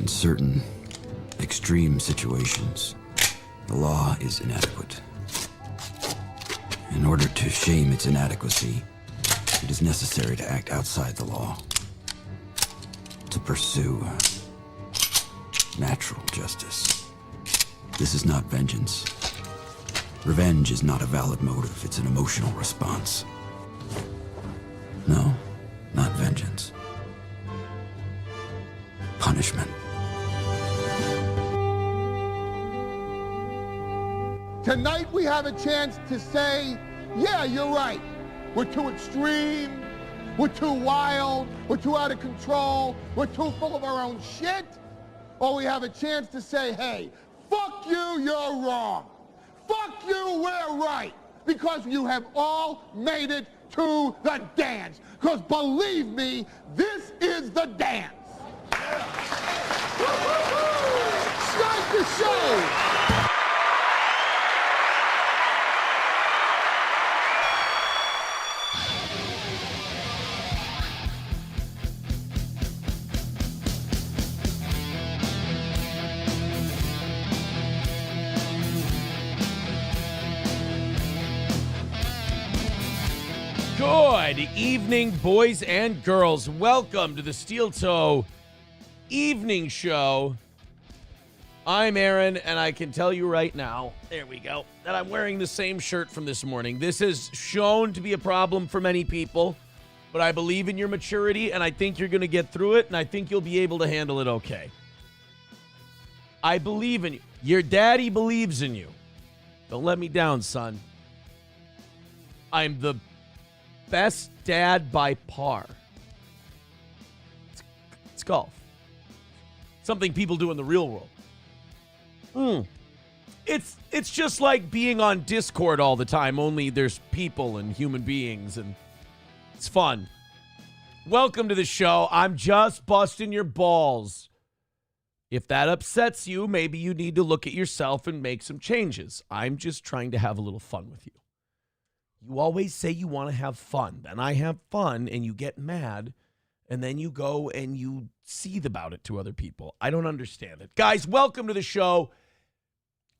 In certain extreme situations, the law is inadequate. In order to shame its inadequacy, it is necessary to act outside the law, to pursue natural justice. This is not vengeance. Revenge is not a valid motive, it's an emotional response. No, not vengeance. Punishment. Tonight we have a chance to say, yeah, you're right. We're too extreme, we're too wild, we're too out of control, we're too full of our own shit. Or we have a chance to say, hey, fuck you, you're wrong. Fuck you, we're right. Because you have all made it to the dance. Because believe me, this is the dance. Start the show. Good evening, boys and girls. Welcome to the Steel Toe Evening Show. I'm Aaron, and I can tell you right now, there we go, that I'm wearing the same shirt from this morning. This has shown to be a problem for many people, but I believe in your maturity, and I think you're going to get through it, and I think you'll be able to handle it okay. I believe in you. Your daddy believes in you. Don't let me down, son. I'm the best dad by par. It's golf. Something people do in the real world. It's just like being on Discord all the time, only there's people and human beings, and it's fun. Welcome to the show. I'm just busting your balls. If that upsets you, maybe you need to look at yourself and make some changes. I'm just trying to have a little fun with you. You always say you want to have fun. Then I have fun, and you get mad, and then you go and you seethe about it to other people. I don't understand it. Guys, welcome to the show.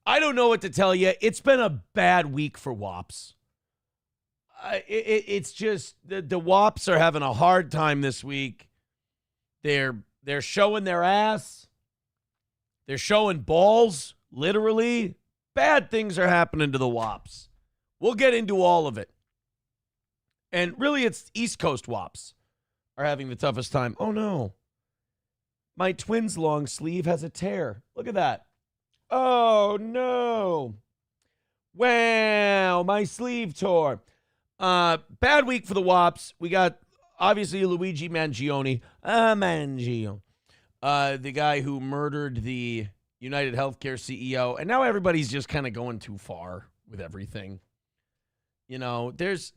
I don't know what to tell you. It's been a bad week for WAPs. It's just the WAPs are having a hard time this week. They're showing their ass. They're showing balls, literally. Bad things are happening to the WAPs. We'll get into all of it. And really, it's East Coast WAPs are having the toughest time. Oh, no. My twin's long sleeve has a tear. Look at that. Oh, no. Wow, my sleeve tore. Bad week for the WAPs. We got, obviously, Luigi Mangione. The guy who murdered the United Healthcare CEO. And now everybody's just kind of going too far with everything. You know, there's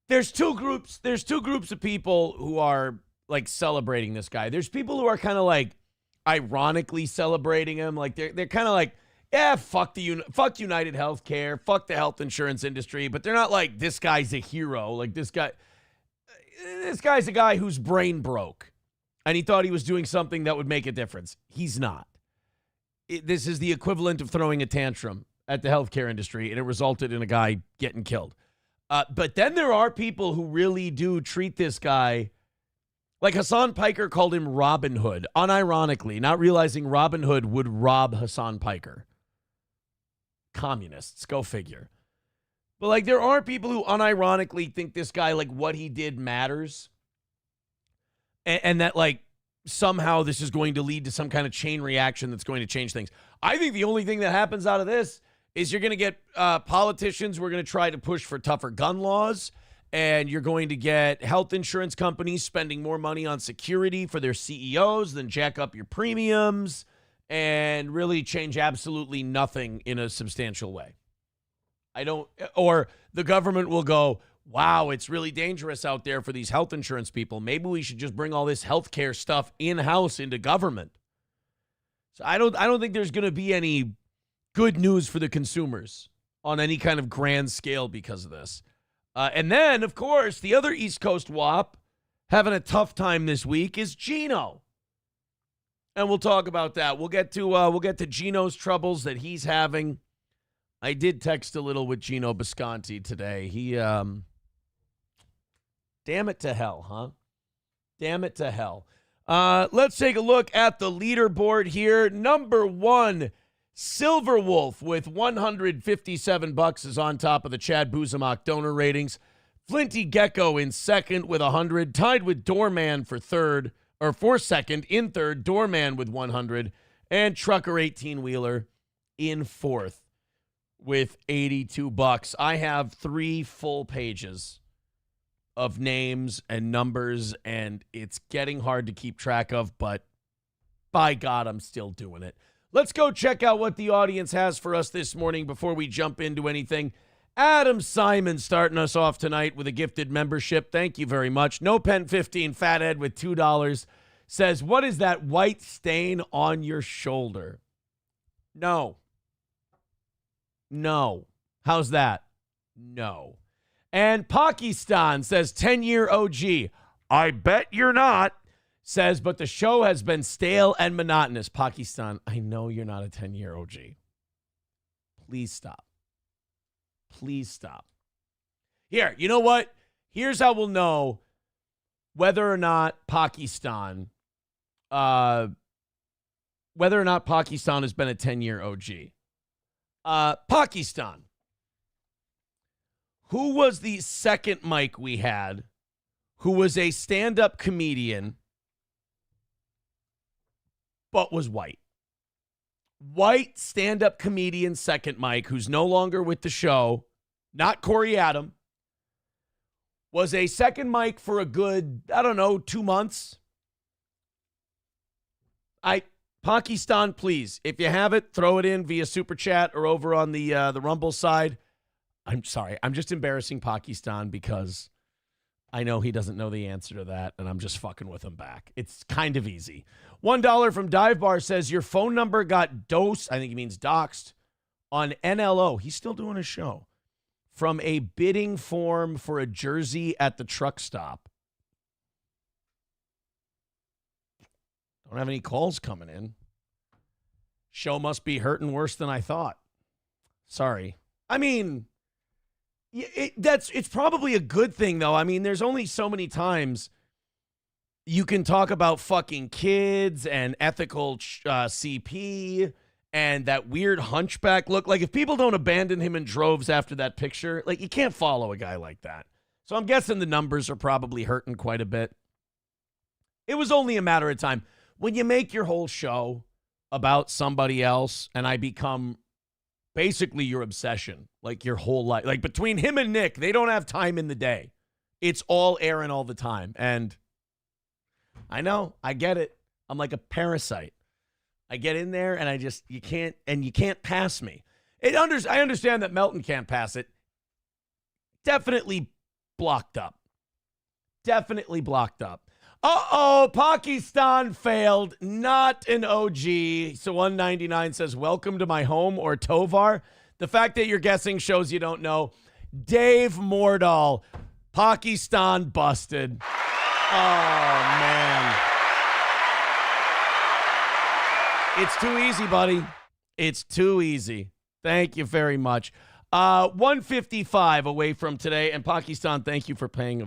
two groups. There's two groups of people who are like celebrating this guy. There's people who are kind of like ironically celebrating him. Like they're kind of like, yeah, fuck United Healthcare, fuck the health insurance industry. But they're not like, this guy's a hero. Like this guy's a guy whose brain broke, and he thought he was doing something that would make a difference. He's not. This is the equivalent of throwing a tantrum at the healthcare industry, and it resulted in a guy getting killed. But then there are people who really do treat this guy like Hassan Piker called him Robin Hood, unironically, not realizing Robin Hood would rob Hassan Piker. Communists, go figure. But like there are people who unironically think this guy, like what he did matters. And that like somehow this is going to lead to some kind of chain reaction that's going to change things. I think the only thing that happens out of this is you're going to get politicians who are going to try to push for tougher gun laws, and you're going to get health insurance companies spending more money on security for their CEOs, then jack up your premiums, and really change absolutely nothing in a substantial way. Or the government will go, wow, it's really dangerous out there for these health insurance people. Maybe we should just bring all this healthcare stuff in-house into government. So I don't think there's going to be any good news for the consumers on any kind of grand scale because of this. And then, of course, the other East Coast WAP having a tough time this week is Geno. and we'll talk about that. We'll get to Geno's troubles that he's having. I did text a little with Geno Bisconte today. He, damn it to hell, huh? Damn it to hell. Let's take a look at the leaderboard here. Number one, Silver Wolf with $157 is on top of the Chad Buzamok donor ratings. Flinty Gecko in second with 100, tied with Doorman for second. In third, Doorman with 100, and Trucker 18-wheeler in fourth with $82. I have 3 full pages of names and numbers, and it's getting hard to keep track of, but by God, I'm still doing it. Let's go check out what the audience has for us this morning before we jump into anything. Adam Simon starting us off tonight with a gifted membership. Thank you very much. No Pen 15 Fathead with $2 says, what is that white stain on your shoulder? No. How's that? No. And Pakistan says 10-year OG. I bet you're not. Says, but the show has been stale and monotonous. Pakistan, I know you're not a 10-year OG. Please stop. Here, you know what? Here's how we'll know whether or not Pakistan has been a 10-year OG. Pakistan. Who was the second mic we had who was a stand-up comedian but was white? White stand-up comedian second mic who's no longer with the show, not Corey Adam, was a second mic for a good, 2 months. Pakistan, please, if you have it, throw it in via Super Chat or over on the Rumble side. I'm sorry. I'm just embarrassing Pakistan because I know he doesn't know the answer to that, and I'm just fucking with him back. It's kind of easy. $1 from Dive Bar says, your phone number got dosed, I think he means doxed, on NLO. He's still doing a show. From a bidding form for a jersey at the truck stop. Don't have any calls coming in. Show must be hurting worse than I thought. Sorry. I mean, it's probably a good thing, though. I mean, there's only so many times you can talk about fucking kids and ethical CP and that weird hunchback look. Like, if people don't abandon him in droves after that picture, like, you can't follow a guy like that. So I'm guessing the numbers are probably hurting quite a bit. It was only a matter of time. When you make your whole show about somebody else and I become basically your obsession, like your whole life. Like between him and Nick, they don't have time in the day. It's all Aaron all the time. And I know, I get it. I'm like a parasite. I get in there and you can't pass me. I understand that Melton can't pass it. Definitely blocked up. Uh-oh, Pakistan failed. Not an OG. So 199 says, welcome to my home, or Tovar. The fact that you're guessing shows you don't know. Dave Mordahl, Pakistan busted. Oh, man. It's too easy, buddy. It's too easy. Thank you very much. 155 away from today. And Pakistan, thank you for paying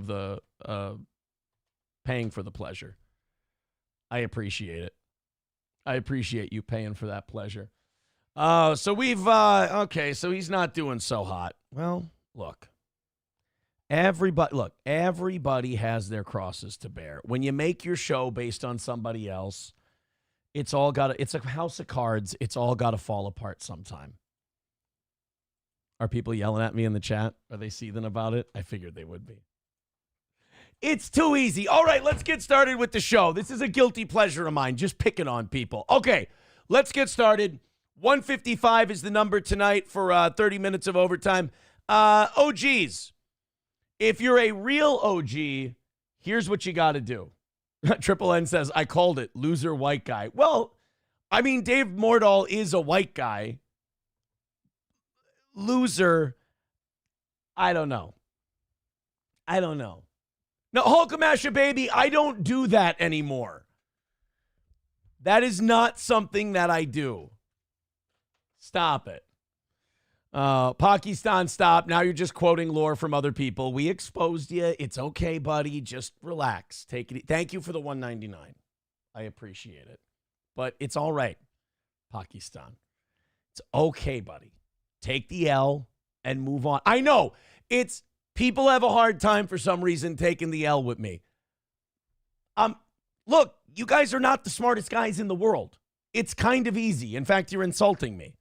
for the pleasure. I appreciate it. I appreciate you paying for that pleasure. So we've, okay, so he's not doing so hot. Well, look, everybody has their crosses to bear. When you make your show based on somebody else, it's a house of cards. It's all got to fall apart sometime. Are people yelling at me in the chat? Are they seething about it? I figured they would be. It's too easy. All right, let's get started with the show. This is a guilty pleasure of mine, just picking on people. Okay, let's get started. 155 is the number tonight for 30 minutes of overtime. OGs, if you're a real OG, here's what you got to do. Triple N says, I called it, loser white guy. Well, I mean, Dave Mordahl is a white guy. Loser, I don't know. No, Hulkamasha baby, I don't do that anymore. That is not something that I do. Stop it. Pakistan, stop. Now you're just quoting lore from other people. We exposed you. It's okay, buddy. Just relax. Take it. Thank you for the $1.99. I appreciate it. But it's all right, Pakistan. It's okay, buddy. Take the L and move on. I know it's people have a hard time for some reason taking the L with me. Look, you guys are not the smartest guys in the world. It's kind of easy. In fact, you're insulting me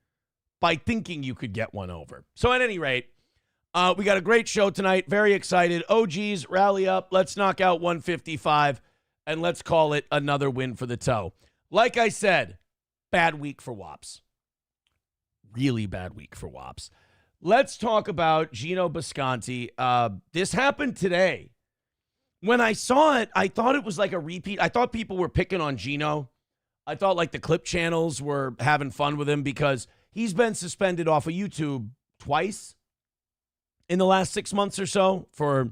by thinking you could get one over. So at any rate, we got a great show tonight. Very excited. OGs, rally up. Let's knock out 155, and let's call it another win for the toe. Like I said, bad week for Wops. Really bad week for Wops. Let's talk about Geno Bisconte. This happened today. When I saw it, I thought it was like a repeat. I thought people were picking on Geno. I thought like the clip channels were having fun with him because he's been suspended off of YouTube twice in the last 6 months or so for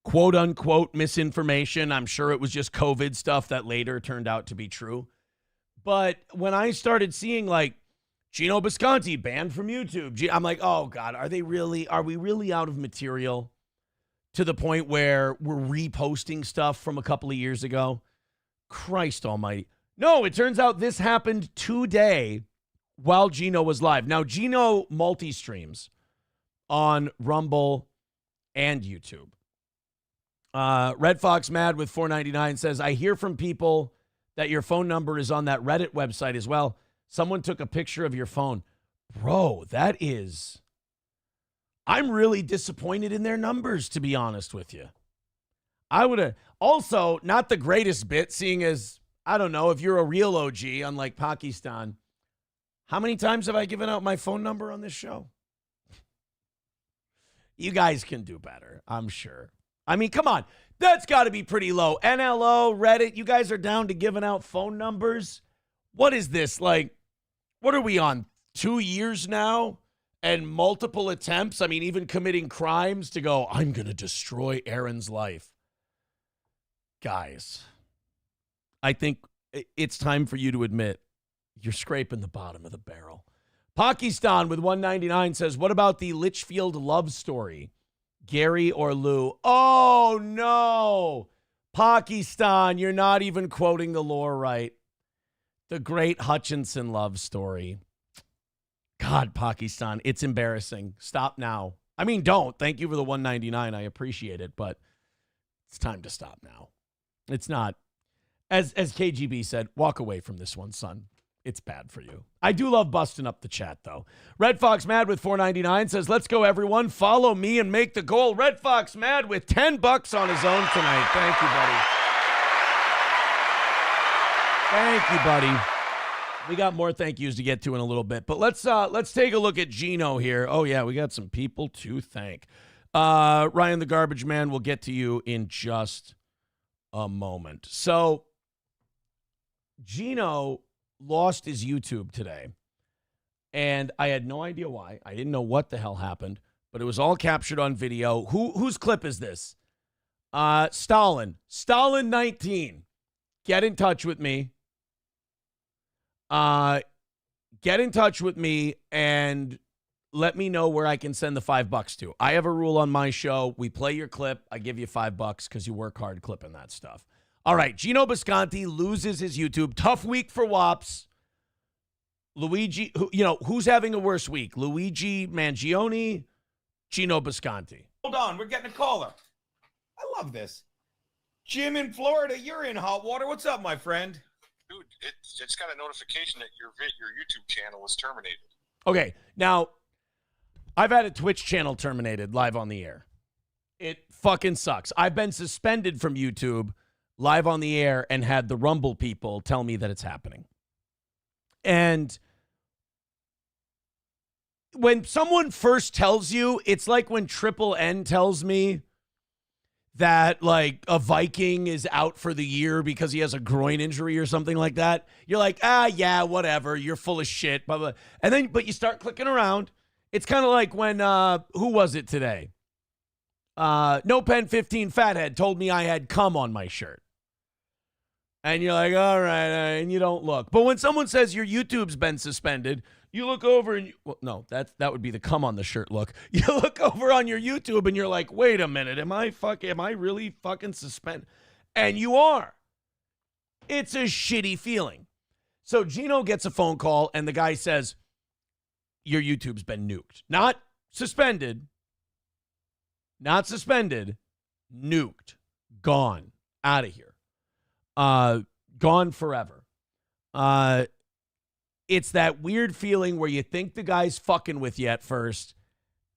quote unquote misinformation. I'm sure it was just COVID stuff that later turned out to be true. But when I started seeing like Geno Bisconte banned from YouTube, I'm like, oh God, are we really out of material to the point where we're reposting stuff from a couple of years ago? Christ almighty. No, it turns out this happened today while Geno was live. Now, Geno multi-streams on Rumble and YouTube. Red Fox Mad with $4.99 says, I hear from people that your phone number is on that Reddit website as well. Someone took a picture of your phone. Bro, I'm really disappointed in their numbers, to be honest with you. I would have also not the greatest bit, seeing as, I don't know, if you're a real OG, unlike Pakistan, how many times have I given out my phone number on this show? You guys can do better, I'm sure. I mean, come on. That's got to be pretty low. NLO, Reddit, you guys are down to giving out phone numbers? What is this? Like, what are we on? 2 years now? And multiple attempts? I mean, even committing crimes to go, I'm going to destroy Aaron's life. Guys, I think it's time for you to admit you're scraping the bottom of the barrel. Pakistan with $1.99 says, what about the Litchfield love story? Gary or Lou? Oh, no. Pakistan, you're not even quoting the lore right. The great Hutchinson love story. God, Pakistan, it's embarrassing. Stop now. I mean, don't. Thank you for the $1.99. I appreciate it, but it's time to stop now. It's not. As KGB said, walk away from this one, son. It's bad for you. I do love busting up the chat, though. Red Fox Mad with $4.99 says, let's go, everyone. Follow me and make the goal. Red Fox Mad with $10 on his own tonight. Thank you, buddy. Thank you, buddy. We got more thank yous to get to in a little bit, but let's take a look at Geno here. Oh yeah, we got some people to thank. Ryan the Garbage Man, we'll get to you in just a moment. So Geno lost his YouTube today, and I had no idea why. I didn't know what the hell happened, but it was all captured on video. Whose clip is this? Stalin 19. Get in touch with me. Get in touch with me and let me know where I can send the $5 to. I have a rule on my show. We play your clip. I give you $5 because you work hard clipping that stuff. All right. Geno Bisconte loses his YouTube. Tough week for Wops. Luigi, who's having a worse week? Luigi Mangione, Geno Bisconte. Hold on. We're getting a caller. I love this. Jim in Florida, you're in hot water. What's up, my friend? Dude, it's got a notification that your YouTube channel was terminated. Okay, now, I've had a Twitch channel terminated live on the air. It fucking sucks. I've been suspended from YouTube live on the air and had the Rumble people tell me that it's happening. And when someone first tells you, it's like when Triple N tells me that like a Viking is out for the year because he has a groin injury or something like that. You're like, yeah, whatever. You're full of shit. Blah, blah. And then, but you start clicking around. It's kind of like when, who was it today? No Pen 15 Fathead told me I had cum on my shirt. And you're like, all right, and you don't look. But when someone says your YouTube's been suspended, you look over and well, no, that would be the come on the shirt look. You look over on your YouTube and you're like, wait a minute, am I really fucking suspended? And you are. It's a shitty feeling. So Geno gets a phone call and the guy says, your YouTube's been nuked. Not suspended. Not suspended. Nuked. Gone. Out of here. Gone forever. It's that weird feeling where you think the guy's fucking with you at first,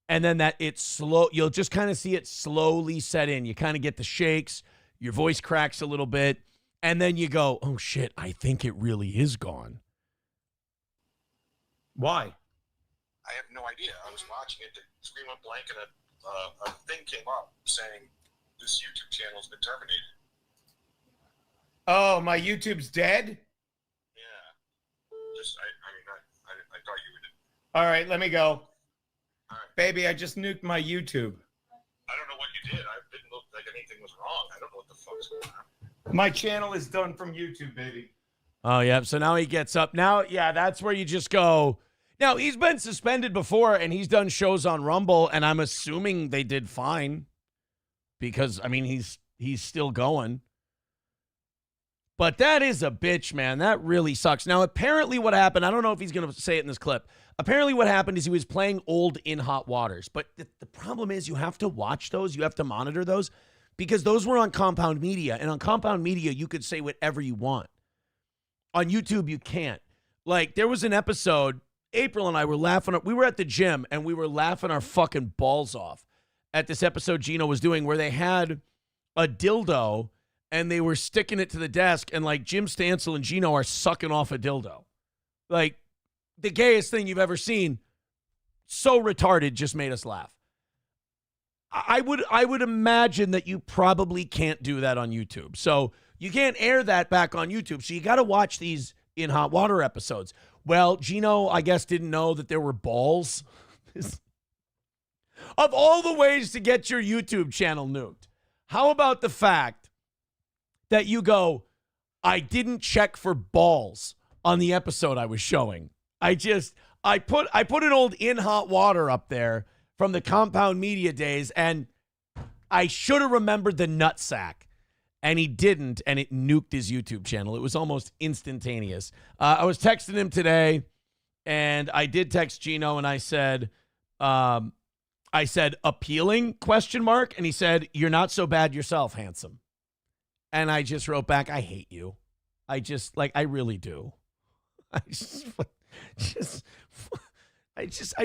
and then that it's slow. You'll just kind of see it slowly set in. You kind of get the shakes, your voice cracks a little bit, and then you go, oh shit, I think it really is gone. Why? I have no idea. I was watching it. The screen went blank, and a thing came up saying this YouTube channel has been terminated. Oh, my YouTube's dead? Yeah. Just, I thought you would. All right, let me go. All right. Baby, I just nuked my YouTube. I don't know what you did. I didn't look like anything was wrong. I don't know what the fuck's going on. My channel is done from YouTube, baby. Oh, yeah. So now he gets up. Now, yeah, that's where you just go. Now, he's been suspended before, and he's done shows on Rumble, and I'm assuming they did fine because, I mean, he's still going. But that is a bitch, man. That really sucks. Now, apparently what happened, I don't know if he's going to say it in this clip. Apparently what happened is he was playing old In Hot Waters. But the problem is you have to watch those. You have to monitor those because those were on Compound Media. And on Compound Media, you could say whatever you want. On YouTube, you can't. Like, there was an episode, April and I were laughing. We were at the gym, and we were laughing our fucking balls off at this episode Geno was doing where they had a dildo and they were sticking it to the desk, and like Jim Stansel and Geno are sucking off a dildo. Like the gayest thing you've ever seen. So retarded, just made us laugh. I would imagine that you probably can't do that on YouTube. So you can't air that back on YouTube. So you got to watch these In Hot Water episodes. Well, Geno, I guess, didn't know that there were balls. Of all the ways to get your YouTube channel nuked, how about the fact that you go, I didn't check for balls on the episode I was showing. I put an old In Hot Water up there from the Compound Media days, and I should have remembered the nutsack. And he didn't, and it nuked his YouTube channel. It was almost instantaneous. I was texting him today, and I did text Geno, and I said, appealing, ? And he said, you're not so bad yourself, handsome. And I just wrote back, I hate you. I really do. I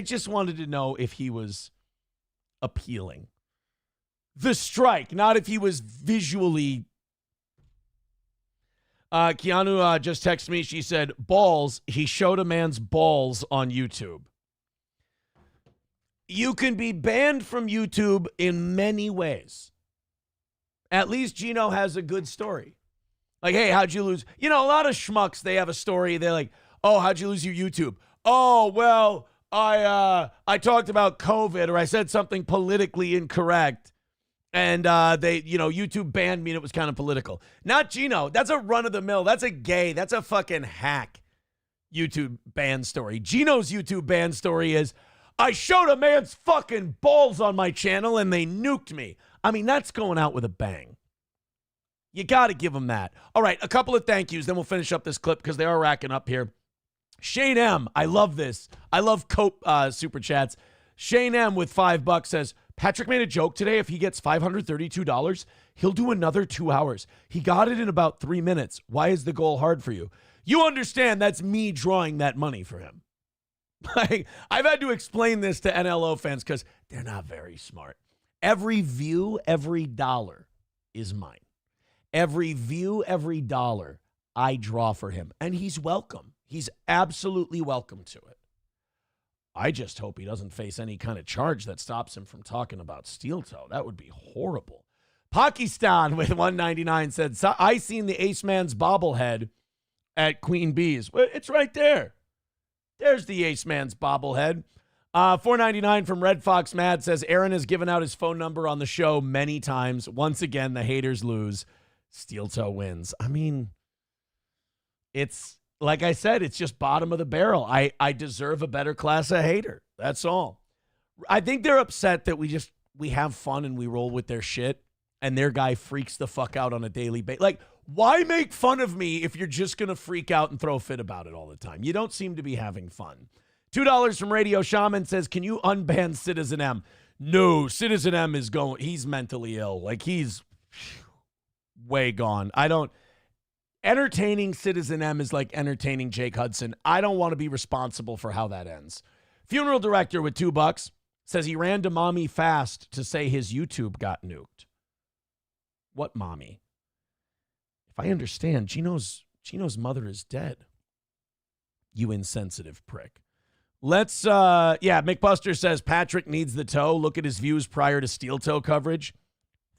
just wanted to know if he was appealing. The strike, not if he was visually. Keanu just texted me. She said, balls. He showed a man's balls on YouTube. You can be banned from YouTube in many ways. At least Geno has a good story. Like, hey, how'd you lose? You know, a lot of schmucks, they have a story. They're like, oh, how'd you lose your YouTube? Oh, well, I talked about COVID, or I said something politically incorrect. And YouTube banned me and it was kind of political. Not Geno. That's a run-of-the-mill. That's a fucking hack YouTube ban story. Geno's YouTube ban story is, I showed a man's fucking balls on my channel and they nuked me. I mean, that's going out with a bang. You got to give him that. All right, a couple of thank yous, then we'll finish up this clip because they are racking up here. Shane M, I love this. I love Cope super chats. Shane M with $5 says, Patrick made a joke today. If he gets $532, he'll do another 2 hours. He got it in about 3 minutes. Why is the goal hard for you? You understand that's me drawing that money for him. Like, I've had to explain this to NLO fans because they're not very smart. Every view, every dollar is mine. Every view, every dollar I draw for him. And he's welcome. He's absolutely welcome to it. I just hope he doesn't face any kind of charge that stops him from talking about steel toe. That would be horrible. Pakistan with $1.99 said, so I seen the Ace Man's bobblehead at Queen Bee's. Well, it's right there. There's the Ace Man's bobblehead. $4.99 from Red Fox Mad says, Aaron has given out his phone number on the show many times. Once again, the haters lose. Steel toe wins. I mean, It's like I said, it's just bottom of the barrel. I deserve a better class of hater. That's all. I think they're upset that we have fun and we roll with their shit, and their guy freaks the fuck out on a daily basis. Like, why make fun of me if you're just going to freak out and throw a fit about it all the time? You don't seem to be having fun. $2 from Radio Shaman says, can you unban Citizen M? No, Citizen M is he's mentally ill. Like, he's way gone. Entertaining Citizen M is like entertaining Jake Hudson. I don't want to be responsible for how that ends. Funeral director with $2 says he ran to mommy fast to say his YouTube got nuked. What mommy? If I understand, Geno's mother is dead. You insensitive prick. McBuster says Patrick needs the toe. Look at his views prior to steel toe coverage.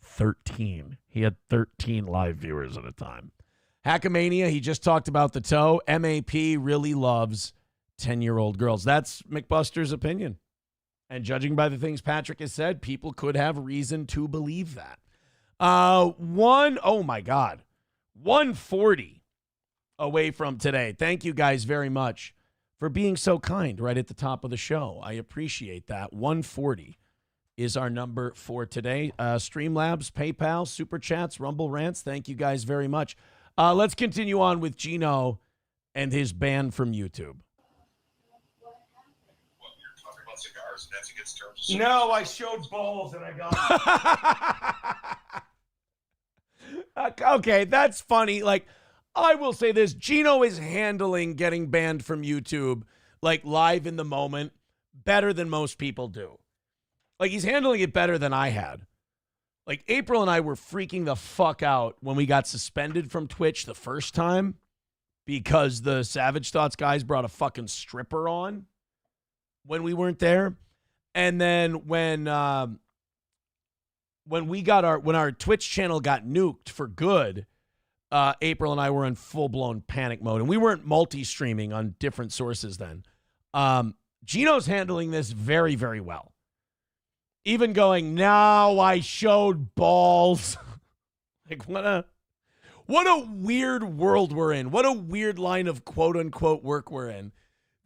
13. He had 13 live viewers at a time. Hackamania, he just talked about the toe. MAP really loves 10-year-old girls. That's McBuster's opinion. And judging by the things Patrick has said, people could have reason to believe that. 140 away from today. Thank you guys very much for being so kind right at the top of the show. I appreciate that. 140 is our number for today. Streamlabs, PayPal, Super Chats, Rumble Rants. Thank you guys very much. Let's continue on with Geno and his ban from YouTube. Well, you're talking about cigars, and that's against terms. No, I showed balls and I got Okay, that's funny. Like, I will say this. Geno is handling getting banned from YouTube, like, live in the moment, better than most people do. Like, he's handling it better than I had. Like, April and I were freaking the fuck out when we got suspended from Twitch the first time because the Savage Thoughts guys brought a fucking stripper on when we weren't there. And then when our Twitch channel got nuked for good, April and I were in full-blown panic mode, and we weren't multi-streaming on different sources then. Geno's handling this very, very well. Even going, now I showed balls. Like, what a weird world we're in. What a weird line of quote-unquote work we're in.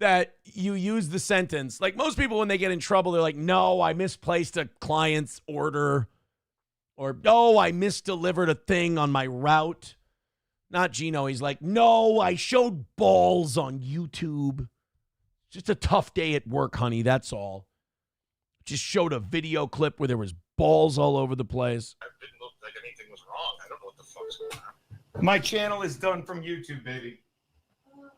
That you use the sentence. Like, most people, when they get in trouble, they're like, no, I misplaced a client's order. Or, no, I misdelivered a thing on my route. Not Geno. He's like, no, I showed balls on YouTube. Just a tough day at work, honey. That's all. Just showed a video clip where there was balls all over the place. It didn't look like anything was wrong. I don't know what the fuck's going on. My channel is done from YouTube, baby. Well,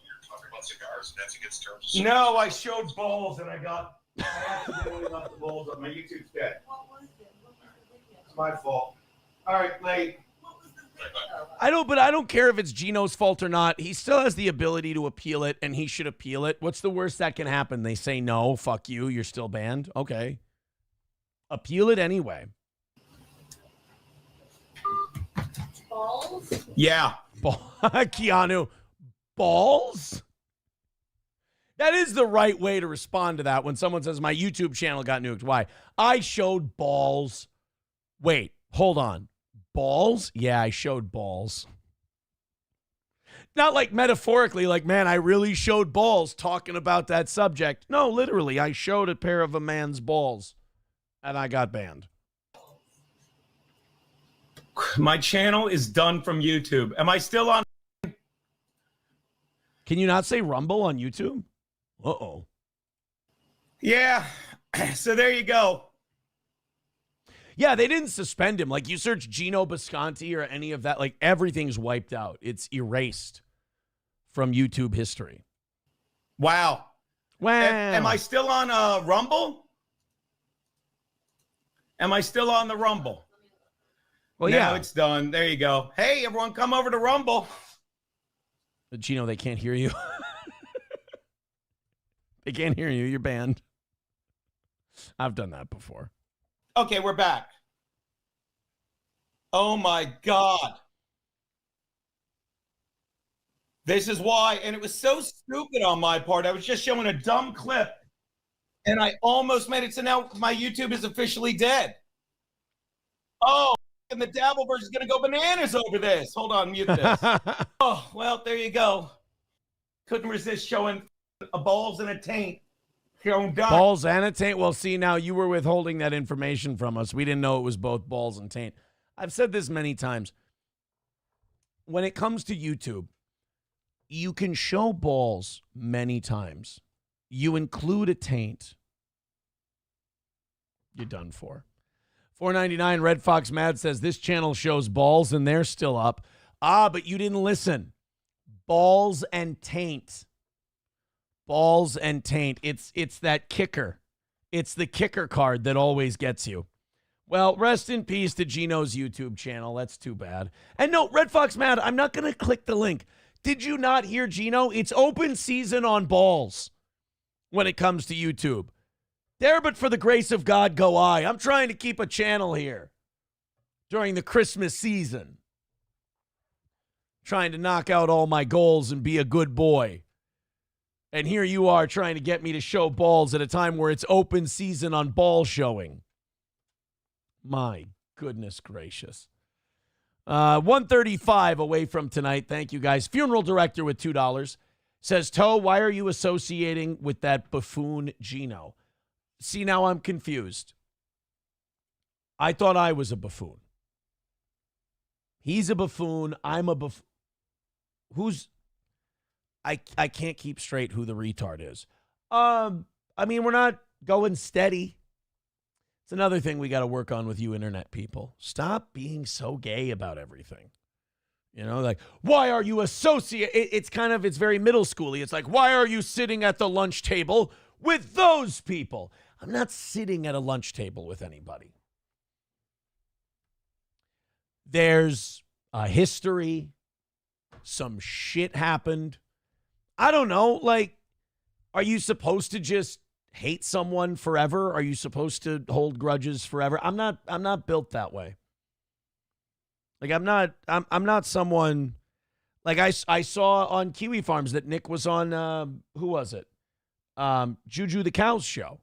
you're talking about cigars, and that's against terms. No, I showed balls and I accidentally got the balls on my YouTube dead. What was it? What was the video? It's my fault. All right, late. What was the video? I don't care if it's Geno's fault or not. He still has the ability to appeal it, and he should appeal it. What's the worst that can happen? They say no, fuck you, you're still banned. Okay. Appeal it anyway. Balls? Yeah. Keanu, balls? That is the right way to respond to that when someone says my YouTube channel got nuked. Why? I showed balls. Wait, hold on. Balls? Yeah, I showed balls. Not like metaphorically, like, man, I really showed balls talking about that subject. No, literally, I showed a pair of a man's balls, and I got banned. My channel is done from YouTube. Am I still on? Can you not say Rumble on YouTube? Uh-oh. Yeah. So there you go. Yeah, they didn't suspend him. Like, you search Geno Bisconte or any of that, like, everything's wiped out. It's erased from YouTube history. Wow. Wow. Am I still on Rumble? Am I still on the Rumble? Well, no, yeah. it's done. There you go. Hey, everyone, come over to Rumble. Geno, they can't hear you. They can't hear you. You're banned. I've done that before. Okay, we're back. Oh, my God. This is why. And it was so stupid on my part. I was just showing a dumb clip, and I almost made it. So now my YouTube is officially dead. Oh. And the Dabbleverse is going to go bananas over this. Hold on, mute this. Oh, well, there you go. Couldn't resist showing a balls and a taint. Showing done. Balls and a taint. Well, see, now you were withholding that information from us. We didn't know it was both balls and taint. I've said this many times. When it comes to YouTube, you can show balls many times. You include a taint, you're done for. $4.99 Red Fox Mad says this channel shows balls and they're still up. But you didn't listen. Balls and taint. Balls and taint. It's that kicker. It's the kicker card that always gets you. Well, rest in peace to Geno's YouTube channel. That's too bad. And no, Red Fox Mad, I'm not going to click the link. Did you not hear Geno? It's open season on balls when it comes to YouTube. There, but for the grace of God, go I. I'm trying to keep a channel here during the Christmas season. Trying to knock out all my goals and be a good boy. And here you are trying to get me to show balls at a time where it's open season on ball showing. My goodness gracious. 135 away from tonight. Thank you, guys. Funeral director with $2 says, Toe, why are you associating with that buffoon Geno? See, now I'm confused. I thought I was a buffoon. He's a buffoon. I'm a buffoon. I can't keep straight who the retard is. I mean, we're not going steady. It's another thing we got to work on with you internet people. Stop being so gay about everything. You know, like, why are you it's very middle schooly. It's like, why are you sitting at the lunch table with those people? I'm not sitting at a lunch table with anybody. There's a history. Some shit happened. I don't know. Like, are you supposed to just hate someone forever? Are you supposed to hold grudges forever? I'm not built that way. Like, I'm not someone, like I saw on Kiwi Farms that Nick was on, who was it? Juju the Cow's show.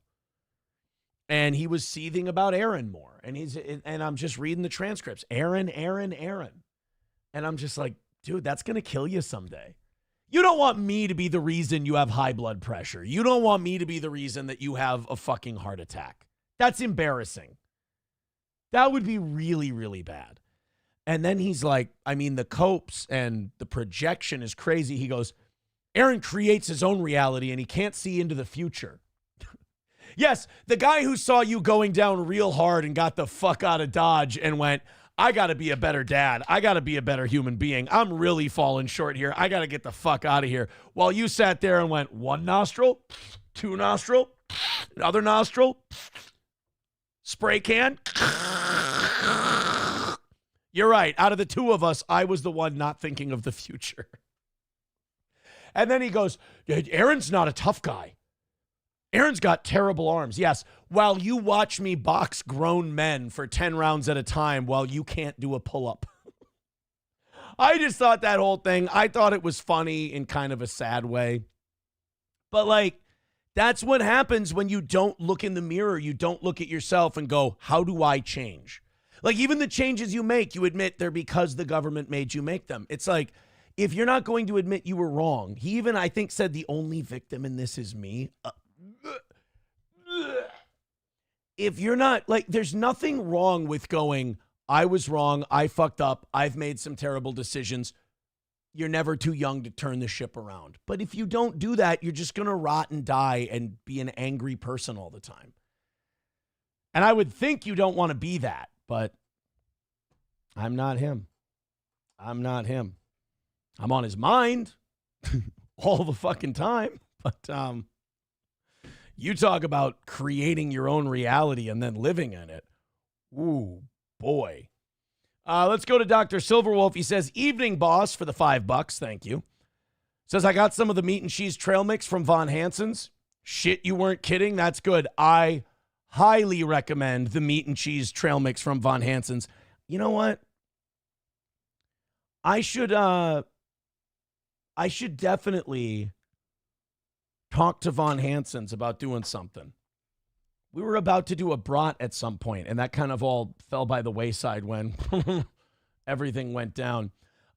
And he was seething about Aaron more. And I'm just reading the transcripts. Aaron. And I'm just like, dude, that's going to kill you someday. You don't want me to be the reason you have high blood pressure. You don't want me to be the reason that you have a fucking heart attack. That's embarrassing. That would be really, really bad. And then he's like, I mean, the copes and the projection is crazy. He goes, Aaron creates his own reality and he can't see into the future. Yes, the guy who saw you going down real hard and got the fuck out of Dodge and went, I got to be a better dad. I got to be a better human being. I'm really falling short here. I got to get the fuck out of here. While you sat there and went, one nostril, two nostril, another nostril, spray can. You're right. Out of the two of us, I was the one not thinking of the future. And then he goes, Aaron's not a tough guy. Aaron's got terrible arms. Yes, while you watch me box grown men for 10 rounds at a time while you can't do a pull-up. I just thought that whole thing, I thought it was funny in kind of a sad way. But, like, that's what happens when you don't look in the mirror. You don't look at yourself and go, how do I change? Like, even the changes you make, you admit they're because the government made you make them. It's like, if you're not going to admit you were wrong, he even, I think, said the only victim in this is me. If you're not, like, there's nothing wrong with going, I was wrong, I fucked up, I've made some terrible decisions. You're never too young to turn the ship around. But if you don't do that, you're just going to rot and die and be an angry person all the time. And I would think you don't want to be that, but I'm not him. I'm not him. I'm on his mind all the fucking time, but you talk about creating your own reality and then living in it. Ooh, boy. Let's go to Dr. Silverwolf. He says, evening, boss, for the $5. Thank you. Says, I got some of the meat and cheese trail mix from Von Hansen's. Shit, you weren't kidding? That's good. I highly recommend the meat and cheese trail mix from Von Hansen's. You know what? I should definitely talk to Von Hansen's about doing something. We were about to do a brat at some point, and that kind of all fell by the wayside when everything went down.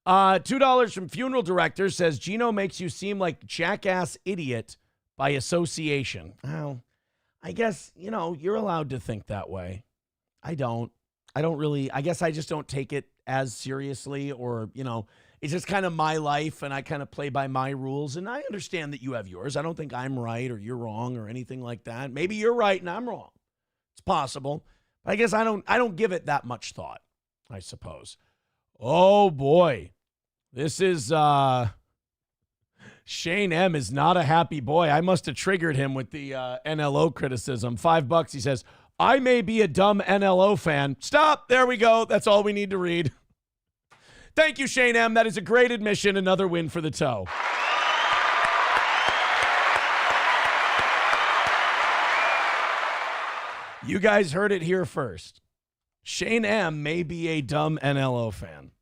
$2 from Funeral Director says, Geno makes you seem like jackass idiot by association. Oh, I guess, you're allowed to think that way. I don't really, I guess I just don't take it as seriously, or, it's just kind of my life and I kind of play by my rules, and I understand that you have yours. I don't think I'm right or you're wrong or anything like that. Maybe you're right and I'm wrong. It's possible. But I guess I don't give it that much thought, I suppose. Oh boy. This is Shane M is not a happy boy. I must have triggered him with the NLO criticism. $5. He says, I may be a dumb NLO fan. Stop. There we go. That's all we need to read. Thank you, Shane M. That is a great admission. Another win for the toe. You guys heard it here first. Shane M. may be a dumb NLO fan.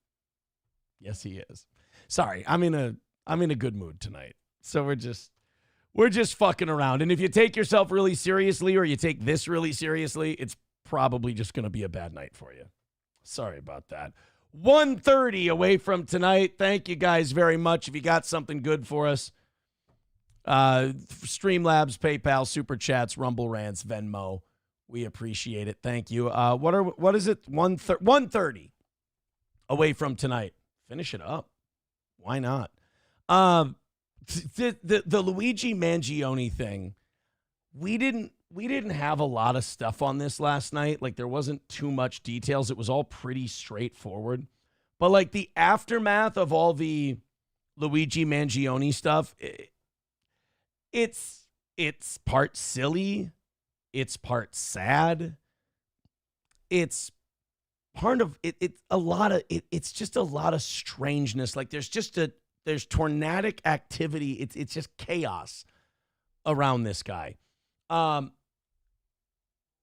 Yes, he is. Sorry, I'm in a good mood tonight. So we're just fucking around. And if you take yourself really seriously, or you take this really seriously, it's probably just going to be a bad night for you. Sorry about that. 1:30 away from tonight. Thank you guys very much. If you got something good for us, Streamlabs, PayPal, Super Chats, Rumble Rants, Venmo, we appreciate it. Thank you. What is it? 1:30 away from tonight. Finish it up. Why not? The Luigi Mangione thing. We didn't have a lot of stuff on this last night. Like, there wasn't too much details. It was all pretty straightforward. But like the aftermath of all the Luigi Mangione stuff, it's part silly, it's part sad, it's part of it. It's just a lot of strangeness. Like there's tornadic activity. It's just chaos around this guy.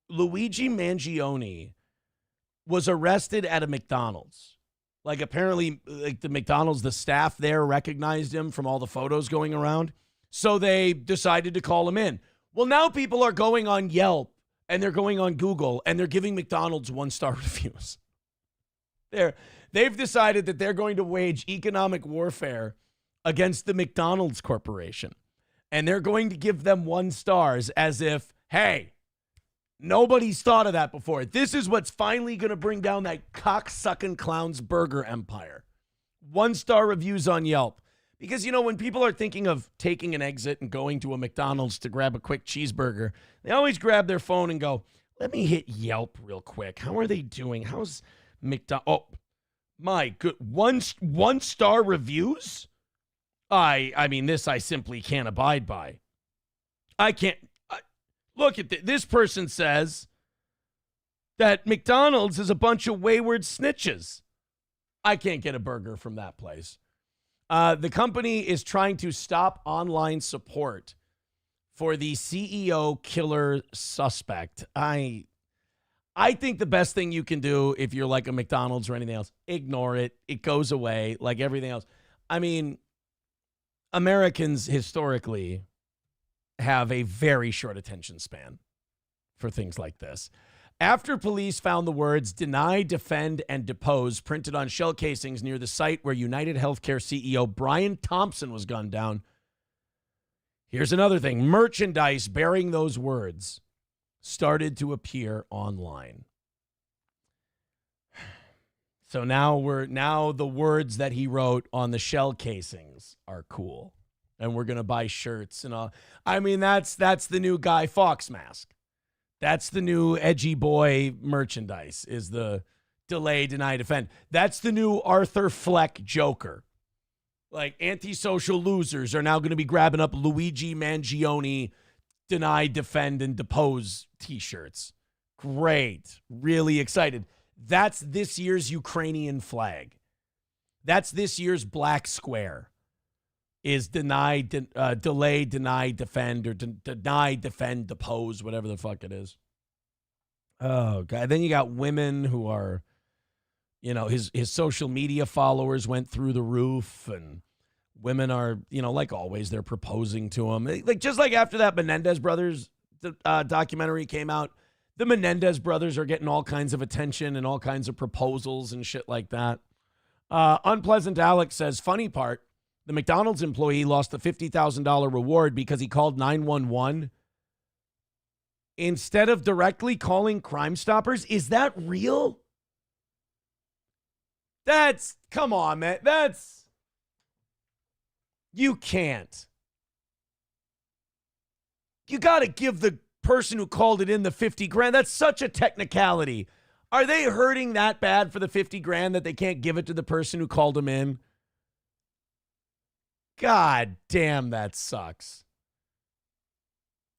Luigi Mangione was arrested at a McDonald's. Like, apparently, like the McDonald's, the staff there recognized him from all the photos going around. So they decided to call him in. Well, now people are going on Yelp and they're going on Google and they're giving McDonald's 1-star reviews. They've decided that they're going to wage economic warfare against the McDonald's Corporation. And they're going to give them 1 stars as if, hey, nobody's thought of that before. This is what's finally going to bring down that cock-sucking clown's burger empire. 1-star reviews on Yelp. Because, when people are thinking of taking an exit and going to a McDonald's to grab a quick cheeseburger, they always grab their phone and go, let me hit Yelp real quick. How are they doing? How's McDonald's? Oh, my good. 1-star reviews? I mean, this I simply can't abide by. I can't. Look at this person says that McDonald's is a bunch of wayward snitches. I can't get a burger from that place. The company is trying to stop online support for the CEO killer suspect. I think the best thing you can do if you're like a McDonald's or anything else, ignore it. It goes away like everything else. I mean, Americans historically have a very short attention span for things like this. After police found the words deny, defend, and depose printed on shell casings near the site where United Healthcare CEO Brian Thompson was gunned down, here's another thing. Merchandise bearing those words started to appear online. So now the words that he wrote on the shell casings are cool. And we're going to buy shirts and all. I mean, that's the new Guy Fawkes mask. That's the new edgy boy merchandise, is the delay, deny, defend. That's the new Arthur Fleck Joker. Like, antisocial losers are now going to be grabbing up Luigi Mangione deny, defend, and depose t-shirts. Great. Really excited. That's this year's Ukrainian flag. That's this year's black square. Is deny, delay, deny, defend, or deny, defend, depose, whatever the fuck it is. Oh, God. Then you got women who are, his social media followers went through the roof, and women are, like always, they're proposing to him. Like, just like after that Menendez brothers documentary came out. The Menendez brothers are getting all kinds of attention and all kinds of proposals and shit like that. Unpleasant Alex says, funny part, the McDonald's employee lost the $50,000 reward because he called 911 instead of directly calling Crime Stoppers. Is that real? Come on, man. You can't. You got to give the person who called it in the 50 grand. That's such a technicality. Are they hurting that bad for the 50 grand that they can't give it to the person who called them in? God damn, that sucks.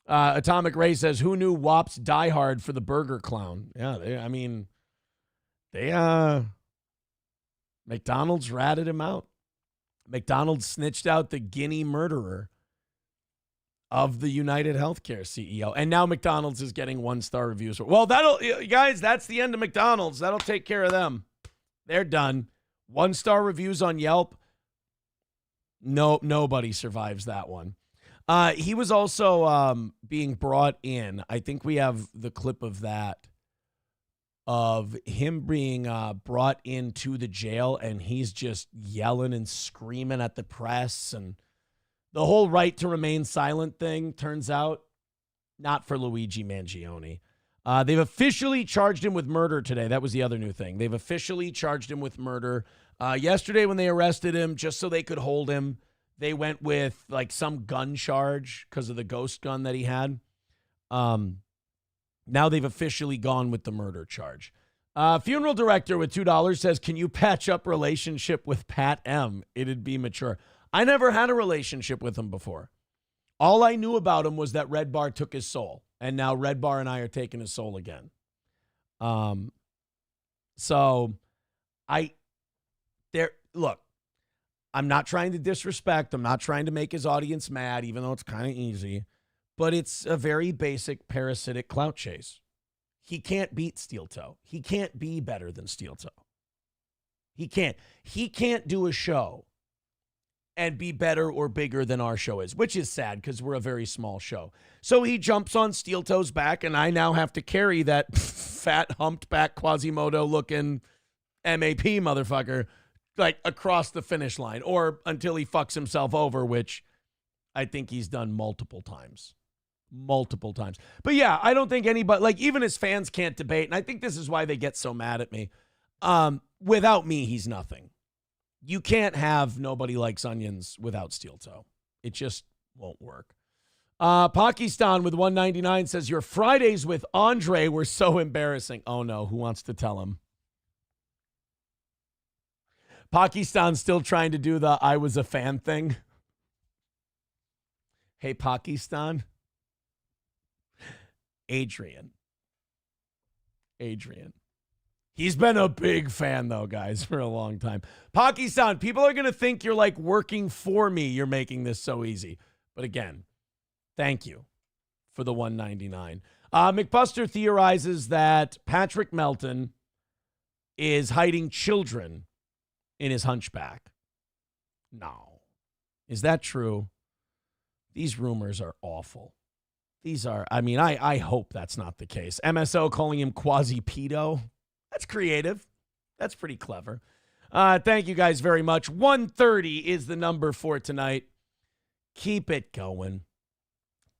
Atomic Ray says, who knew Wops Die Hard for the Burger Clown? Yeah, McDonald's ratted him out. McDonald's snitched out the Guinea murderer of the United Healthcare CEO. And now McDonald's is getting 1-star reviews. Well, that's the end of McDonald's. That'll take care of them. They're done. 1-star reviews on Yelp. No, nobody survives that one. He was also being brought in. I think we have the clip of that, of him being brought into the jail, and he's just yelling and screaming at the press, and the whole right to remain silent thing, turns out, not for Luigi Mangione. They've officially charged him with murder today. That was the other new thing. They've officially charged him with murder. Yesterday when they arrested him, just so they could hold him, they went with like some gun charge because of the ghost gun that he had. Now they've officially gone with the murder charge. Funeral director with $2 says, can you patch up relationship with Pat M? It'd be mature. I never had a relationship with him before. All I knew about him was that Red Bar took his soul, and now Red Bar and I are taking his soul again. Look, I'm not trying to disrespect. I'm not trying to make his audience mad, even though it's kind of easy, but it's a very basic parasitic clout chase. He can't beat Steel Toe. He can't be better than Steel Toe. He can't do a show and be better or bigger than our show is, which is sad because we're a very small show. So he jumps on Steel Toe's back, and I now have to carry that fat, humped back, Quasimodo-looking MAP motherfucker like across the finish line, or until he fucks himself over, which I think he's done multiple times. But yeah, I don't think anybody, like even his fans can't debate, and I think this is why they get so mad at me. Without me, he's nothing. You can't have Nobody Likes Onions without Steel Toe. It just won't work. Pakistan with 199 says, your Fridays with Andre were so embarrassing. Oh no, who wants to tell him? Pakistan's still trying to do the I was a fan thing. Hey, Pakistan. Adrian. He's been a big fan, though, guys, for a long time. Pakistan, people are going to think you're like working for me. You're making this so easy. But again, thank you for the 199. McBuster theorizes that Patrick Melton is hiding children in his hunchback. No. Is that true? These rumors are awful. I hope that's not the case. MSO calling him quasi-pedo. That's creative. That's pretty clever. Thank you guys very much. 130 is the number for tonight. Keep it going.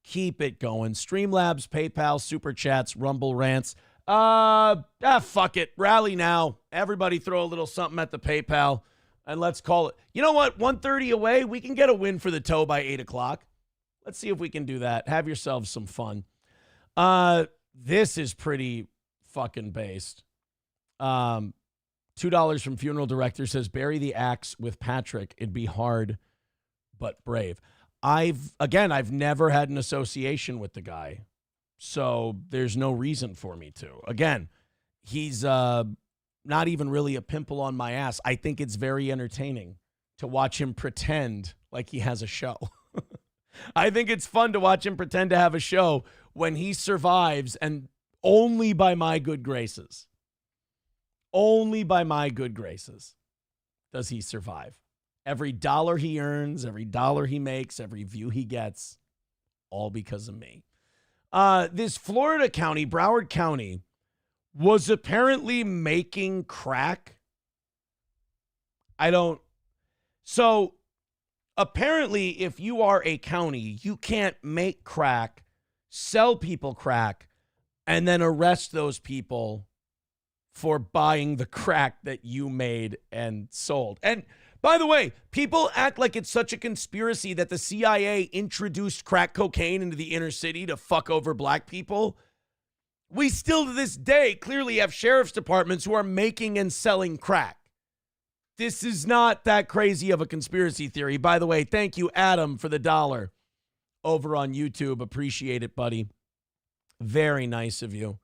Streamlabs, PayPal, Super Chats, Rumble Rants. Fuck it. Rally now. Everybody throw a little something at the PayPal, and let's call it. You know what? 130 away. We can get a win for the toe by 8 o'clock. Let's see if we can do that. Have yourselves some fun. This is pretty fucking based. $2 from Funeral Director says, bury the axe with Patrick. It'd be hard, but brave. I've never had an association with the guy, so there's no reason for me to. Again, he's not even really a pimple on my ass. I think it's very entertaining to watch him pretend like he has a show. I think it's fun to watch him pretend to have a show when he survives, and only by my good graces. Only by my good graces does he survive. Every dollar he earns, every dollar he makes, every view he gets, all because of me. This Florida county, Broward County, was apparently making crack. So apparently, if you are a county, you can't make crack, sell people crack, and then arrest those people for buying the crack that you made and sold. And by the way, people act like it's such a conspiracy that the CIA introduced crack cocaine into the inner city to fuck over black people. We still to this day clearly have sheriff's departments who are making and selling crack. This is not that crazy of a conspiracy theory. By the way, thank you, Adam, for the $1 over on YouTube. Appreciate it, buddy. Very nice of you.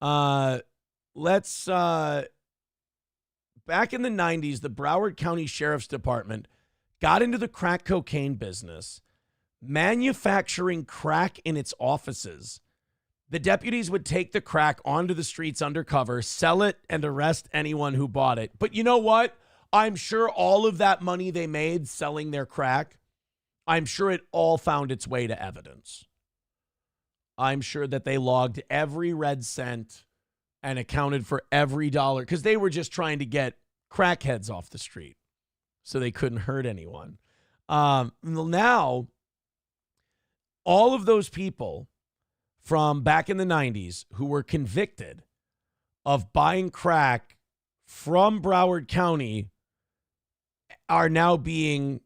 Back in the 90s, the Broward County Sheriff's Department got into the crack cocaine business, manufacturing crack in its offices. The deputies would take the crack onto the streets undercover, sell it, and arrest anyone who bought it. But you know what? I'm sure all of that money they made selling their crack, I'm sure it all found its way to evidence. I'm sure that they logged every red cent and accounted for every dollar because they were just trying to get crackheads off the street so they couldn't hurt anyone. Now, all of those people from back in the 90s who were convicted of buying crack from Broward County are now being,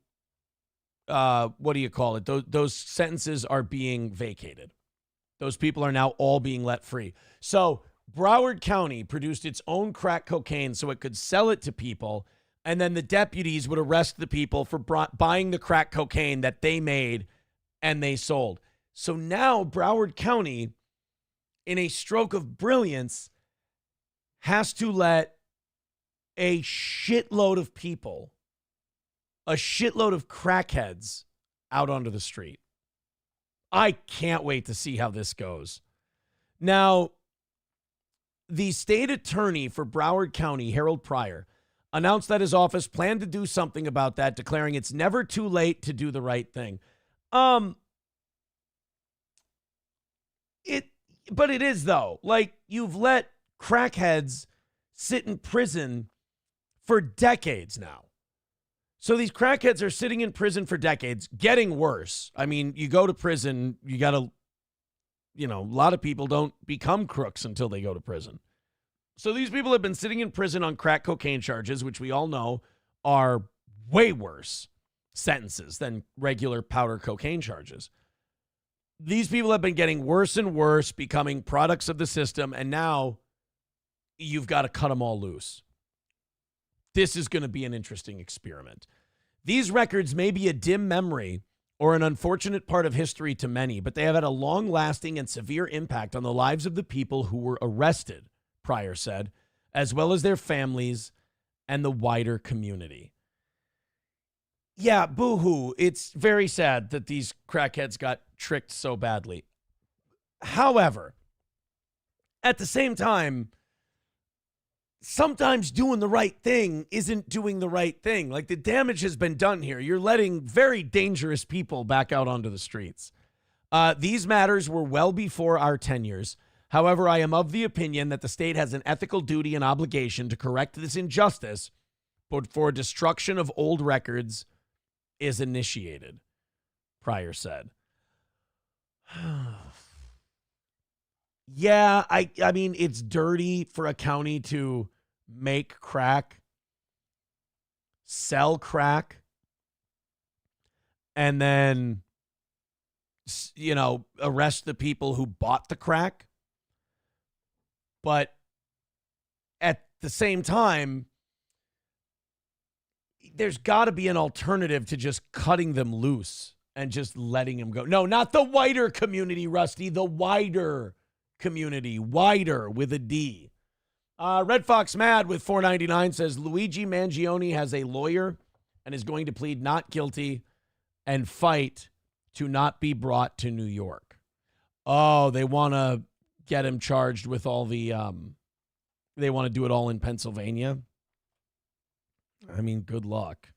Those sentences are being vacated. Those people are now all being let free. So Broward County produced its own crack cocaine so it could sell it to people, and then the deputies would arrest the people for buying the crack cocaine that they made and they sold. So now Broward County, in a stroke of brilliance, has to let a shitload of people, a shitload of crackheads out onto the street. I can't wait to see how this goes. Now, the state attorney for Broward County, Harold Pryor, announced that his office planned to do something about that, declaring it's never too late to do the right thing. But it is, though. Like, you've let crackheads sit in prison for decades now. So these crackheads are sitting in prison for decades, getting worse. I mean, you go to prison, you got to, a lot of people don't become crooks until they go to prison. So these people have been sitting in prison on crack cocaine charges, which we all know are way worse sentences than regular powder cocaine charges. These people have been getting worse and worse, becoming products of the system, and now you've got to cut them all loose. This is going to be an interesting experiment. These records may be a dim memory or an unfortunate part of history to many, but they have had a long-lasting and severe impact on the lives of the people who were arrested, Pryor said, as well as their families and the wider community. Yeah, boo-hoo. It's very sad that these crackheads got tricked so badly. However, at the same time, sometimes doing the right thing isn't doing the right thing. Like, the damage has been done here. You're letting very dangerous people back out onto the streets. These matters were well before our tenures. However, I am of the opinion that the state has an ethical duty and obligation to correct this injustice before destruction of old records is initiated, Pryor said. Yeah, I mean, it's dirty for a county to make crack, sell crack, and then, arrest the people who bought the crack. But at the same time, there's got to be an alternative to just cutting them loose and just letting them go. No, not the wider community, Rusty, the wider community, wider with a D. Red Fox Mad with $4.99 says Luigi Mangione has a lawyer and is going to plead not guilty and fight to not be brought to New York. Oh, they want to get him charged with all the, they want to do it all in Pennsylvania. I mean, good luck.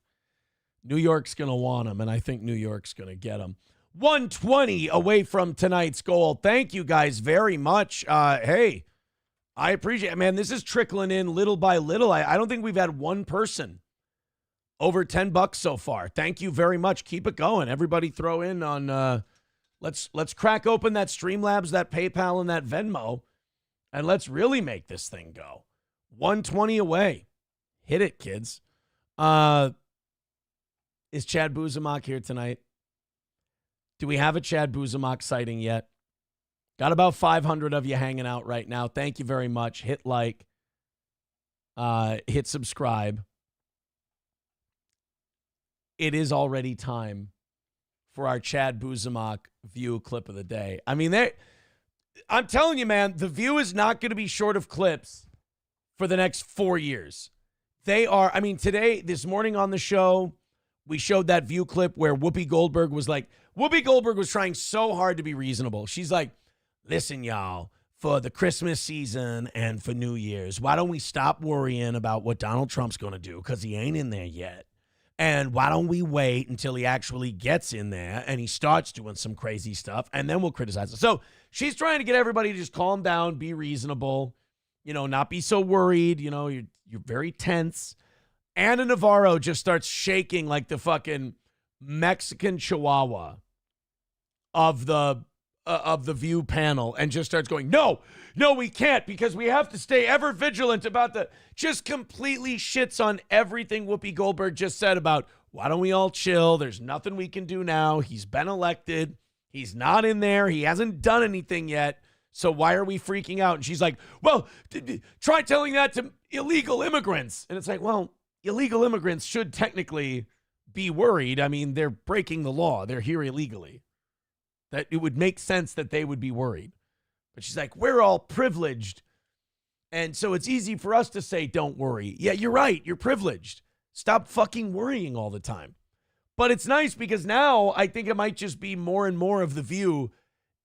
New York's going to want him, and I think New York's going to get him. 120 away from tonight's goal. Thank you guys very much. Hey, I appreciate it, man. This is trickling in little by little. I don't think we've had one person over $10 so far. Thank you very much. Keep it going. Everybody throw in on let's crack open that Streamlabs, that PayPal, and that Venmo, and let's really make this thing go. 120 away. Hit it, kids. Is Chad Buzamak here tonight? Do we have a Chad Buzamak sighting yet? Got about 500 of you hanging out right now. Thank you very much. Hit like. Hit subscribe. It is already time for our Chad Buzamak view clip of the day. I mean, I'm telling you, man, the View is not going to be short of clips for the next 4 years. They are, I mean, this morning on the show, we showed that View clip where Whoopi Goldberg was trying so hard to be reasonable. She's like, listen, y'all, for the Christmas season and for New Year's, why don't we stop worrying about what Donald Trump's going to do? Because he ain't in there yet. And why don't we wait until he actually gets in there and he starts doing some crazy stuff, and then we'll criticize him. So she's trying to get everybody to just calm down, be reasonable, not be so worried. You're very tense. Anna Navarro just starts shaking like the fucking Mexican Chihuahua of the View panel and just starts going, no, we can't, because we have to stay ever vigilant about just completely shits on everything Whoopi Goldberg just said about why don't we all chill? There's nothing we can do now. He's been elected. He's not in there. He hasn't done anything yet. So why are we freaking out? And she's like, well, try telling that to illegal immigrants. And it's like, well, illegal immigrants should technically be worried. I mean, they're breaking the law. They're here illegally. That it would make sense that they would be worried. But she's like, we're all privileged. And so it's easy for us to say, don't worry. Yeah, you're right. You're privileged. Stop fucking worrying all the time. But it's nice because now I think it might just be more and more of the View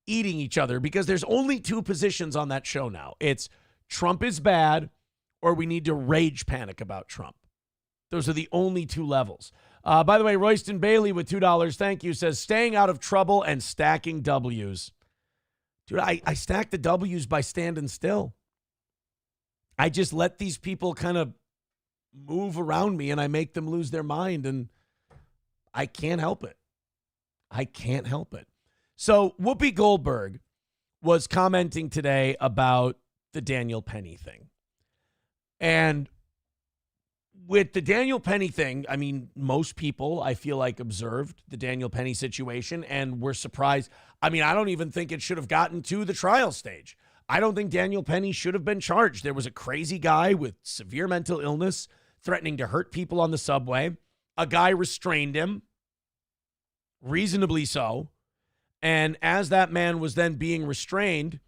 eating each other, because there's only two positions on that show now. It's Trump is bad, or we need to rage panic about Trump. Those are the only two levels. By the way, Royston Bailey with $2, thank you, says staying out of trouble and stacking W's. Dude, I stack the W's by standing still. I just let these people kind of move around me and I make them lose their mind, and I can't help it. I can't help it. So Whoopi Goldberg was commenting today about the Daniel Penny thing. And with the Daniel Penny thing, I mean, most people, I feel like, observed the Daniel Penny situation and were surprised. I mean, I don't even think it should have gotten to the trial stage. I don't think Daniel Penny should have been charged. There was a crazy guy with severe mental illness threatening to hurt people on the subway. A guy restrained him, reasonably so. And as that man was then being restrained,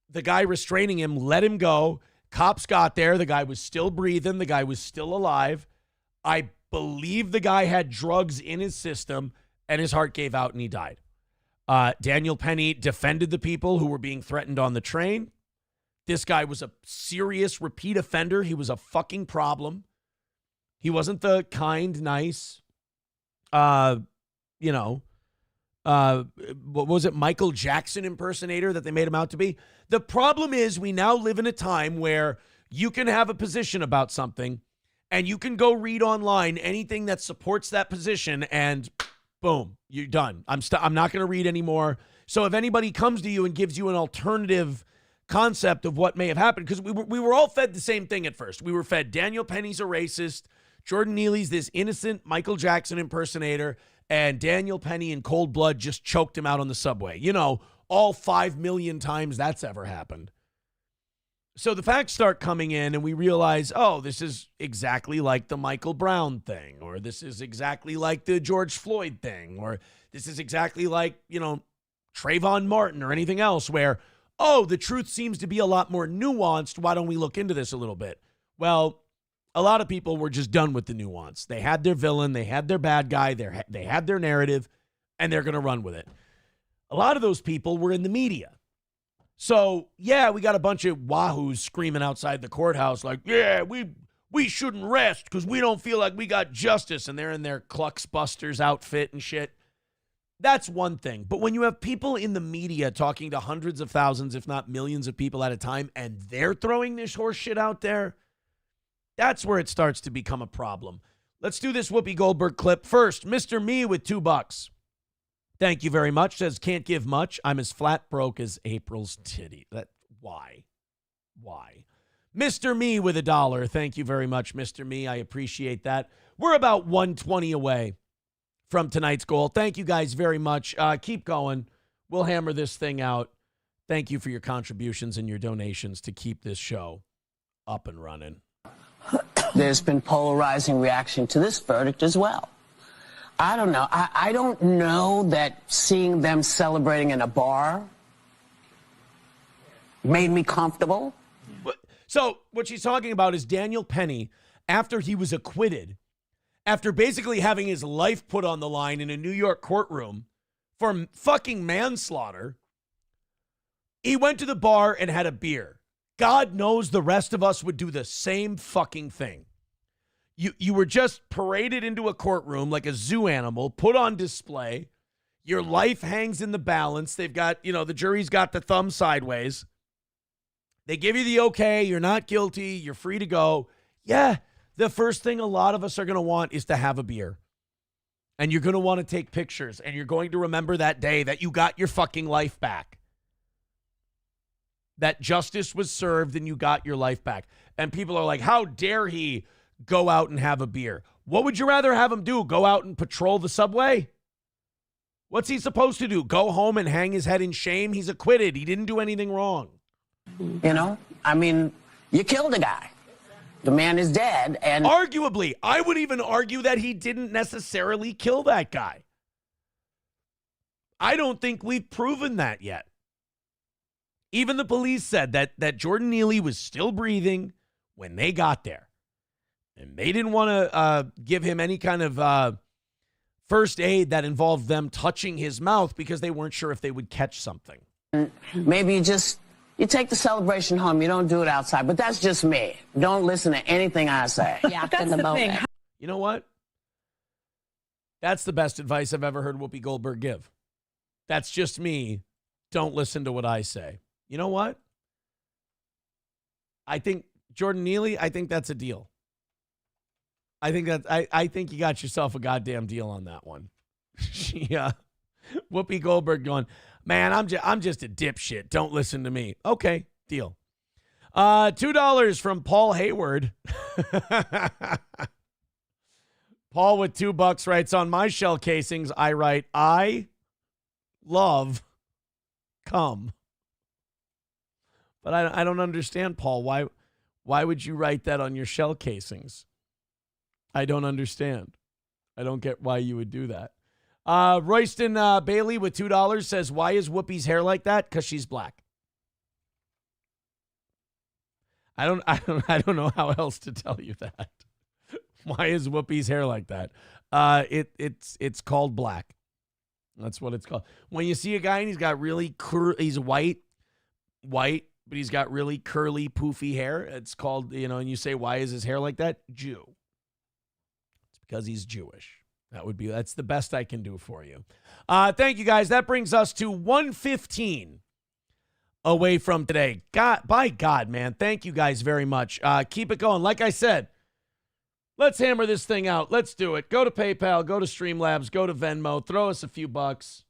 the guy restraining him let him go. Cops got there. The guy was still breathing. The guy was still alive. I believe the guy had drugs in his system, and his heart gave out and he died. Daniel Penny defended the people who were being threatened on the train. This guy was a serious repeat offender. He was a fucking problem. He wasn't the kind, nice, what was it, Michael Jackson impersonator that they made him out to be. The problem is we now live in a time where you can have a position about something and you can go read online anything that supports that position and boom, you're done. I'm not going to read anymore. So if anybody comes to you and gives you an alternative concept of what may have happened, because we were all fed the same thing at first. We were fed Daniel Penny's a racist, Jordan Neely's this innocent Michael Jackson impersonator, and Daniel Penny in cold blood just choked him out on the subway. All 5 million times that's ever happened. So the facts start coming in and we realize, oh, this is exactly like the Michael Brown thing, or this is exactly like the George Floyd thing, or this is exactly like, Trayvon Martin or anything else where, oh, the truth seems to be a lot more nuanced. Why don't we look into this a little bit? Well, a lot of people were just done with the nuance. They had their villain, they had their bad guy, they had their narrative, and they're going to run with it. A lot of those people were in the media. So, yeah, we got a bunch of wahoos screaming outside the courthouse like, yeah, we shouldn't rest because we don't feel like we got justice, and they're in their Clux Busters outfit and shit. That's one thing. But when you have people in the media talking to hundreds of thousands, if not millions of people at a time, and they're throwing this horse shit out there, that's where it starts to become a problem. Let's do this Whoopi Goldberg clip. First, Mr. Me with $2. Thank you very much. Says, can't give much. I'm as flat broke as April's titty. Why? Mr. Me with $1. Thank you very much, Mr. Me. I appreciate that. We're about 120 away from tonight's goal. Thank you guys very much. Keep going. We'll hammer this thing out. Thank you for your contributions and your donations to keep this show up and running. There's been polarizing reaction to this verdict as well. I don't know. I don't know that seeing them celebrating in a bar made me comfortable. So what she's talking about is Daniel Penny, after he was acquitted, after basically having his life put on the line in a New York courtroom for fucking manslaughter, he went to the bar and had a beer. God knows the rest of us would do the same fucking thing. You were just paraded into a courtroom like a zoo animal, put on display. Your life hangs in the balance. They've got, the jury's got the thumb sideways. They give you the okay. You're not guilty. You're free to go. Yeah, the first thing a lot of us are going to want is to have a beer. And you're going to want to take pictures. And you're going to remember that day that you got your fucking life back. That justice was served and you got your life back. And people are like, how dare he go out and have a beer? What would you rather have him do? Go out and patrol the subway? What's he supposed to do? Go home and hang his head in shame? He's acquitted. He didn't do anything wrong. You killed a guy. The man is dead. And arguably, I would even argue that he didn't necessarily kill that guy. I don't think we've proven that yet. Even the police said that Jordan Neely was still breathing when they got there. And they didn't want to give him any kind of first aid that involved them touching his mouth because they weren't sure if they would catch something. maybe you take the celebration home. You don't do it outside. But that's just me. Don't listen to anything I say. React in the moment. You know what? That's the best advice I've ever heard Whoopi Goldberg give. That's just me. Don't listen to what I say. You know what? I think Jordan Neely, I think that's a deal. I think you got yourself a goddamn deal on that one. Whoopi Goldberg going, man, I'm just a dipshit. Don't listen to me. Okay, deal. $2 from Paul Hayward. Paul with $2 writes, on my shell casings, I write, I love cum. But I don't understand, Paul. Why would you write that on your shell casings? I don't understand. I don't get why you would do that. Royston Bailey with $2 says, why is Whoopi's hair like that? Because she's black. I don't know how else to tell you that. Why is Whoopi's hair like that? It's called black. That's what it's called. When you see a guy and he's got really he's white, but he's got really curly, poofy hair, it's called, and you say, why is his hair like that? Jew. It's because he's Jewish. That's the best I can do for you. Thank you, guys. That brings us to 1:15 away from today. By God, man. Thank you guys very much. Keep it going. Like I said, let's hammer this thing out. Let's do it. Go to PayPal, go to Streamlabs, go to Venmo, throw us a few bucks,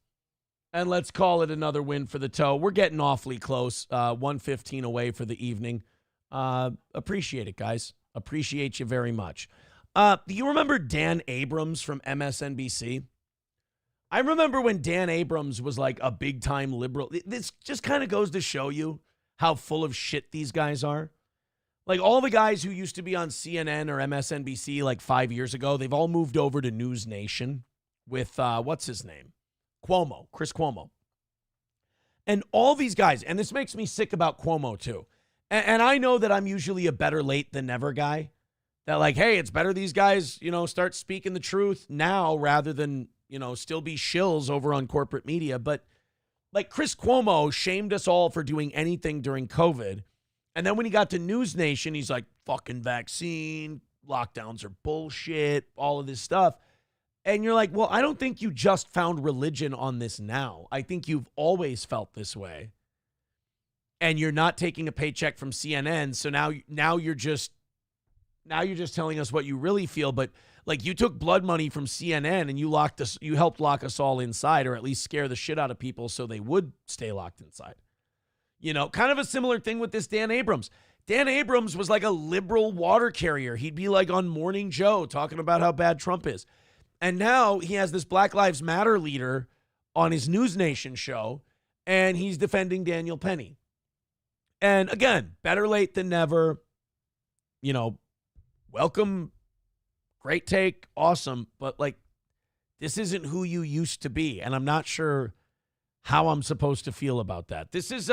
and let's call it another win for the toe. We're getting awfully close. 1:15 away for the evening. Appreciate it, guys. Appreciate you very much. Do you remember Dan Abrams from MSNBC? I remember when Dan Abrams was like a big-time liberal. This just kind of goes to show you how full of shit these guys are. Like all the guys who used to be on CNN or MSNBC like 5 years ago, they've all moved over to News Nation with, what's his name? Chris Cuomo. And all these guys, and this makes me sick about Cuomo too. And I know that I'm usually a better late than never guy. That like, hey, it's better these guys, start speaking the truth now rather than, still be shills over on corporate media. But like Chris Cuomo shamed us all for doing anything during COVID. And then when he got to News Nation, he's like, fucking vaccine, lockdowns are bullshit, all of this stuff. And you're like, well, I don't think you just found religion on this now. I think you've always felt this way. And you're not taking a paycheck from CNN, so now you're just telling us what you really feel. But like, you took blood money from CNN and you helped lock us all inside, or at least scare the shit out of people so they would stay locked inside. You know, kind of a similar thing with this Dan Abrams. Dan Abrams was like a liberal water carrier. He'd be like on Morning Joe talking about how bad Trump is. And now he has this Black Lives Matter leader on his News Nation show, and he's defending Daniel Penny. And again, better late than never. You know, welcome, great take, awesome. But like, this isn't who you used to be, and I'm not sure how I'm supposed to feel about that. This is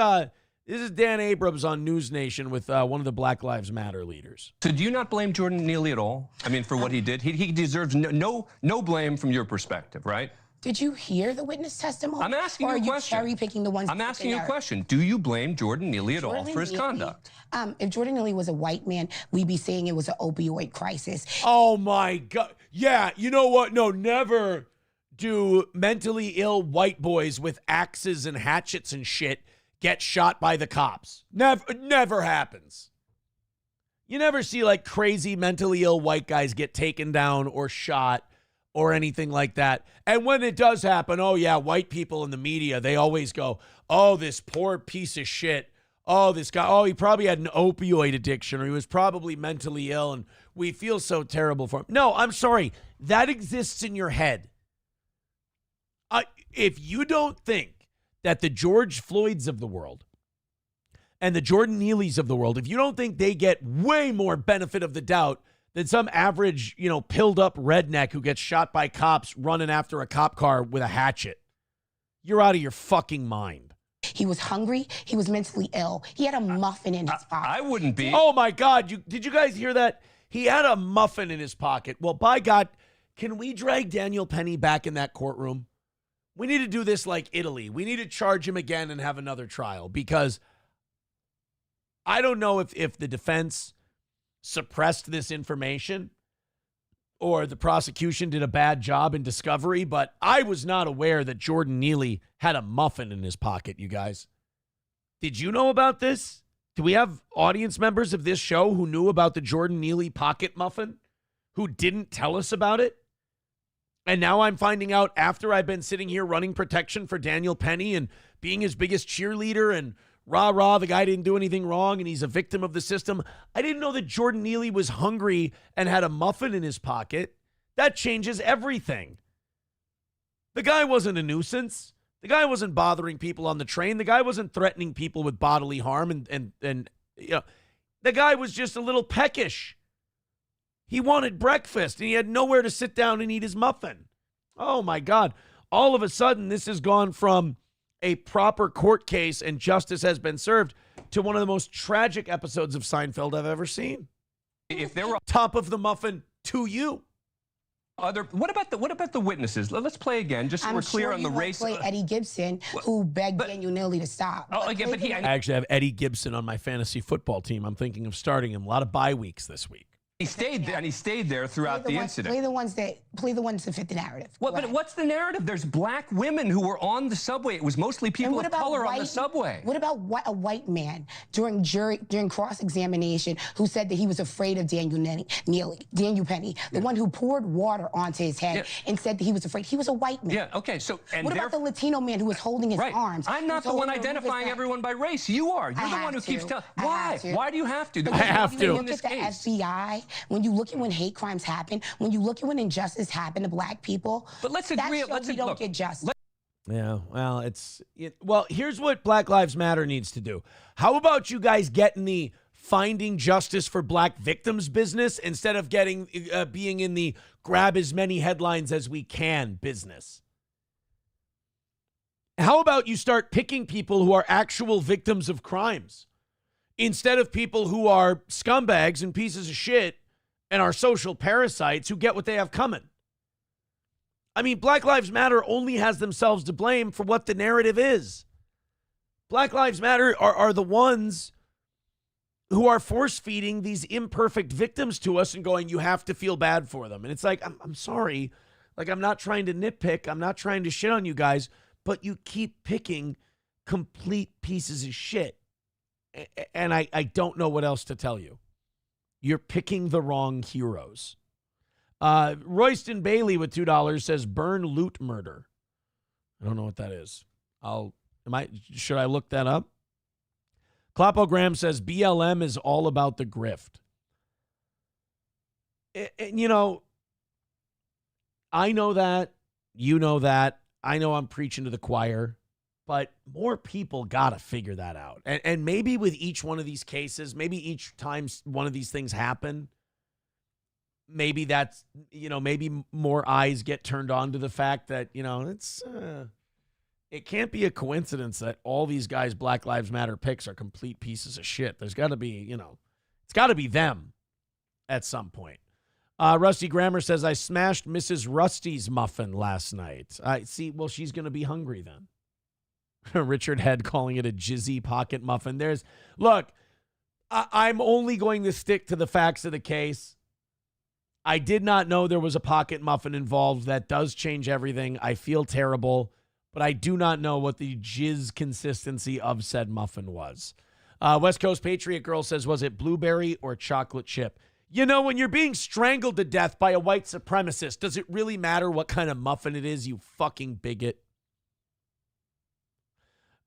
Dan Abrams on News Nation with one of the Black Lives Matter leaders. So do you not blame Jordan Neely at all? I mean, for what he did? He deserves no blame from your perspective, right? Did you hear the witness testimony? I'm asking you a question. Or are you cherry-picking the ones? I'm asking you a question. Do you blame Jordan Neely at all for his conduct? If Jordan Neely was a white man, we'd be saying it was an opioid crisis. Oh, my God. Yeah, you know what? No, never do mentally ill white boys with axes and hatchets and shit get shot by the cops. Never happens. You never see like crazy mentally ill white guys get taken down or shot or anything like that. And when it does happen, oh yeah, white people in the media, they always go, oh, this poor piece of shit. Oh, this guy, oh, he probably had an opioid addiction, or he was probably mentally ill, and we feel so terrible for him. No, I'm sorry. That exists in your head. If you don't think that the George Floyds of the world and the Jordan Neelys of the world, if you don't think they get way more benefit of the doubt than some average, pilled up redneck who gets shot by cops running after a cop car with a hatchet, you're out of your fucking mind. He was hungry. He was mentally ill. He had a muffin in his pocket. I wouldn't be. Oh, my God. Did you guys hear that? He had a muffin in his pocket. Well, by God, can we drag Daniel Penny back in that courtroom? We need to do this like Italy. We need to charge him again and have another trial, because I don't know if the defense suppressed this information or the prosecution did a bad job in discovery, but I was not aware that Jordan Neely had a muffin in his pocket, you guys. Did you know about this? Do we have audience members of this show who knew about the Jordan Neely pocket muffin, who didn't tell us about it? And now I'm finding out after I've been sitting here running protection for Daniel Penny and being his biggest cheerleader and rah, the guy didn't do anything wrong and he's a victim of the system. I didn't know that Jordan Neely was hungry and had a muffin in his pocket. That changes everything. The guy wasn't a nuisance. The guy wasn't bothering people on the train. The guy wasn't threatening people with bodily harm. And the guy was just a little peckish. He wanted breakfast, and he had nowhere to sit down and eat his muffin. Oh, my God. All of a sudden, this has gone from a proper court case and justice has been served to one of the most tragic episodes of Seinfeld I've ever seen. If there were top of the muffin to you. What about the witnesses? Let's play again, just so we're clear on the race. Play Eddie Gibson, who begged Daniel Neely to stop. Oh, again, but I actually have Eddie Gibson on my fantasy football team. I'm thinking of starting him. A lot of bye weeks this week. He stayed there throughout the incident. Play the ones that fit the narrative. But what's the narrative? There's black women who were on the subway. It was mostly people of color on the subway. What about a white man during cross-examination who said that he was afraid of Daniel Penny, the one who poured water onto his head and said that he was afraid? He was a white man. Yeah, okay. So what about the Latino man who was holding his arms? I'm not the one identifying everyone by race. You are. You're the one who keeps telling. Why? Why do you have to? I have to. When you look at the FBI, when you look at when hate crimes happen, when you look at when injustice happened to black people, but let's agree. We don't get justice. Yeah, well, here's what Black Lives Matter needs to do. How about you guys get in the finding justice for black victims business instead of being in the grab as many headlines as we can business? How about you start picking people who are actual victims of crimes instead of people who are scumbags and pieces of shit and are social parasites who get what they have coming? I mean, Black Lives Matter only has themselves to blame for what the narrative is. Black Lives Matter are the ones who are force-feeding these imperfect victims to us and going, you have to feel bad for them. And it's like, I'm sorry, Like, I'm not trying to nitpick. I'm not trying to shit on you guys, but you keep picking complete pieces of shit. And I don't know what else to tell you. You're picking the wrong heroes. Royston Bailey with $2 says burn, loot, murder. I don't know what that is. Should I look that up? Klopogram says BLM is all about the grift. And, you know, I know that. You know that. I know I'm preaching to the choir. But more people got to figure that out. And maybe with each one of these cases, maybe each time one of these things happen, maybe that's, you know, maybe more eyes get turned on to the fact that, you know, it can't be a coincidence that all these guys' Black Lives Matter picks are complete pieces of shit. There's got to be, you know, it's got to be them at some point. Rusty Grammer says, I smashed Mrs. Rusty's muffin last night. I see. Well, she's going to be hungry then. Richard Head calling it a jizzy pocket muffin. Look, I'm only going to stick to the facts of the case. I did not know there was a pocket muffin involved. That does change everything. I feel terrible, but I do not know what the jizz consistency of said muffin was. West Coast Patriot Girl says, was it blueberry or chocolate chip? You know, when you're being strangled to death by a white supremacist, does it really matter what kind of muffin it is, you fucking bigot?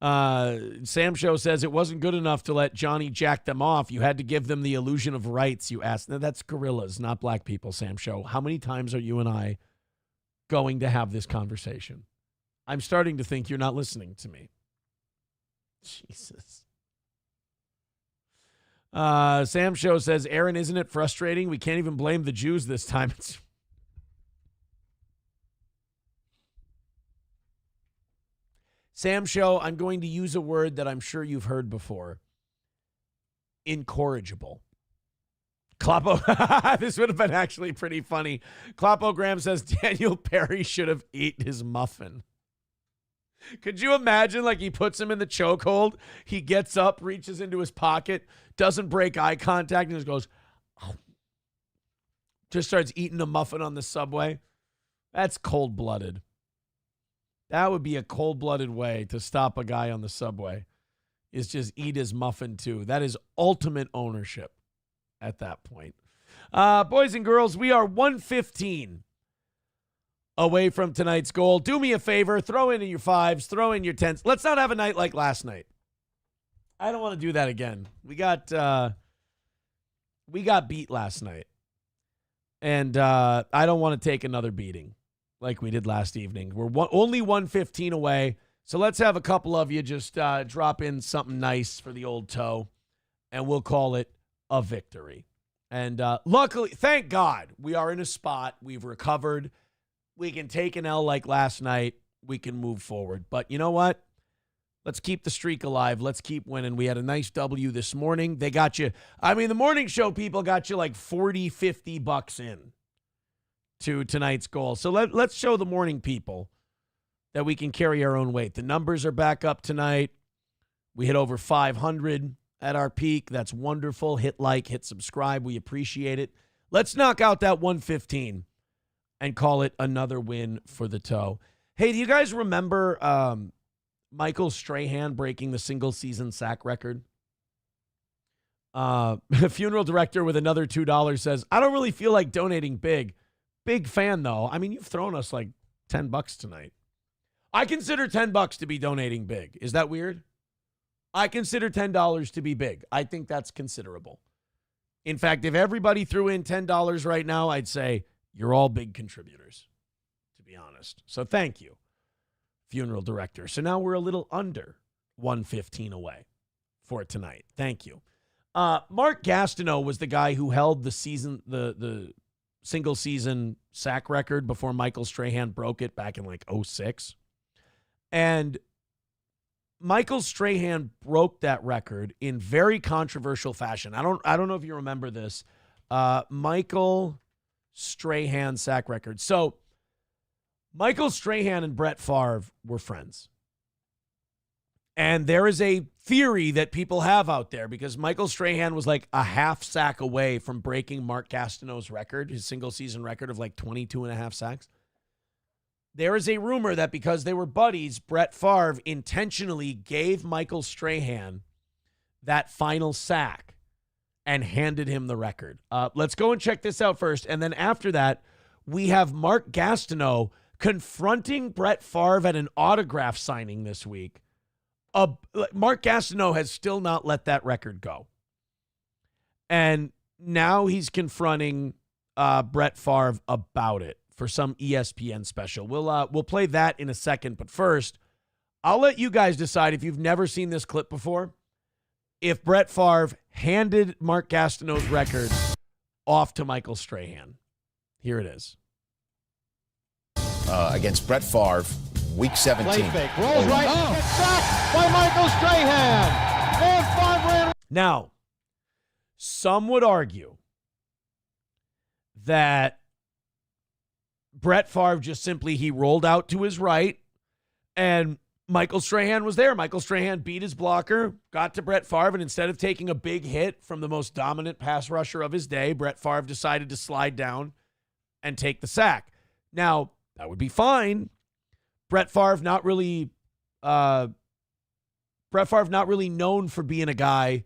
Sam Show says it wasn't good enough to let Johnny jack them off. You had to give them the illusion of rights, you asked. Now, that's gorillas, not black people, Sam Show. How many times are you and I going to have this conversation? I'm starting to think you're not listening to me. Jesus. Sam Show says, Aaron, isn't it frustrating? We can't even blame the Jews this time. Sam Show, I'm going to use a word that I'm sure you've heard before. Incorrigible. Kloppo, this would have been actually pretty funny. Kloppogram says Daniel Perry should have eaten his muffin. Could you imagine, like, he puts him in the chokehold, he gets up, reaches into his pocket, doesn't break eye contact, and just goes, oh. Just starts eating a muffin on the subway? That's cold-blooded. That would be a cold-blooded way to stop a guy on the subway, is just eat his muffin too. That is ultimate ownership at that point. Boys and girls, we are 1:15 away from tonight's goal. Do me a favor, throw in your fives, throw in your tens. Let's not have a night like last night. I don't want to do that again. We got beat last night. And I don't want to take another beating like we did last evening. We're only 1:15 away, so let's have a couple of you just drop in something nice for the old toe, and we'll call it a victory. And luckily, thank God, we are in a spot. We've recovered. We can take an L like last night. We can move forward. But you know what? Let's keep the streak alive. Let's keep winning. We had a nice W this morning. They got you. I mean, the morning show people got you like $40-50 in to tonight's goal. So let's show the morning people that we can carry our own weight. The numbers are back up tonight. We hit over 500 at our peak. That's wonderful. Hit like, hit subscribe. We appreciate it. Let's knock out that 115 and call it another win for the toe. Hey, do you guys remember Michael Strahan breaking the single-season sack record? Funeral director with another $2 says, I don't really feel like donating big. Big fan, though. I mean, you've thrown us like $10 tonight. I consider $10 to be donating big. Is that weird? I consider $10 to be big. I think that's considerable. In fact, if everybody threw in $10 right now, I'd say you're all big contributors, to be honest. So thank you, funeral director. So now we're a little under 115 away for tonight. Thank you. Mark Gastineau was the guy who held the single season sack record before Michael Strahan broke it back in like 2006. And Michael Strahan broke that record in very controversial fashion. I don't know if you remember this. Michael Strahan sack record. So Michael Strahan and Brett Favre were friends. And there is a theory that people have out there because Michael Strahan was like a half sack away from breaking Mark Gastineau's record, his single season record of like 22 and a half sacks. there is a rumor that because they were buddies, Brett Favre intentionally gave Michael Strahan that final sack and handed him the record. Let's go and check this out first. And then after that, we have Mark Gastineau confronting Brett Favre at an autograph signing this week. Mark Gastineau has still not let that record go. And now he's confronting Brett Favre about it for some ESPN special. We'll play that in a second. But first, I'll let you guys decide, if you've never seen this clip before, if Brett Favre handed Mark Gastineau's record off to Michael Strahan. Here it is. Against Brett Favre, week 17. Play fake, rolls right, gets sacked by Michael Strahan. And Favre ran. Now, some would argue that Brett Favre just simply, he rolled out to his right and Michael Strahan was there. Michael Strahan beat his blocker, got to Brett Favre, and instead of taking a big hit from the most dominant pass rusher of his day, Brett Favre decided to slide down and take the sack. Now, that would be fine. Brett Favre not really known for being a guy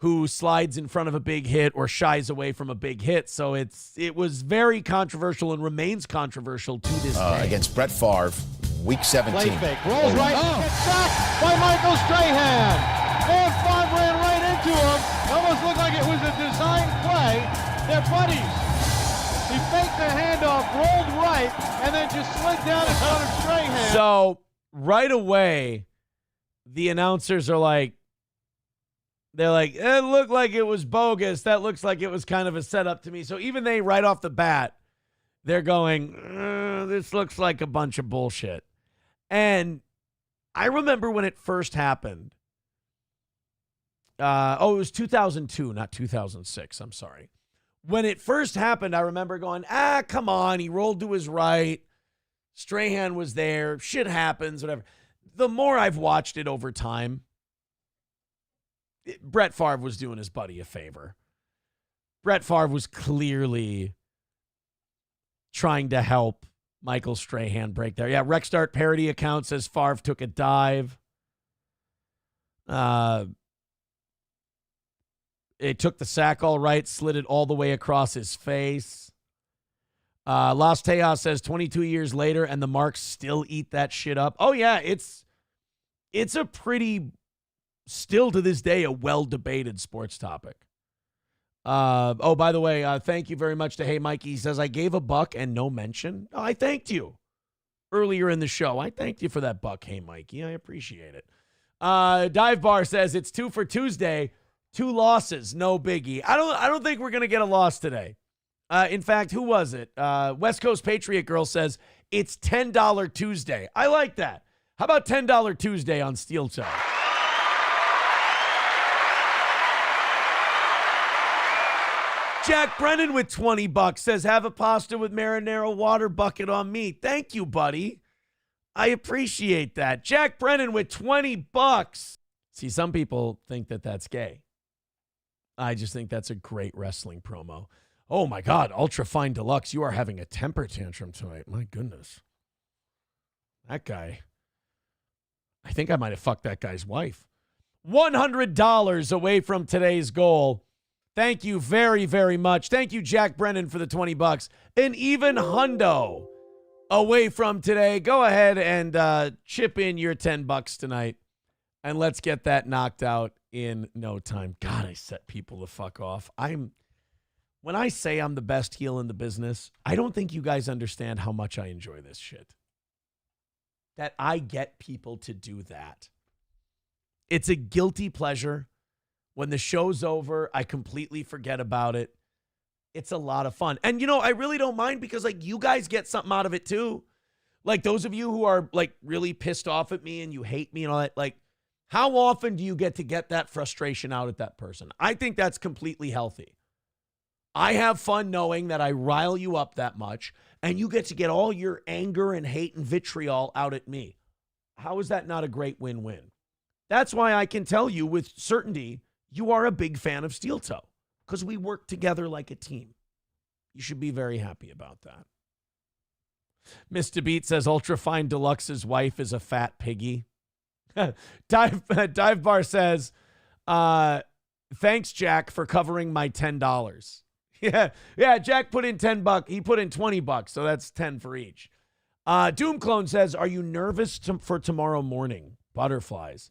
who slides in front of a big hit or shies away from a big hit. So it was very controversial and remains controversial to this day. Against Brett Favre, week 17. Play fake, rolls right, gets sacked by Michael Strahan. And Favre ran right into him. It almost looked like it was a design play. They're buddies. He faked the handoff, rolled right, and then just slid down in front of Strahan. So right away, the announcers are like, it looked like it was bogus. That looks like it was kind of a setup to me. So even they, right off the bat, they're going, this looks like a bunch of bullshit. And I remember when it first happened. It was 2002, not 2006. I'm sorry. When it first happened, I remember going, come on. He rolled to his right. Strahan was there. Shit happens, whatever. The more I've watched it over time, Brett Favre was doing his buddy a favor. Brett Favre was clearly trying to help Michael Strahan break there. Yeah, Rexstart parody account says Favre took a dive. It took the sack all right, slid it all the way across his face. Las Tejas says 22 years later and the Marks still eat that shit up. Oh, yeah, it's a pretty, still to this day, a well-debated sports topic. By the way, thank you very much to Hey Mikey. He says, I gave $1 and no mention. Oh, I thanked you earlier in the show. I thanked you for that $1, Hey Mikey. I appreciate it. Dive Bar says, it's 2 for Tuesday. 2 losses, no biggie. I don't think we're going to get a loss today. In fact, who was it? West Coast Patriot Girl says, it's $10 Tuesday. I like that. How about $10 Tuesday on Steel Toe? Jack Brennan with $20 says, have a pasta with marinara water bucket on me. Thank you, buddy. I appreciate that. Jack Brennan with $20. See, some people think that that's gay. I just think that's a great wrestling promo. Oh, my God, Ultra Fine Deluxe, you are having a temper tantrum tonight. My goodness. That guy, I think I might have fucked that guy's wife. $100 away from today's goal. Thank you very, very much. Thank you, Jack Brennan, for the $20. And even hundo away from today. Go ahead and chip in your $10 tonight. And let's get that knocked out in no time. God, I set people the fuck off. When I say I'm the best heel in the business, I don't think you guys understand how much I enjoy this shit. That I get people to do that. It's a guilty pleasure. When the show's over, I completely forget about it. It's a lot of fun. And, I really don't mind because, you guys get something out of it, too. Like, those of you who are, really pissed off at me and you hate me and all that, how often do you get to get that frustration out at that person? I think that's completely healthy. I have fun knowing that I rile you up that much, and you get to get all your anger and hate and vitriol out at me. How is that not a great win-win? That's why I can tell you with certainty you are a big fan of Steel Toe, because we work together like a team. You should be very happy about that. Mr. Beat says Ultrafine Deluxe's wife is a fat piggy. Dive Bar says, thanks, Jack, for covering my $10. Yeah, Jack put in $10. He put in $20, so that's 10 for each. Doom Clone says, are you nervous for tomorrow morning? Butterflies.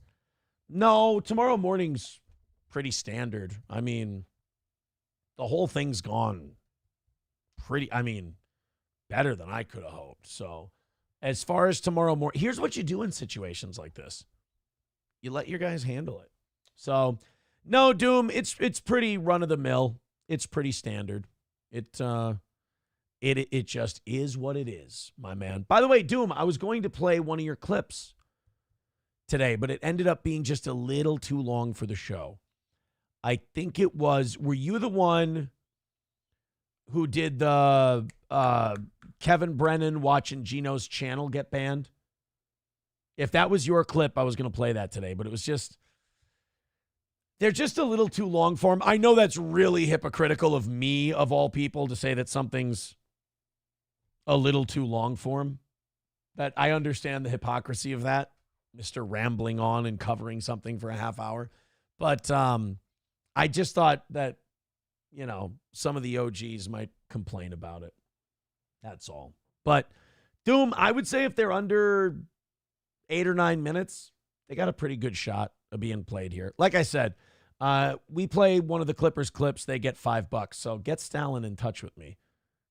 No, tomorrow morning's pretty standard. I mean, the whole thing's gone better than I could have hoped. So as far as tomorrow morning, here's what you do in situations like this. You let your guys handle it. So no, Doom, it's pretty run of the mill. It's pretty standard. It just is what it is, my man. By the way, Doom, I was going to play one of your clips today, but it ended up being just a little too long for the show. I think it was, were you the one who did the Kevin Brennan watching Geno's channel get banned? If that was your clip, I was going to play that today, but it was just, they're just a little too long for him. I know that's really hypocritical of me, of all people, to say that something's a little too long for him. But I understand the hypocrisy of that, Mr. Rambling on and covering something for a half hour. But I just thought that, you know, some of the OGs might complain about it. That's all. But Doom, I would say if they're under 8 or 9 minutes, they got a pretty good shot of being played here. Like I said, we play one of the Clippers clips, they get $5. So get Stalin in touch with me,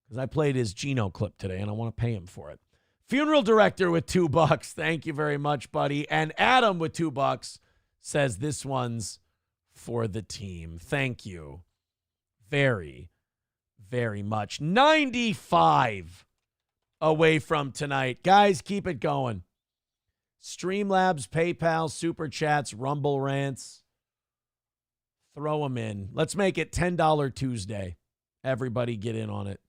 because I played his Geno clip today and I want to pay him for it. Funeral Director with $2. Thank you very much, buddy. And Adam with $2 says this one's for the team. Thank you very, very much. 95 away from tonight. Guys, keep it going. Streamlabs, PayPal, Super Chats, Rumble Rants. Throw them in. Let's make it $10 Tuesday. Everybody get in on it.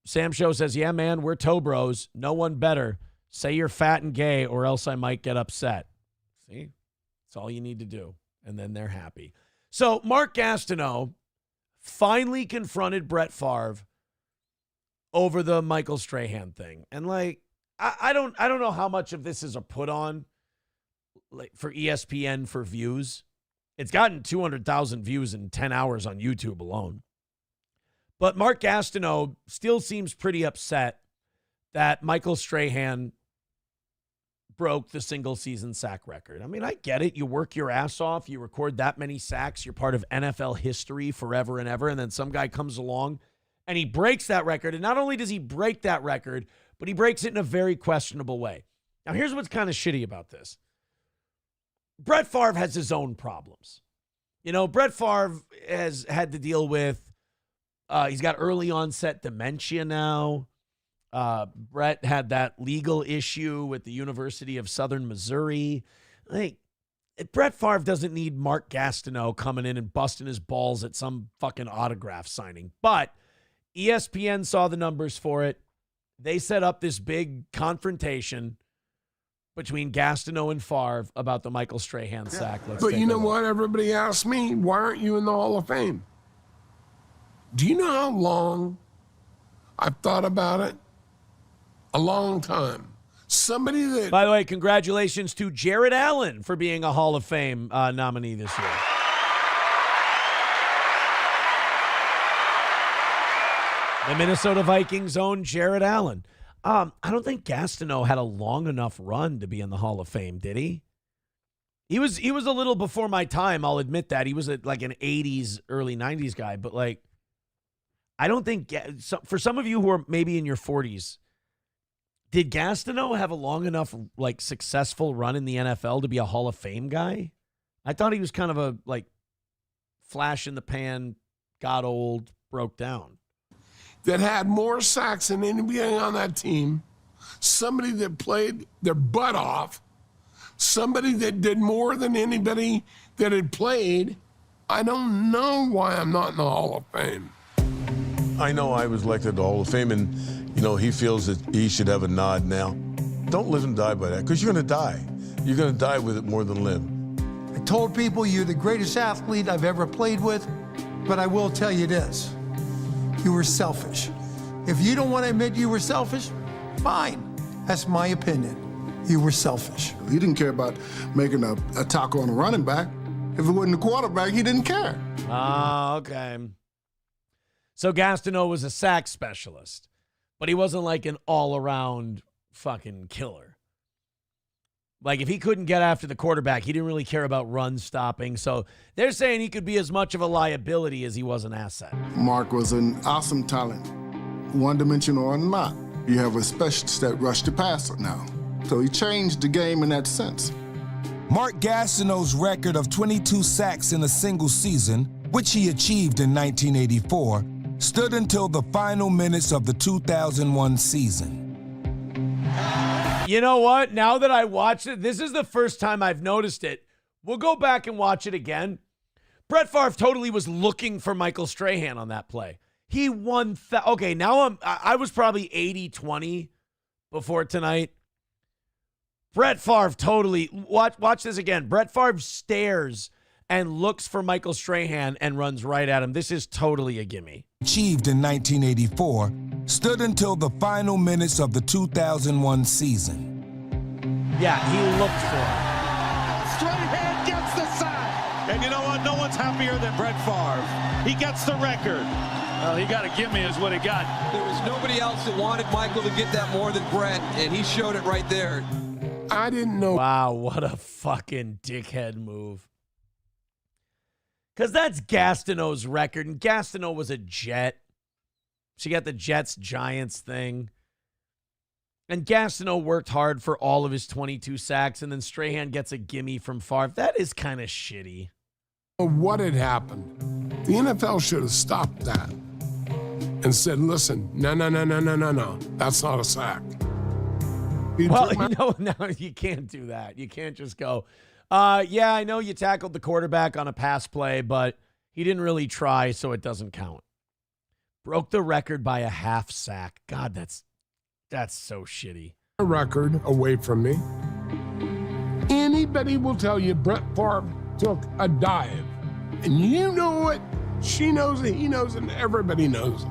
Sam Show says, yeah, man, we're toe bros. No one better. Say you're fat and gay or else I might get upset. See? That's all you need to do. And then they're happy. So Mark Gastineau finally confronted Brett Favre over the Michael Strahan thing. And like, I don't know how much of this is a put on, like, for ESPN for views. It's gotten 200,000 views in 10 hours on YouTube alone. But Mark Gastineau still seems pretty upset that Michael Strahan broke the single season sack record. I mean, I get it. You work your ass off. You record that many sacks. You're part of NFL history forever and ever. And then some guy comes along and he breaks that record. And not only does he break that record, but he breaks it in a very questionable way. Now, here's what's kind of shitty about this. Brett Favre has his own problems. You know, Brett Favre has had to deal with, he's got early onset dementia now. Brett had that legal issue with the University of Southern Missouri. Like, Brett Favre doesn't need Mark Gastineau coming in and busting his balls at some fucking autograph signing. But ESPN saw the numbers for it. They set up this big confrontation between Gastineau and Favre about the Michael Strahan sack. But you know what? Everybody asks me, why aren't you in the Hall of Fame? Do you know how long I've thought about it? A long time. Somebody that... By the way, congratulations to Jared Allen for being a Hall of Fame nominee this year. The Minnesota Vikings own Jared Allen. I don't think Gastineau had a long enough run to be in the Hall of Fame, did he? He was a little before my time, I'll admit that. He was like an 80s, early 90s guy, but like, I don't think, for some of you who are maybe in your 40s, did Gastineau have a long enough, like, successful run in the NFL to be a Hall of Fame guy? I thought he was kind of a, like, flash in the pan, got old, broke down. That had more sacks than anybody on that team, somebody that played their butt off, somebody that did more than anybody that had played. I don't know why I'm not in the Hall of Fame. I know I was elected to the Hall of Fame, and, you know, he feels that he should have a nod now. Don't live and die by that, because you're going to die. You're going to die with it more than live. I told people you're the greatest athlete I've ever played with, but I will tell you this. You were selfish. If you don't want to admit you were selfish, fine. That's my opinion. You were selfish. He didn't care about making a tackle on a running back. If it wasn't the quarterback, he didn't care. Okay. So Gastineau was a sack specialist, but he wasn't like an all-around fucking killer. Like, if he couldn't get after the quarterback, he didn't really care about run stopping. So they're saying he could be as much of a liability as he was an asset. Mark was an awesome talent, one-dimensional or not. You have a specialist that rushed the passer now. So he changed the game in that sense. Mark Gastineau's record of 22 sacks in a single season, which he achieved in 1984, stood until the final minutes of the 2001 season. You know what? Now that I watched it, this is the first time I've noticed it. We'll go back and watch it again. Brett Favre totally was looking for Michael Strahan on that play. He won. Okay, now I was probably 80-20 before tonight. Brett Favre totally, watch this again. Brett Favre stares and looks for Michael Strahan and runs right at him. This is totally a gimme. Achieved in 1984, stood until the final minutes of the 2001 season. Yeah, he looked for it. Strahan gets the sack. And you know what? No one's happier than Brett Favre. He gets the record. Well, he got a gimme is what he got. There was nobody else that wanted Michael to get that more than Brett, and he showed it right there. I didn't know. Wow, what a fucking dickhead move. Because that's Gastineau's record, and Gastineau was a Jet. She got the Jets-Giants thing. And Gastineau worked hard for all of his 22 sacks, and then Strahan gets a gimme from Favre. That is kind of shitty. What had happened? The NFL should have stopped that and said, listen, no. That's not a sack. Well, no, you can't do that. You can't just go, yeah, I know you tackled the quarterback on a pass play, but he didn't really try, so it doesn't count. Broke the record by a half sack. God, that's so shitty. A record away from me. Anybody will tell you Brett Favre took a dive. And you know it. She knows it. He knows it. And everybody knows it.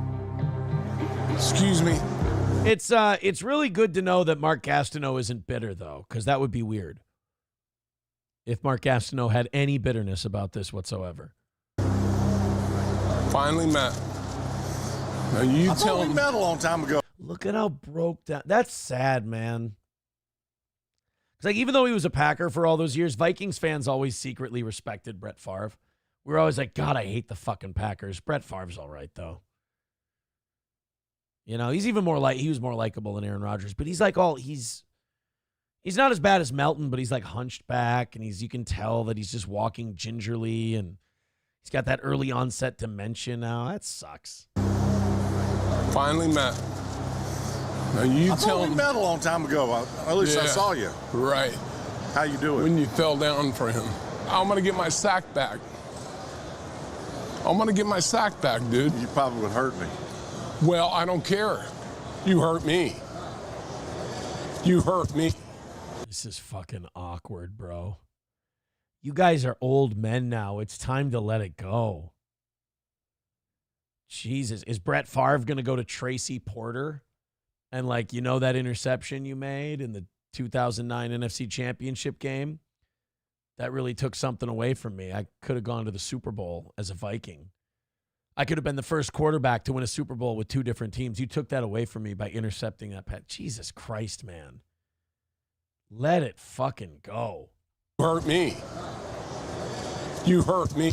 Excuse me. It's really good to know that Mark Gastineau isn't bitter, though, because that would be weird if Mark Gastineau had any bitterness about this whatsoever. Finally met. Now you tell me. We met a long time ago. Look at how broke down. That's sad, man. It's like, even though he was a Packer for all those years, Vikings fans always secretly respected Brett Favre. We were always like, God, I hate the fucking Packers. Brett Favre's all right, though. You know, he was more likable than Aaron Rodgers, but he's like he's not as bad as Melton, but he's like hunched back, and you can tell that he's just walking gingerly, and he's got that early onset dementia now. That sucks. Finally met. Now you tell me. We met a long time ago. At least I saw you. Right. How you doing? When you fell down for him. I'm going to get my sack back. I'm going to get my sack back, dude. You probably would hurt me. Well, I don't care. You hurt me. You hurt me. This is fucking awkward, bro. You guys are old men now. It's time to let it go. Jesus. Is Brett Favre going to go to Tracy Porter and, like, you know that interception you made in the 2009 NFC Championship game? That really took something away from me. I could have gone to the Super Bowl as a Viking. I could have been the first quarterback to win a Super Bowl with two different teams. You took that away from me by intercepting that pass. Jesus Christ, man. Let it fucking go. You hurt me. You hurt me.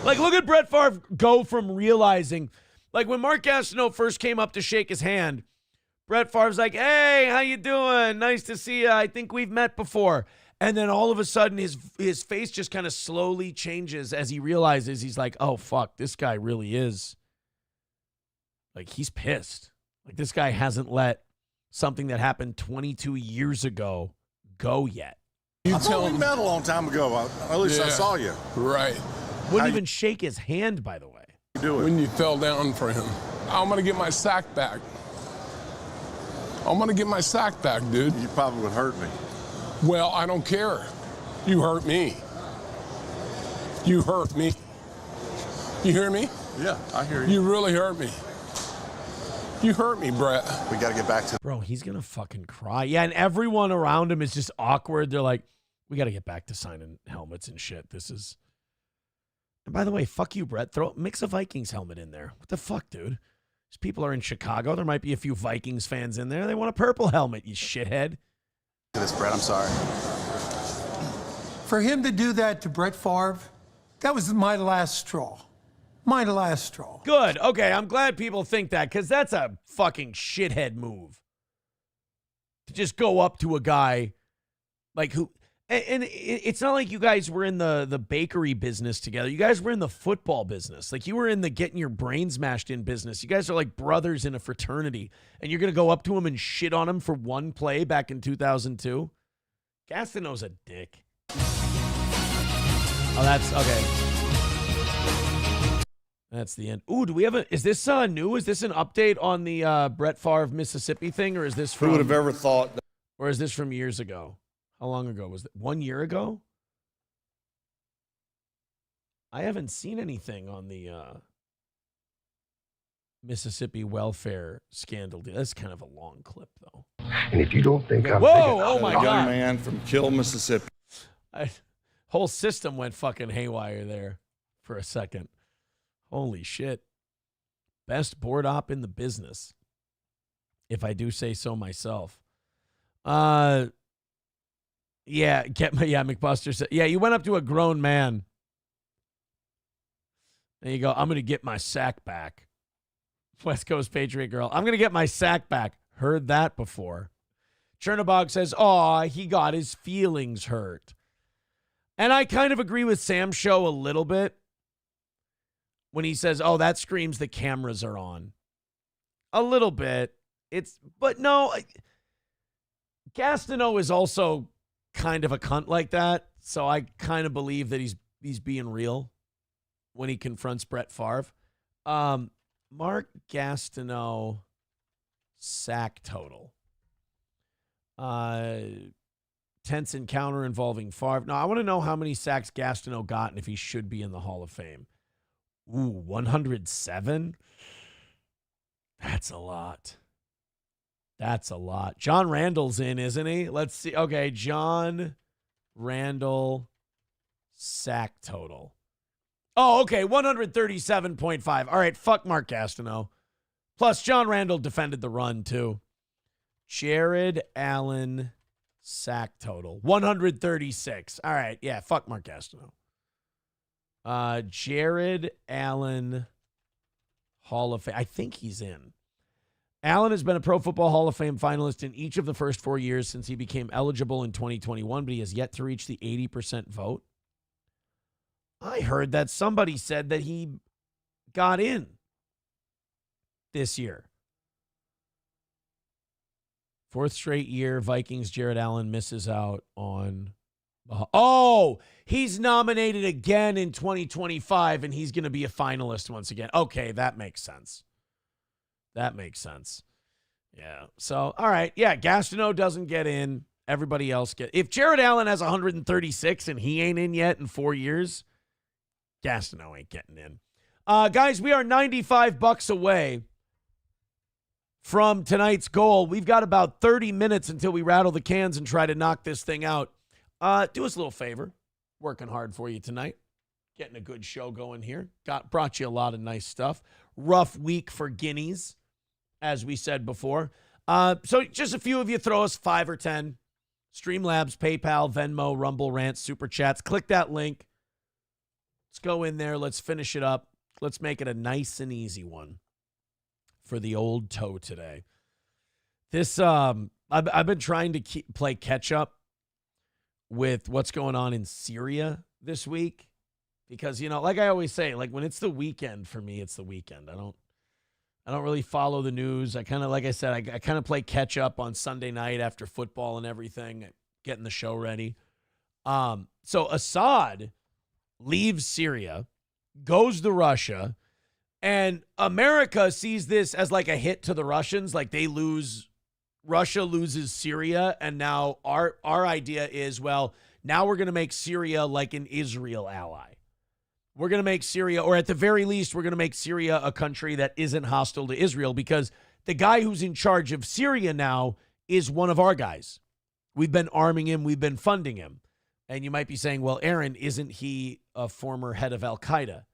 Like, look at Brett Favre go from realizing, like, when Mark Gastineau first came up to shake his hand, Brett Favre's like, hey, how you doing? Nice to see you. I think we've met before. And then all of a sudden, his face just kind of slowly changes as he realizes, he's like, oh, fuck, this guy really is. Like, he's pissed. Like, this guy hasn't let something that happened 22 years ago go yet. We met a long time ago. At least I saw you. Right. Wouldn't even shake his hand, by the way. When you fell down for him. I'm going to get my sack back. I'm going to get my sack back, dude. You probably would hurt me. Well, I don't care. You hurt me. You hurt me. You hear me? Yeah, I hear you. You really hurt me. You hurt me, Brett. We got to get back to Bro, he's going to fucking cry. Yeah, and everyone around him is just awkward. They're like, we got to get back to signing helmets and shit. This is... And by the way, fuck you, Brett. Mix a Vikings helmet in there. What the fuck, dude? These people are in Chicago. There might be a few Vikings fans in there. They want a purple helmet, you shithead. this, Brett. I'm sorry. For him to do that to Brett Favre, that was my last straw. My last straw. Good. Okay, I'm glad people think that, because that's a fucking shithead move. To just go up to a guy like who... And it's not like you guys were in the bakery business together. You guys were in the football business. Like, you were in the getting your brains mashed in business. You guys are like brothers in a fraternity. And you're going to go up to him and shit on him for one play back in 2002? Gastineau's a dick. Oh, that's... Okay. That's the end. Ooh, do we have a... Is this new? Is this an update on the Brett Favre Mississippi thing? Or is this from... Who would have ever thought... Or is this from years ago? How long ago was it? 1 year ago? I haven't seen anything on the Mississippi welfare scandal. That's kind of a long clip, though. And if you don't think I'm... Whoa! Oh, my young God. man from Kill, Mississippi. Whole system went fucking haywire there for a second. Holy shit. Best board op in the business, if I do say so myself. Yeah, McBuster said, yeah, you went up to a grown man. There you go. I'm going to get my sack back. West Coast Patriot Girl. I'm going to get my sack back. Heard that before. Chernobog says, aw, he got his feelings hurt. And I kind of agree with Sam's show a little bit when he says, oh, that screams the cameras are on. A little bit. But no, Gastineau is also kind of a cunt like that, so I kind of believe that he's being real when he confronts Brett Favre. Mark Gastineau sack total. Tense encounter involving Favre. No, I want to know how many sacks Gastineau got and if he should be in the Hall of Fame. Ooh, 107? That's a lot. That's a lot. John Randall's in, isn't he? Let's see. Okay, John Randall sack total. Oh, okay, 137.5. All right, fuck Mark Gastineau. Plus, John Randall defended the run, too. Jared Allen sack total. 136. All right, yeah, fuck Mark Gastineau. Jared Allen Hall of Fame. I think he's in. Allen has been a Pro Football Hall of Fame finalist in each of the first 4 years since he became eligible in 2021, but he has yet to reach the 80% vote. I heard that somebody said that he got in this year. Fourth straight year, Vikings Jared Allen misses out on... Oh, he's nominated again in 2025, and he's going to be a finalist once again. Okay, that makes sense. That makes sense. Yeah. So, all right. Yeah, Gastineau doesn't get in. Everybody else get. If Jared Allen has 136 and he ain't in yet in 4 years, Gastineau ain't getting in. Guys, we are $95 away from tonight's goal. We've got about 30 minutes until we rattle the cans and try to knock this thing out. Do us a little favor. Working hard for you tonight. Getting a good show going here. Brought you a lot of nice stuff. Rough week for guineas, as we said before. So just a few of you throw us 5 or 10. Streamlabs, PayPal, Venmo, Rumble, Rant, Super Chats. Click that link. Let's go in there. Let's finish it up. Let's make it a nice and easy one for the old toe today. This, I've been trying to play catch up with what's going on in Syria this week. Because, like I always say, like when it's the weekend for me, it's the weekend. I don't really follow the news. I kind of, like I said, I kind of play catch up on Sunday night after football and everything, getting the show ready. So Assad leaves Syria, goes to Russia, and America sees this as like a hit to the Russians. Like Russia loses Syria, and now our idea is, well, now we're going to make Syria like an Israel ally. We're going to make Syria, or at the very least, we're going to make Syria a country that isn't hostile to Israel, because the guy who's in charge of Syria now is one of our guys. We've been arming him. We've been funding him. And you might be saying, well, Aaron, isn't he a former head of Al-Qaeda?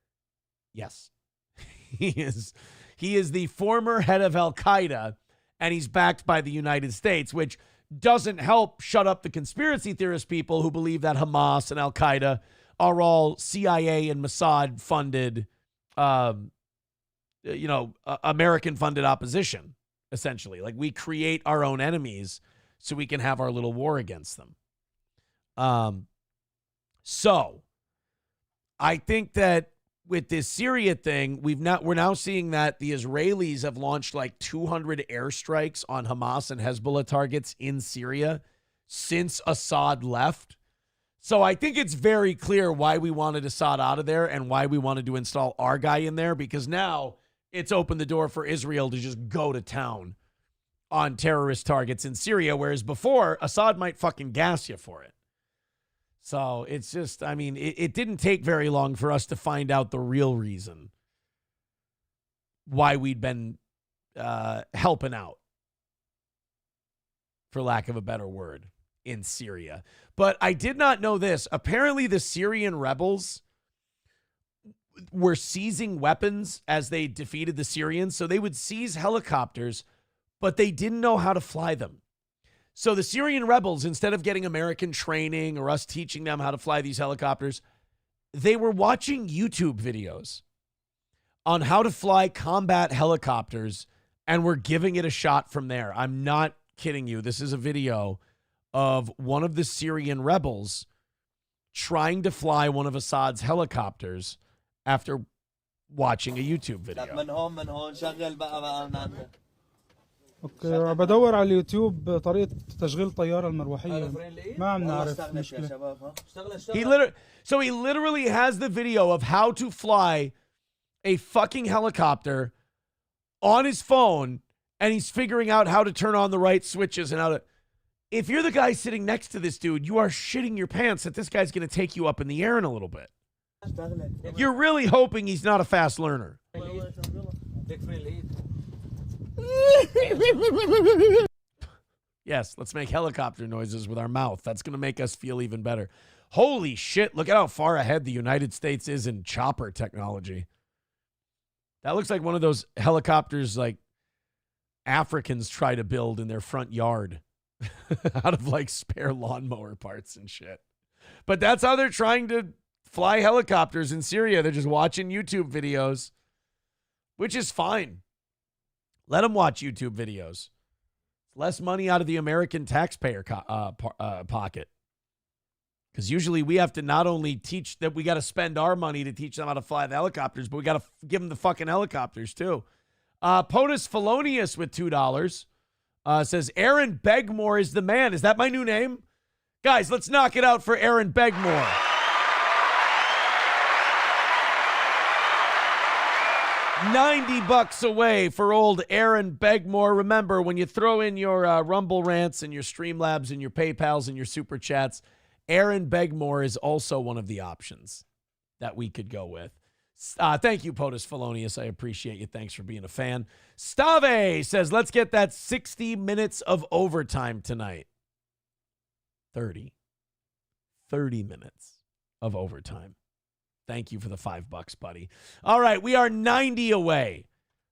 Yes, he is. He is the former head of Al-Qaeda, and he's backed by the United States, which doesn't help shut up the conspiracy theorist people who believe that Hamas and Al-Qaeda are all CIA and Mossad funded, American funded opposition, essentially. Like, we create our own enemies so we can have our little war against them. So I think that with this Syria thing, we're now seeing that the Israelis have launched like 200 airstrikes on Hamas and Hezbollah targets in Syria since Assad left. So I think it's very clear why we wanted Assad out of there and why we wanted to install our guy in there, because now it's opened the door for Israel to just go to town on terrorist targets in Syria, whereas before, Assad might fucking gas you for it. So it's just, I mean, it didn't take very long for us to find out the real reason why we'd been helping out, for lack of a better word, in Syria. But I did not know this. Apparently, the Syrian rebels were seizing weapons as they defeated the Syrians. So they would seize helicopters, but they didn't know how to fly them. So the Syrian rebels, instead of getting American training or us teaching them how to fly these helicopters, they were watching YouTube videos on how to fly combat helicopters and were giving it a shot from there. I'm not kidding you. This is a video of one of the Syrian rebels trying to fly one of Assad's helicopters after watching a YouTube video. اوكي بدور على اليوتيوب طريقة تشغيل طيارة المروحية ما عم نعرف مشكلة. He literally has the video of how to fly a fucking helicopter on his phone, and he's figuring out how to turn on the right switches and how to. If you're the guy sitting next to this dude, you are shitting your pants that this guy's going to take you up in the air in a little bit. You're really hoping he's not a fast learner. Yes, let's make helicopter noises with our mouth. That's going to make us feel even better. Holy shit, look at how far ahead the United States is in chopper technology. That looks like one of those helicopters like Africans try to build in their front yard out of like spare lawnmower parts and shit. But that's how they're trying to fly helicopters in Syria. They're just watching YouTube videos, which is fine. Let them watch YouTube videos. Less money out of the American taxpayer pocket. Because usually we have to not only teach that, we got to spend our money to teach them how to fly the helicopters, but we got to give them the fucking helicopters too. POTUS Felonius with $2 says, Aaron Begmore is the man. Is that my new name? Guys, let's knock it out for Aaron Begmore. $90 away for old Aaron Begmore. Remember, when you throw in your Rumble rants and your Streamlabs and your PayPals and your Super Chats, Aaron Begmore is also one of the options that we could go with. Thank you, POTUS Felonius. I appreciate you. Thanks for being a fan. Stave says, let's get that 60 minutes of overtime tonight. 30 minutes of overtime. Thank you for the $5, buddy. All right, we are 90 away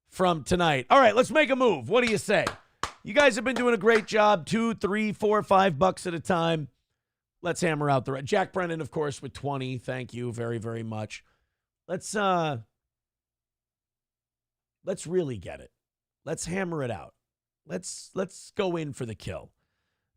from tonight. All right, let's make a move. What do you say? You guys have been doing a great job. $2, $3, $4, $5 at a time. Let's hammer out the Jack Brennan, of course, with 20. Thank you very, very much. Let's really get it. Let's hammer it out. Let's go in for the kill.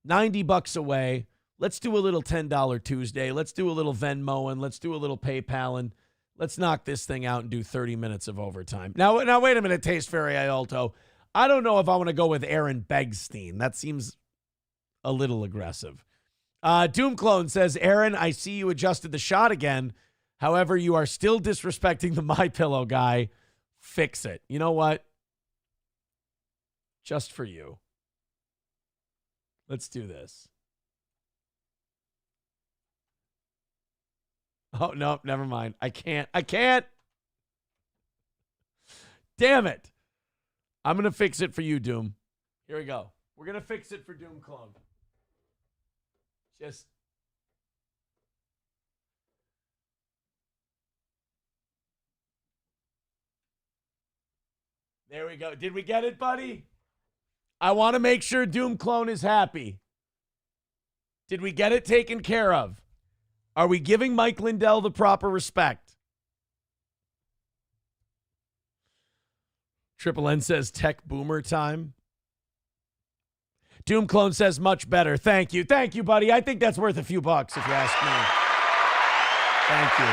$90 away. Let's do a little $10 Tuesday. Let's do a little Venmoing. Let's do a little PayPaling. Let's knock this thing out and do 30 minutes of overtime. Now wait a minute, Taste Fairy Alto. I don't know if I want to go with Aaron Begstein. That seems a little aggressive. Doom Clone says, Aaron, I see you adjusted the shot again. However, you are still disrespecting the MyPillow guy. Fix it. You know what? Just for you. Let's do this. Oh, no, never mind. I can't. Damn it. I'm going to fix it for you, Doom. Here we go. We're going to fix it for Doom Clone. Just... There we go. Did we get it, buddy? I want to make sure Doom Clone is happy. Did we get it taken care of? Are we giving Mike Lindell the proper respect? Triple N says tech boomer time. Doom Clone says much better. Thank you. Thank you, buddy. I think that's worth a few bucks if you ask me. Thank you.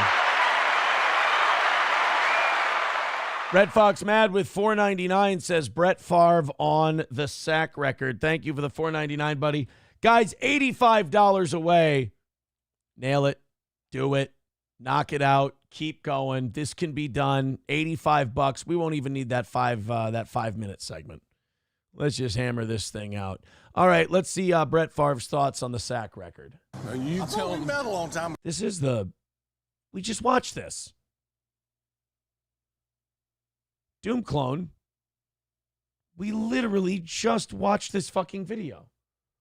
Red Fox Mad with $4.99 says Brett Favre on the sack record. Thank you for the $4.99, buddy. Guys, $85 away. Nail it. Do it. Knock it out. Keep going. This can be done. $85. We won't even need that 5-minute segment. Let's just hammer this thing out. All right, let's see Brett Favre's thoughts on the sack record. Are you telling me that a long time? This is we just watched this. Doom Clone. We literally just watched this fucking video.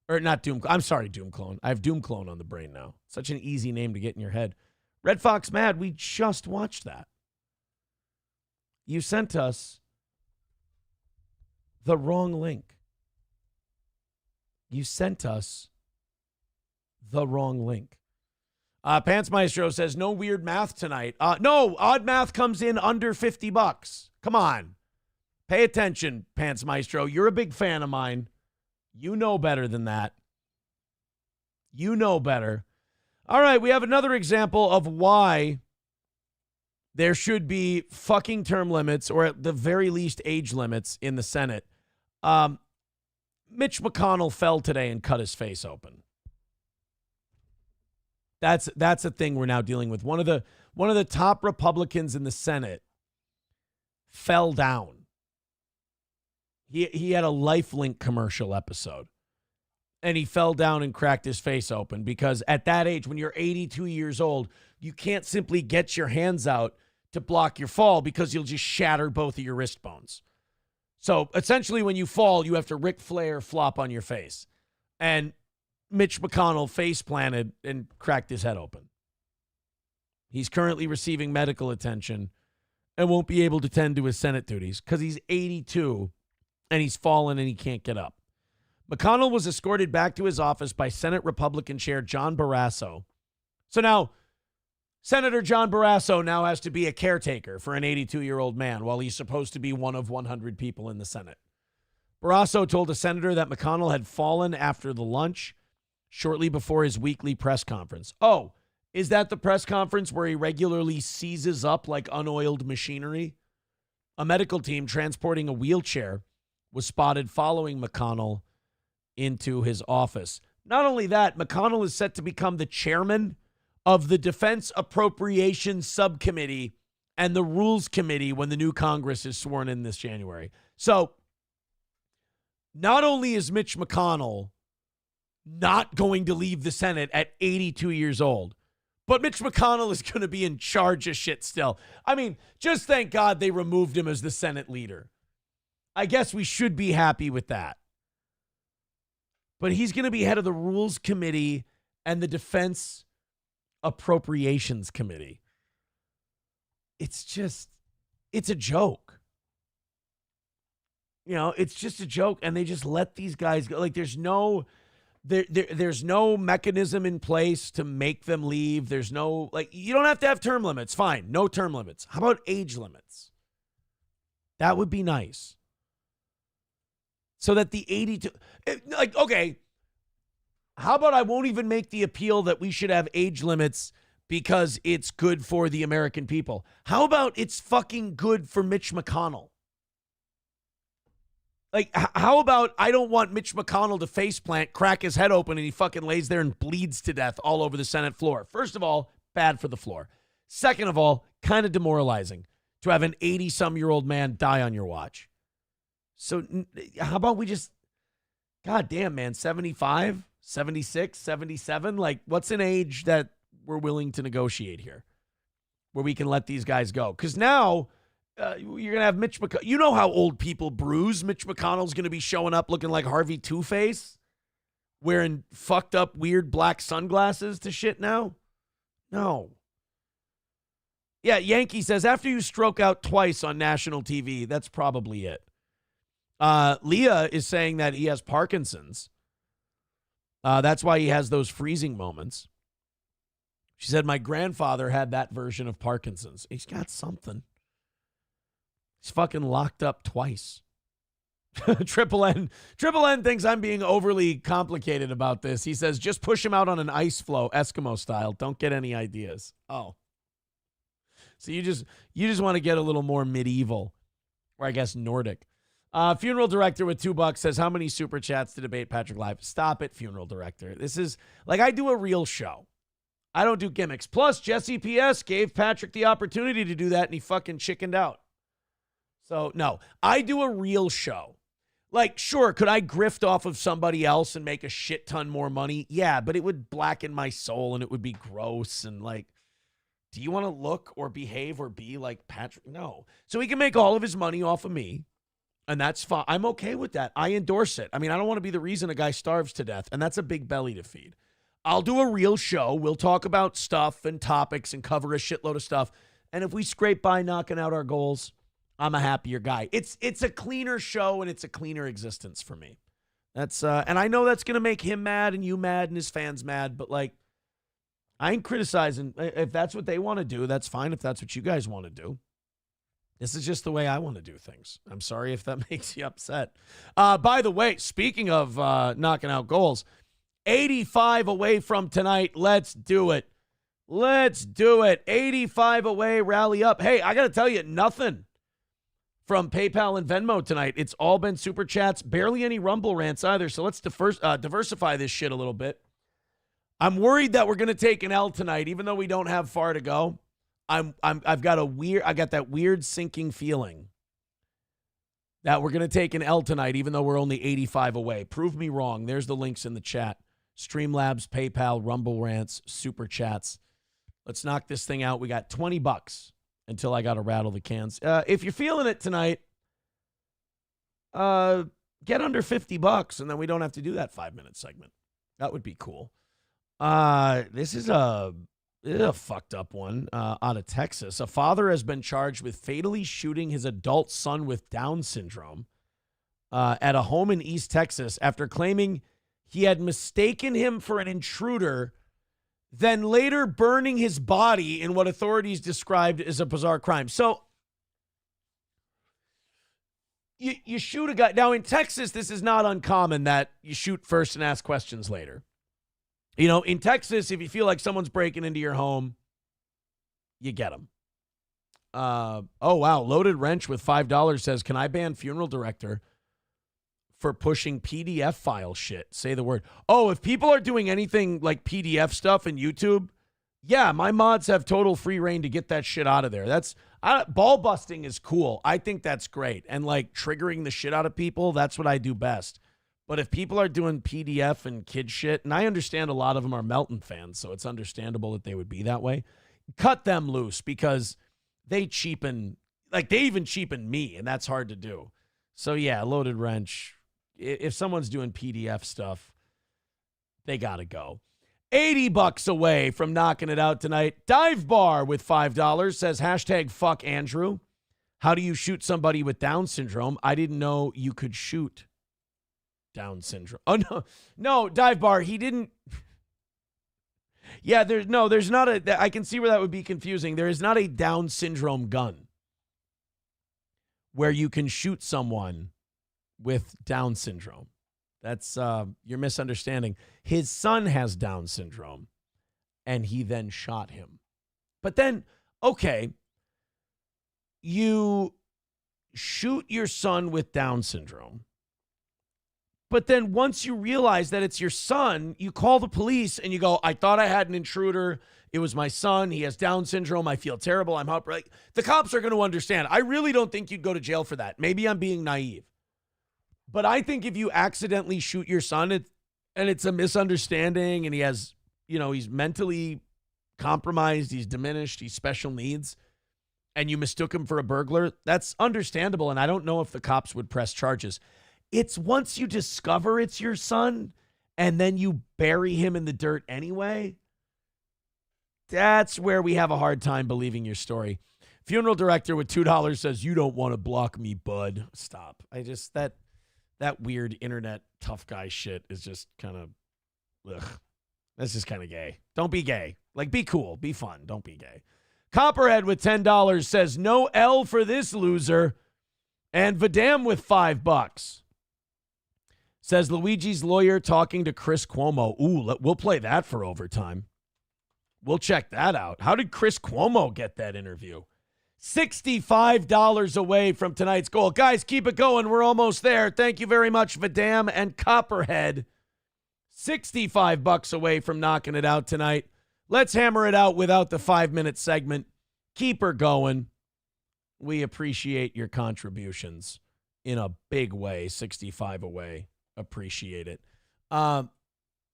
Or not Doom. I'm sorry, Doom Clone. I have Doom Clone on the brain now. Such an easy name to get in your head. Red Fox Mad, we just watched that. You sent us the wrong link. You sent us the wrong link. Pants Maestro says, no weird math tonight. No, odd math comes in under $50. Come on. Pay attention, Pants Maestro. You're a big fan of mine. You know better than that. You know better. All right, we have another example of why there should be fucking term limits, or at the very least age limits in the Senate. Mitch McConnell fell today and cut his face open. That's a thing we're now dealing with. One of the top Republicans in the Senate fell down. He had a LifeLink commercial episode, and he fell down and cracked his face open because at that age, when you're 82 years old, you can't simply get your hands out to block your fall because you'll just shatter both of your wrist bones. So essentially when you fall, you have to Ric Flair flop on your face. And Mitch McConnell face planted and cracked his head open. He's currently receiving medical attention and won't be able to tend to his Senate duties because he's 82 and he's fallen and he can't get up. McConnell was escorted back to his office by Senate Republican Chair John Barrasso. So now, Senator John Barrasso now has to be a caretaker for an 82-year-old man while he's supposed to be one of 100 people in the Senate. Barrasso told a senator that McConnell had fallen after the lunch shortly before his weekly press conference. Oh, is that the press conference where he regularly seizes up like unoiled machinery? A medical team transporting a wheelchair was spotted following McConnell into his office. Not only that, McConnell is set to become the chairman of the Defense Appropriations Subcommittee and the Rules Committee when the new Congress is sworn in this January. So, not only is Mitch McConnell not going to leave the Senate at 82 years old, but Mitch McConnell is going to be in charge of shit still. I mean, just thank God they removed him as the Senate leader. I guess we should be happy with that. But he's going to be head of the Rules Committee and the Defense Appropriations Committee. It's a joke. You know, it's just a joke, and they just let these guys go. Like, there's no mechanism in place to make them leave. There's no, like, you don't have to have term limits. Fine, no term limits. How about age limits? That would be nice. So that the 82, like, okay, how about I won't even make the appeal that we should have age limits because it's good for the American people? How about it's fucking good for Mitch McConnell? Like, how about I don't want Mitch McConnell to faceplant, crack his head open, and he fucking lays there and bleeds to death all over the Senate floor? First of all, bad for the floor. Second of all, kind of demoralizing to have an 80-some-year-old man die on your watch. So how about we just, God damn, man, 75, 76, 77? Like, what's an age that we're willing to negotiate here where we can let these guys go? Because now You're going to have Mitch McConnell. You know how old people bruise. Mitch McConnell's going to be showing up looking like Harvey Two-Face, wearing fucked up weird black sunglasses to shit now? No. Yeah, Yankee says, after you stroke out twice on national TV, that's probably it. Leah is saying that he has Parkinson's. That's why he has those freezing moments. She said, my grandfather had that version of Parkinson's. He's got something. He's fucking locked up twice. Triple N thinks I'm being overly complicated about this. He says, just push him out on an ice floe, Eskimo style. Don't get any ideas. Oh. So you just want to get a little more medieval, or I guess Nordic. Funeral director with $2 says, how many super chats to debate Patrick live? Stop it, funeral director. This is like, I do a real show. I don't do gimmicks. Plus, Jesse PS gave Patrick the opportunity to do that, and he fucking chickened out. So, no, I do a real show. Like, sure, could I grift off of somebody else and make a shit ton more money? Yeah, but it would blacken my soul, and it would be gross. And, like, do you want to look or behave or be like Patrick? No. So he can make all of his money off of me, and that's fine. I'm okay with that. I endorse it. I mean, I don't want to be the reason a guy starves to death, and that's a big belly to feed. I'll do a real show. We'll talk about stuff and topics and cover a shitload of stuff. And if we scrape by knocking out our goals, I'm a happier guy. It's a cleaner show, and it's a cleaner existence for me. That's and I know that's going to make him mad and you mad and his fans mad, but like, I ain't criticizing. If that's what they want to do, that's fine. If that's what you guys want to do. This is just the way I want to do things. I'm sorry if that makes you upset. By the way, speaking of knocking out goals, 85 away from tonight. Let's do it. Let's do it. 85 away, rally up. Hey, I got to tell you, nothing from PayPal and Venmo tonight. It's all been super chats, barely any Rumble rants either. So let's diversify this shit a little bit. I'm worried that we're going to take an L tonight, even though we don't have far to go. I got that weird sinking feeling that we're going to take an L tonight, even though we're only 85 away. Prove me wrong. There's the links in the chat. Streamlabs, PayPal, Rumble rants, super chats. Let's knock this thing out. We got $20 until I got to rattle the cans. If you're feeling it tonight, get under $50, and then we don't have to do that 5-minute segment. That would be cool. This is a fucked up one out of Texas. A father has been charged with fatally shooting his adult son with Down syndrome at a home in East Texas after claiming he had mistaken him for an intruder, then later burning his body in what authorities described as a bizarre crime. So you shoot a guy. Now in Texas, this is not uncommon that you shoot first and ask questions later. You know, in Texas, if you feel like someone's breaking into your home, you get them. Oh, wow. Loaded Wrench with $5 says, can I ban funeral director for pushing PDF file shit? Say the word. Oh, if people are doing anything like PDF stuff in YouTube, yeah, my mods have total free reign to get that shit out of there. Ball busting is cool. I think that's great. And like triggering the shit out of people, that's what I do best. But if people are doing PDF and kid shit, and I understand a lot of them are Melton fans, so it's understandable that they would be that way, cut them loose because they cheapen, like they even cheapen me, and that's hard to do. So yeah, Loaded Wrench, if someone's doing PDF stuff, they got to go. $80 away from knocking it out tonight. Dive Bar with $5 says, hashtag fuck Andrew. How do you shoot somebody with Down syndrome? I didn't know you could shoot Down syndrome. Oh, no, Dive Bar, he didn't. Yeah, there's not a, I can see where that would be confusing. There is not a Down syndrome gun where you can shoot someone with Down syndrome. That's, you're misunderstanding. His son has Down syndrome, and he then shot him. But then, okay, you shoot your son with Down syndrome. But then once you realize that it's your son, you call the police and you go, I thought I had an intruder. It was my son. He has Down syndrome. I feel terrible. I'm heartbroken. The cops are going to understand. I really don't think you'd go to jail for that. Maybe I'm being naive. But I think if you accidentally shoot your son and it's a misunderstanding and he has, he's mentally compromised, he's diminished, he's special needs, and you mistook him for a burglar, that's understandable, and I don't know if the cops would press charges. It's once you discover it's your son and then you bury him in the dirt anyway, that's where we have a hard time believing your story. Funeral director with $2 says, you don't want to block me, bud. Stop. That weird internet tough guy shit is just kind of, ugh. That's just kind of gay. Don't be gay. Like, be cool. Be fun. Don't be gay. Copperhead with $10 says, no L for this loser. And Vidam with $5 says, Luigi's lawyer talking to Chris Cuomo. Ooh, we'll play that for overtime. We'll check that out. How did Chris Cuomo get that interview? $65 away from tonight's goal. Guys, keep it going. We're almost there. Thank you very much, Vidam and Copperhead. $65 away from knocking it out tonight. Let's hammer it out without the 5-minute segment. Keep her going. We appreciate your contributions in a big way. 65 away. Appreciate it.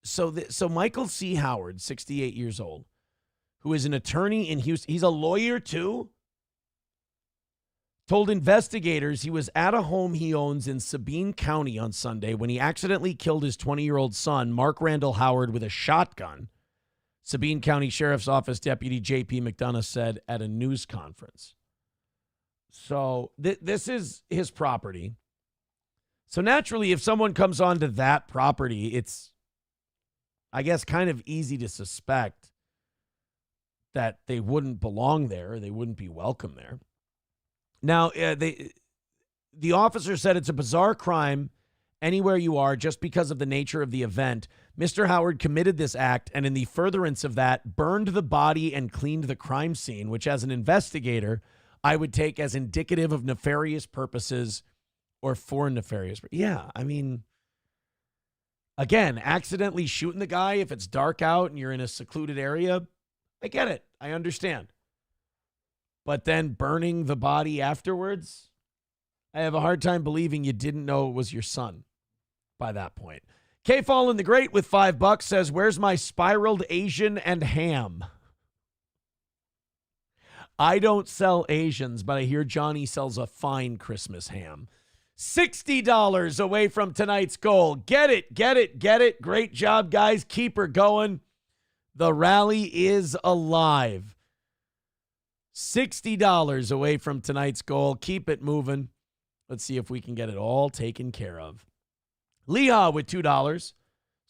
So Michael C. Howard, 68 years old, who is an attorney in Houston. He's a lawyer too. Told investigators he was at a home he owns in Sabine County on Sunday when he accidentally killed his 20-year-old son, Mark Randall Howard, with a shotgun. Sabine County Sheriff's Office Deputy J.P. McDonough said at a news conference. So this is his property. So naturally, if someone comes onto that property, it's, I guess, kind of easy to suspect that they wouldn't belong there, or they wouldn't be welcome there. Now, the officer said it's a bizarre crime anywhere you are just because of the nature of the event. Mr. Howard committed this act and in the furtherance of that, burned the body and cleaned the crime scene, which as an investigator, I would take as indicative of nefarious purposes or for nefarious. Yeah, I mean, again, accidentally shooting the guy if it's dark out and you're in a secluded area, I get it. I understand. But then burning the body afterwards, I have a hard time believing you didn't know it was your son by that point. K. Fallen the Great with $5 says, where's my spiraled Asian and ham? I don't sell Asians, but I hear Johnny sells a fine Christmas ham. $60 away from tonight's goal. Get it, get it, get it. Great job, guys. Keep her going. The rally is alive. $60 away from tonight's goal. Keep it moving. Let's see if we can get it all taken care of. Leah with $2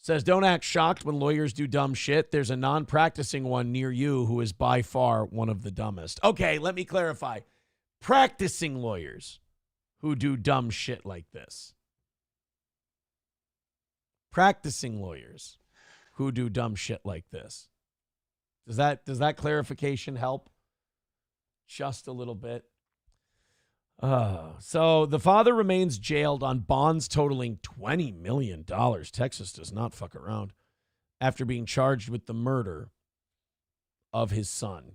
says, don't act shocked when lawyers do dumb shit. There's a non-practicing one near you who is by far one of the dumbest. Okay, let me clarify. Practicing lawyers who do dumb shit like this. Practicing lawyers who do dumb shit like this. Does that clarification help? Just a little bit. So the father remains jailed on bonds totaling $20 million. Texas does not fuck around. After being charged with the murder of his son.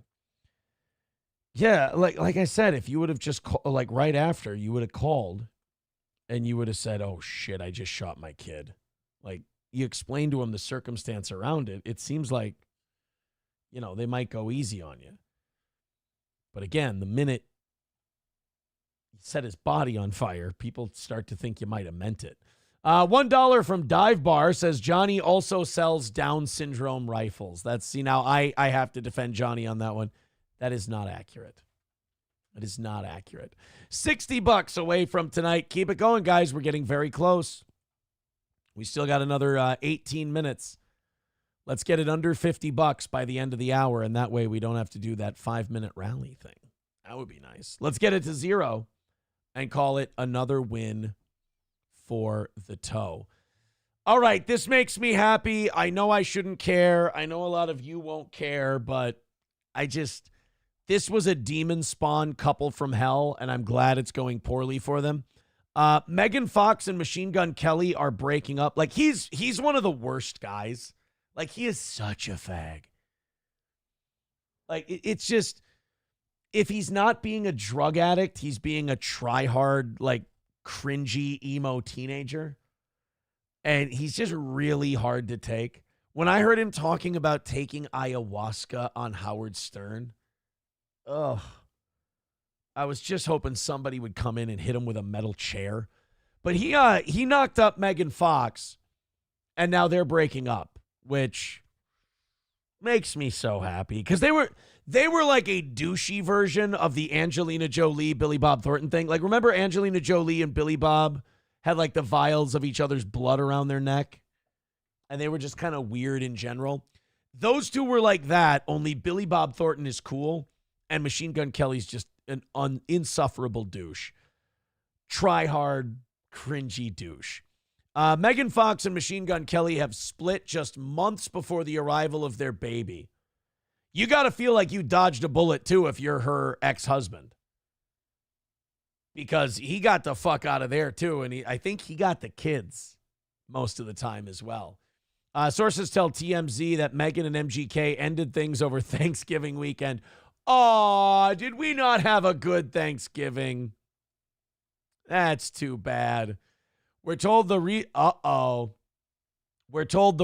Yeah, like I said, if you would have just right after, you would have called and you would have said, oh shit, I just shot my kid. Like, you explained to him the circumstance around it. It seems like, they might go easy on you. But again, the minute you set his body on fire, people start to think you might have meant it. $1 from Dive Bar says Johnny also sells Down syndrome rifles. Now I have to defend Johnny on that one. That is not accurate. That is not accurate. $60 away from tonight. Keep it going, guys. We're getting very close. We still got another 18 minutes. Let's get it under $50 by the end of the hour, and that way we don't have to do that 5-minute rally thing. That would be nice. Let's get it to 0 and call it another win for the toe. All right, this makes me happy. I know I shouldn't care. I know a lot of you won't care, but this was a demon spawn couple from hell, and I'm glad it's going poorly for them. Megan Fox and Machine Gun Kelly are breaking up. Like, he's one of the worst guys. Like, he is such a fag. Like, it's just, if he's not being a drug addict, he's being a try-hard, like, cringy, emo teenager. And he's just really hard to take. When I heard him talking about taking ayahuasca on Howard Stern, ugh. I was just hoping somebody would come in and hit him with a metal chair. But he knocked up Megan Fox, and now they're breaking up, which makes me so happy because they were like a douchey version of the Angelina Jolie, Billy Bob Thornton thing. Like, remember Angelina Jolie and Billy Bob had like the vials of each other's blood around their neck? And they were just kind of weird in general. Those two were like that, only Billy Bob Thornton is cool, and Machine Gun Kelly's just an insufferable douche. Try hard, cringy douche. Megan Fox and Machine Gun Kelly have split just months before the arrival of their baby. You got to feel like you dodged a bullet, too, if you're her ex-husband. Because he got the fuck out of there, too, and I think he got the kids most of the time as well. Sources tell TMZ that Megan and MGK ended things over Thanksgiving weekend. Aw, did we not have a good Thanksgiving? That's too bad. We're told the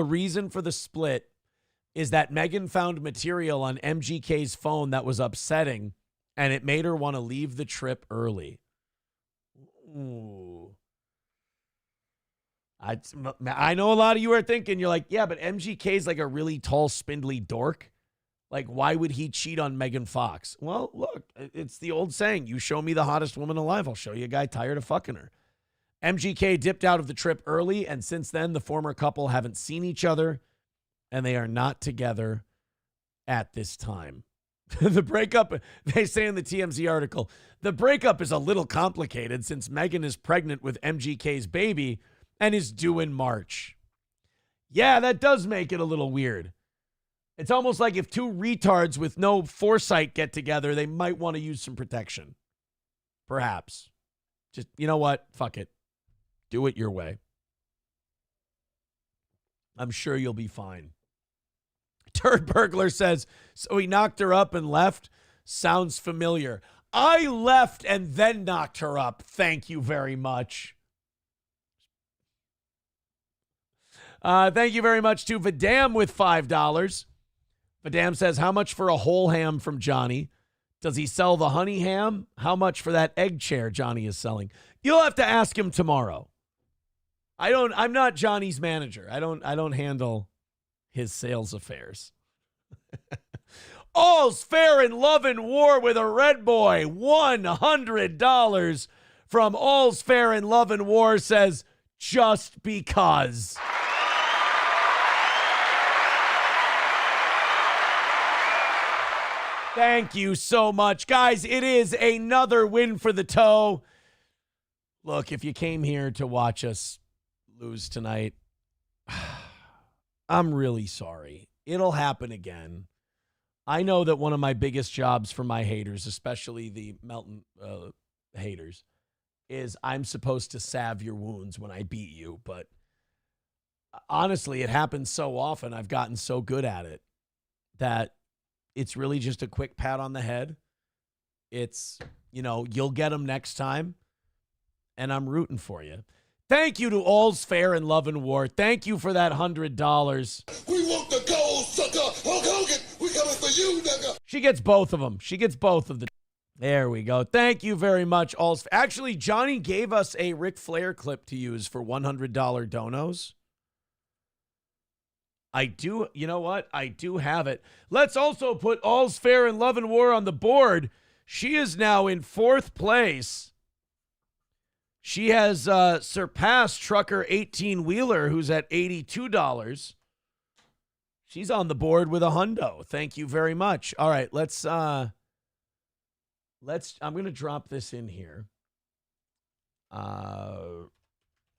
reason for the split is that Megan found material on MGK's phone that was upsetting, and it made her want to leave the trip early. Ooh. I know a lot of you are thinking, you're like, yeah, but MGK's like a really tall, spindly dork. Like, why would he cheat on Megan Fox? Well, look, it's the old saying, you show me the hottest woman alive, I'll show you a guy tired of fucking her. MGK dipped out of the trip early, and since then, the former couple haven't seen each other, and they are not together at this time. The breakup, they say in the TMZ article, the breakup is a little complicated since Megan is pregnant with MGK's baby and is due in March. Yeah, that does make it a little weird. It's almost like if two retards with no foresight get together, they might want to use some protection. Perhaps. Just, you know what? Fuck it. Do it your way. I'm sure you'll be fine. Turd Burglar says, so he knocked her up and left? Sounds familiar. I left and then knocked her up. Thank you very much. Thank you very much to Vidam with $5. Vidam says, how much for a whole ham from Johnny? Does he sell the honey ham? How much for that egg chair Johnny is selling? You'll have to ask him tomorrow. I'm not Johnny's manager. I don't handle his sales affairs. All's fair in love and war with a red boy. $100 from All's Fair in Love and War says, just because. Thank you so much. Guys, it is another win for the toe. Look, if you came here to watch us lose tonight, I'm really sorry. It'll happen again. I know that one of my biggest jobs for my haters, especially the Melton haters, is I'm supposed to salve your wounds when I beat you. But honestly, it happens so often. I've gotten so good at it that it's really just a quick pat on the head. It's, you'll get them next time, and I'm rooting for you. Thank you to All's Fair in Love and War. Thank you for that $100. We want the gold, sucker. Hulk Hogan, we coming for you, nigga. She gets both of them. She gets both of the. There we go. Thank you very much, All's. Actually, Johnny gave us a Ric Flair clip to use for $100 donos. I do, you know what? I do have it. Let's also put All's Fair in Love and War on the board. She is now in 4th place. She has surpassed Trucker 18-Wheeler, who's at $82. She's on the board with a hundo. Thank you very much. All right, let's I'm going to drop this in here.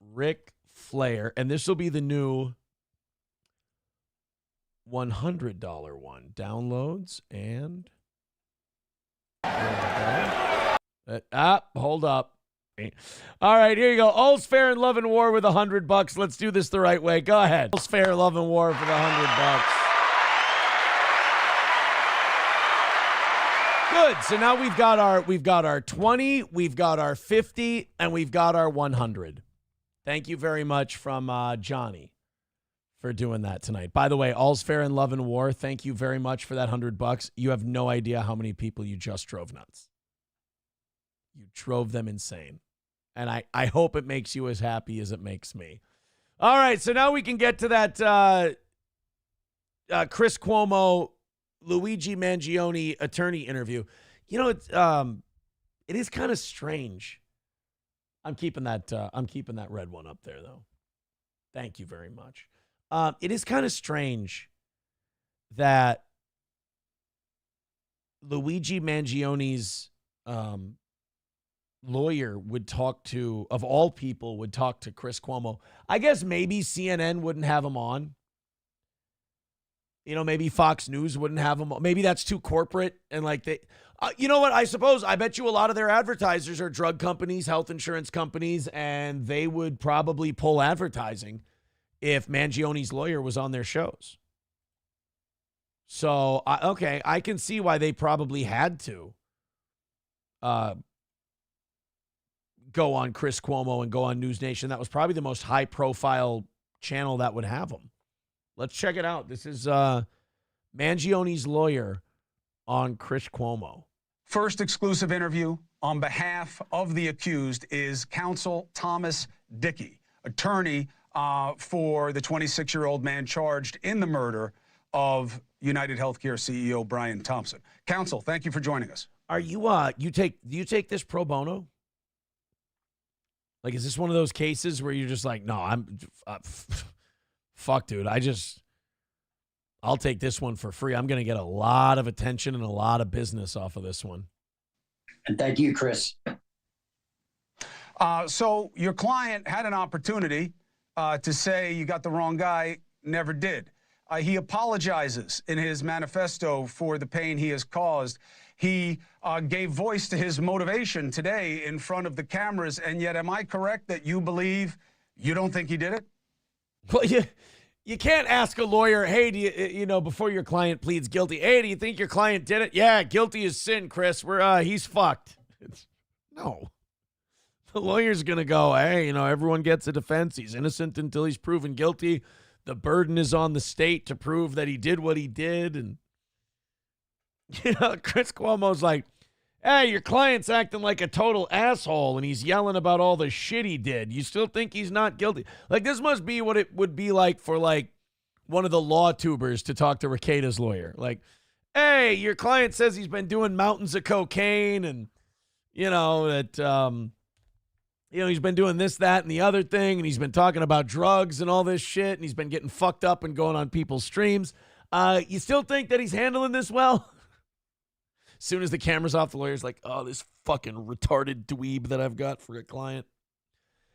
Ric Flair, and this will be the new $100 one. Downloads and hold up. All right, here you go. All's Fair in Love and War with $100. Let's do this the right way. Go ahead. All's Fair, Love and War for the $100. Good. So now we've got our 20, we've got our 50, and we've got our 100. Thank you very much from Johnny for doing that tonight. By the way, All's Fair in Love and War. Thank you very much for that $100. You have no idea how many people you just drove nuts. You drove them insane. And I hope it makes you as happy as it makes me. All right, so now we can get to that Chris Cuomo, Luigi Mangione attorney interview. You know, it is kind of strange. I'm keeping that red one up there, though. Thank you very much. It is kind of strange that Luigi Mangione's lawyer would talk to, of all people, would talk to Chris Cuomo. I guess maybe CNN wouldn't have him on. You know, maybe Fox News wouldn't have him on. Maybe that's too corporate. And like they, you know what? I bet you a lot of their advertisers are drug companies, health insurance companies, and they would probably pull advertising if Mangione's lawyer was on their shows. So, okay, I can see why they probably had to go on Chris Cuomo and go on News Nation. That was probably the most high-profile channel that would have him. Let's check it out. This is Mangione's lawyer on Chris Cuomo. First exclusive interview on behalf of the accused is counsel Thomas Dickey, attorney for the 26-year-old man charged in the murder of United Healthcare CEO Brian Thompson. Counsel, thank you for joining us. Are you do you take this pro bono? Like, is this one of those cases where you're just like, no, I'm fuck, dude. I'll take this one for free. I'm going to get a lot of attention and a lot of business off of this one. And thank you, Chris. So your client had an opportunity to say you got the wrong guy, never did. He apologizes in his manifesto for the pain he has caused. He gave voice to his motivation today in front of the cameras, and yet am I correct that you believe you don't think he did it? Well, you can't ask a lawyer, hey, do you know, before your client pleads guilty, hey, do you think your client did it? Yeah, guilty is sin, Chris. He's fucked. No. The lawyer's going to go, hey, you know, everyone gets a defense. He's innocent until he's proven guilty. The burden is on the state to prove that he did what he did. And, you know, Chris Cuomo's like, hey, your client's acting like a total asshole and he's yelling about all the shit he did. You still think he's not guilty? Like, this must be what it would be like for, like, one of the law tubers to talk to Rekieta's lawyer. Like, hey, your client says he's been doing mountains of cocaine and, you know, that, you know, he's been doing this, that, and the other thing, and he's been talking about drugs and all this shit, and he's been getting fucked up and going on people's streams. You still think that he's handling this well? As soon as the camera's off, the lawyer's like, oh, this fucking retarded dweeb that I've got for a client.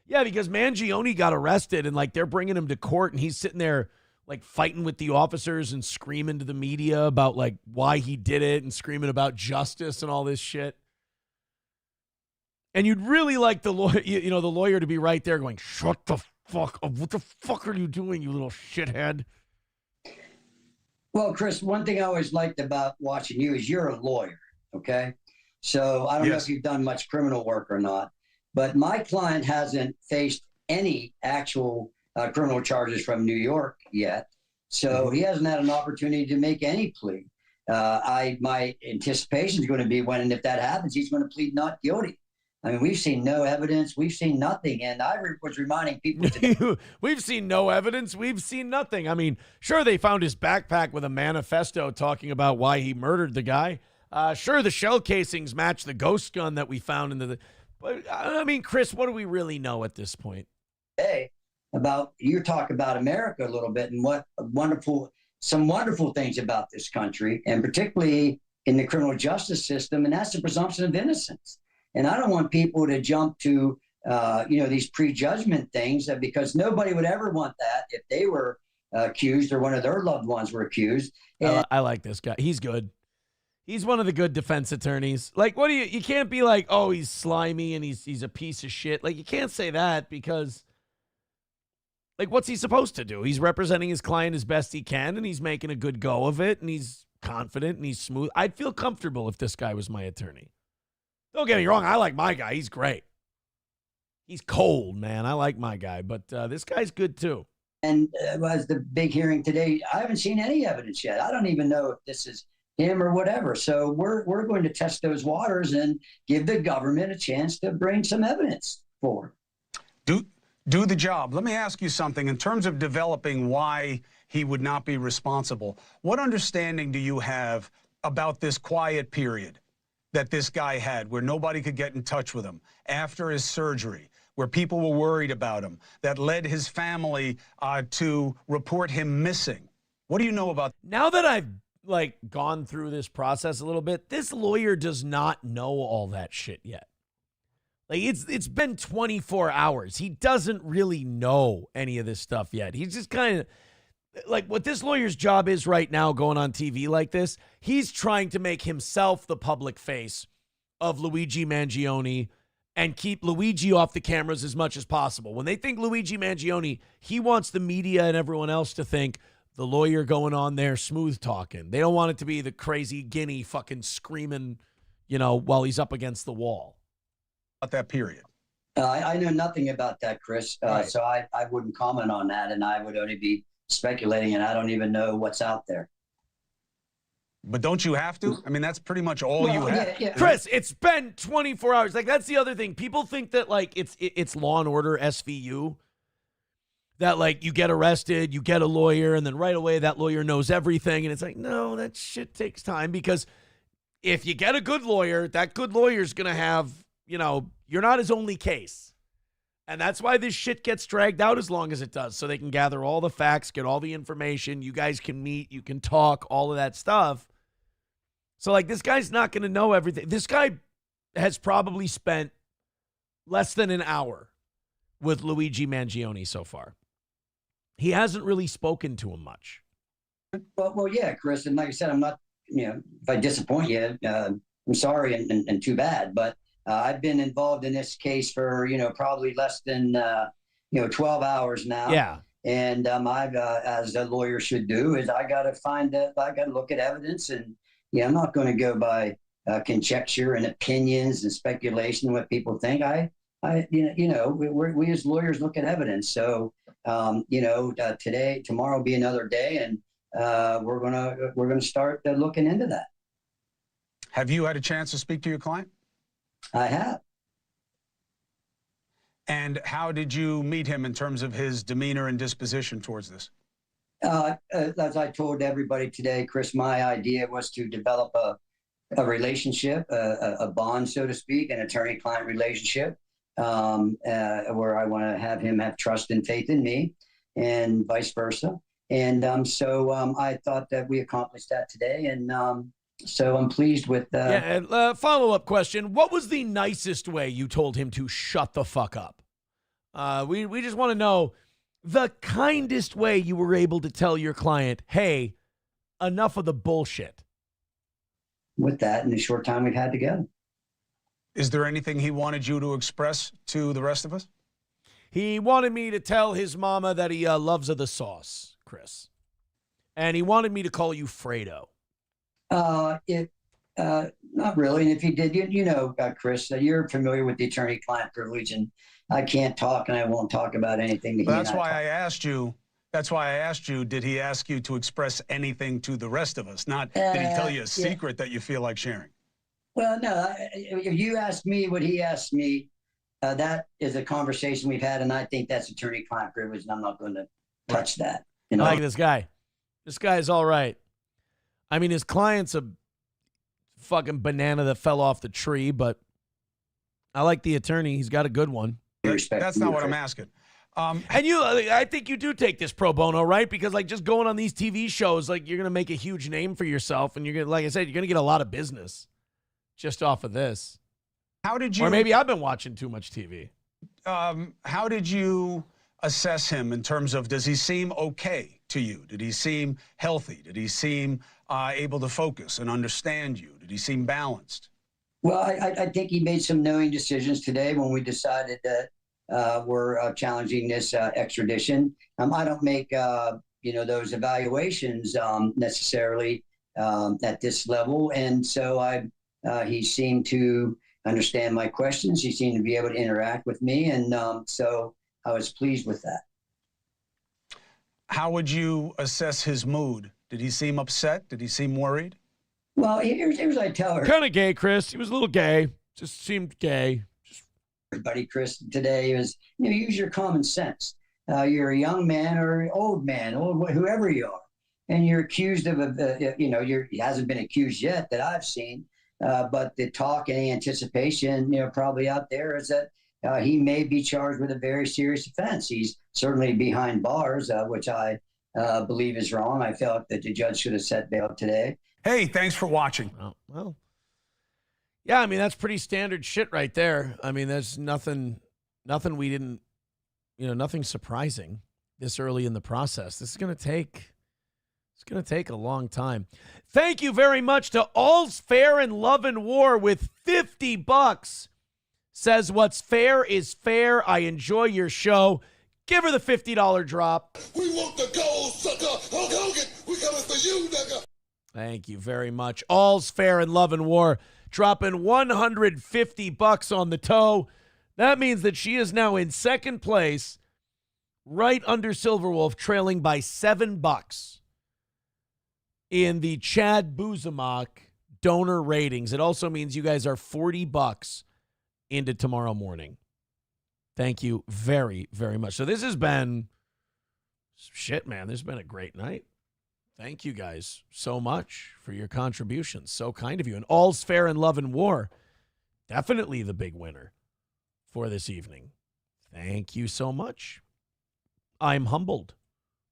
Yeah, because Mangione got arrested, and, like, they're bringing him to court, and he's sitting there, like, fighting with the officers and screaming to the media about, like, why he did it and screaming about justice and all this shit. And you'd really like the lawyer, you know, the lawyer to be right there going, shut the fuck up. What the fuck are you doing, you little shithead? Well, Chris, one thing I always liked about watching you is you're a lawyer, okay? So I don't know if you've done much criminal work or not, but my client hasn't faced any actual criminal charges from New York yet. So he hasn't had an opportunity to make any plea. My anticipation is going to be when, and if that happens, he's going to plead not guilty. I mean, we've seen no evidence. We've seen nothing. And I was reminding people today. We've seen no evidence. We've seen nothing. I mean, sure, they found his backpack with a manifesto talking about why he murdered the guy. Sure, the shell casings match the ghost gun that we found in the. But I mean, Chris, what do we really know at this point? Hey, you talk about America a little bit and what some wonderful things about this country, and particularly in the criminal justice system, and that's the presumption of innocence. And I don't want people to jump to, these prejudgment things because nobody would ever want that if they were accused or one of their loved ones were accused. I like this guy. He's good. He's one of the good defense attorneys. Like, you can't be like, oh, he's slimy and he's a piece of shit. Like, you can't say that because, like, what's he supposed to do? He's representing his client as best he can and he's making a good go of it and he's confident and he's smooth. I'd feel comfortable if this guy was my attorney. Don't get me wrong. I like my guy. He's great. He's cold, man. I like my guy, but this guy's good too. And was the big hearing today. I haven't seen any evidence yet. I don't even know if this is him or whatever. So we're going to test those waters and give the government a chance to bring some evidence forward. Do the job. Let me ask you something. In terms of developing why he would not be responsible, what understanding do you have about this quiet period that this guy had where nobody could get in touch with him after his surgery, where people were worried about him, that led his family to report him missing? What do you know about? Now that I've gone through this process a little bit, this lawyer does not know all that shit yet. Like it's been 24 hours. He doesn't really know any of this stuff yet. He's just kind of like what this lawyer's job is right now going on TV like this. He's trying to make himself the public face of Luigi Mangione and keep Luigi off the cameras as much as possible. When they think Luigi Mangione, he wants the media and everyone else to think the lawyer going on there smooth talking. They don't want it to be the crazy guinea fucking screaming, while he's up against the wall. About that period? I know nothing about that, Chris. Right. So I wouldn't comment on that, and I would only be speculating, and I don't even know what's out there. But don't you have to? I mean, that's pretty much all you have. Yeah. Chris, it's been 24 hours. Like, that's the other thing. People think that, it's Law and Order SVU. That, you get arrested, you get a lawyer, and then right away that lawyer knows everything. And it's like, no, that shit takes time, because if you get a good lawyer, that good lawyer's going to have, you're not his only case. And that's why this shit gets dragged out as long as it does, so they can gather all the facts, get all the information. You guys can meet, you can talk, all of that stuff. So, this guy's not going to know everything. This guy has probably spent less than an hour with Luigi Mangione so far. He hasn't really spoken to him much. Well, yeah, Chris. And like I said, I'm not, if I disappoint you, I'm sorry and too bad. But I've been involved in this case for, probably less than, 12 hours now. Yeah. And I've, as a lawyer should do, is I got to look at evidence. And, I'm not going to go by conjecture and opinions and speculation, what people think. We as lawyers look at evidence. So, tomorrow will be another day, and we're gonna start looking into that. Have you had a chance to speak to your client? I have. And how did you meet him in terms of his demeanor and disposition towards this? As I told everybody today, Chris, my idea was to develop a relationship, a bond, so to speak, an attorney-client relationship. Where I want to have him have trust and faith in me, and vice versa. And so I thought that we accomplished that today, and so I'm pleased with that. Follow-up question. What was the nicest way you told him to shut the fuck up? We just want to know the kindest way you were able to tell your client, hey, enough of the bullshit. With that, in the short time we've had together. Is there anything he wanted you to express to the rest of us? He wanted me to tell his mama that he loves the sauce, Chris. And he wanted me to call you Fredo. Not really. And if he did, Chris, you're familiar with the attorney-client privilege, and I can't talk, and I won't talk about anything. That's why I asked you. That's why I asked you, did he ask you to express anything to the rest of us? Not, did he tell you a secret that you feel like sharing? Well, no, if you ask me what he asked me, that is a conversation we've had, and I think that's attorney-client privilege, and I'm not going to touch that. I like this guy. This guy's all right. I mean, his client's a fucking banana that fell off the tree, but I like the attorney. He's got a good one. That's not what I'm asking. And I think you do take this pro bono, right? Because just going on these TV shows, you're going to make a huge name for yourself, and you're going to, like I said, you're going to get a lot of business just off of this. How did you? Or maybe I've been watching too much TV. How did you assess him in terms of, does he seem okay to you? Did he seem healthy? Did he seem able to focus and understand you? Did he seem balanced? Well, I think he made some knowing decisions today when we decided that we're challenging this extradition. I don't make those evaluations necessarily at this level, and so he seemed to understand my questions. He seemed to be able to interact with me, and so I was pleased with that. How would you assess his mood? Did he seem upset? Did he seem worried? Well, here's what I tell her. Kind of gay, Chris. He was a little gay. Just seemed gay. Everybody, Chris, today is, use your common sense. You're a young man or an old man, whoever you are, and you're accused of, he hasn't been accused yet that I've seen, but the talk and the anticipation, probably out there is that he may be charged with a very serious offense. He's certainly behind bars, which I believe is wrong. I felt that the judge should have set bail today. Hey, thanks for watching. Well, yeah, I mean, that's pretty standard shit right there. I mean, there's nothing we didn't, nothing surprising this early in the process. It's going to take a long time. Thank you very much to All's Fair in Love and War with $50. Says what's fair is fair. I enjoy your show. Give her the $50 drop. We want the gold, sucker. Hulk Hogan, we coming for you, nigga. Thank you very much. All's Fair in Love and War, dropping $150 on the toe. That means that she is now in second place, right under Silverwolf, trailing by $7 in the Chad Buzamok donor ratings. It also means you guys are $40 into tomorrow morning. Thank you very, very much. So this has been, shit, man, this has been a great night. Thank you guys so much for your contributions. So kind of you. And All's Fair in Love and War, definitely the big winner for this evening. Thank you so much. I'm humbled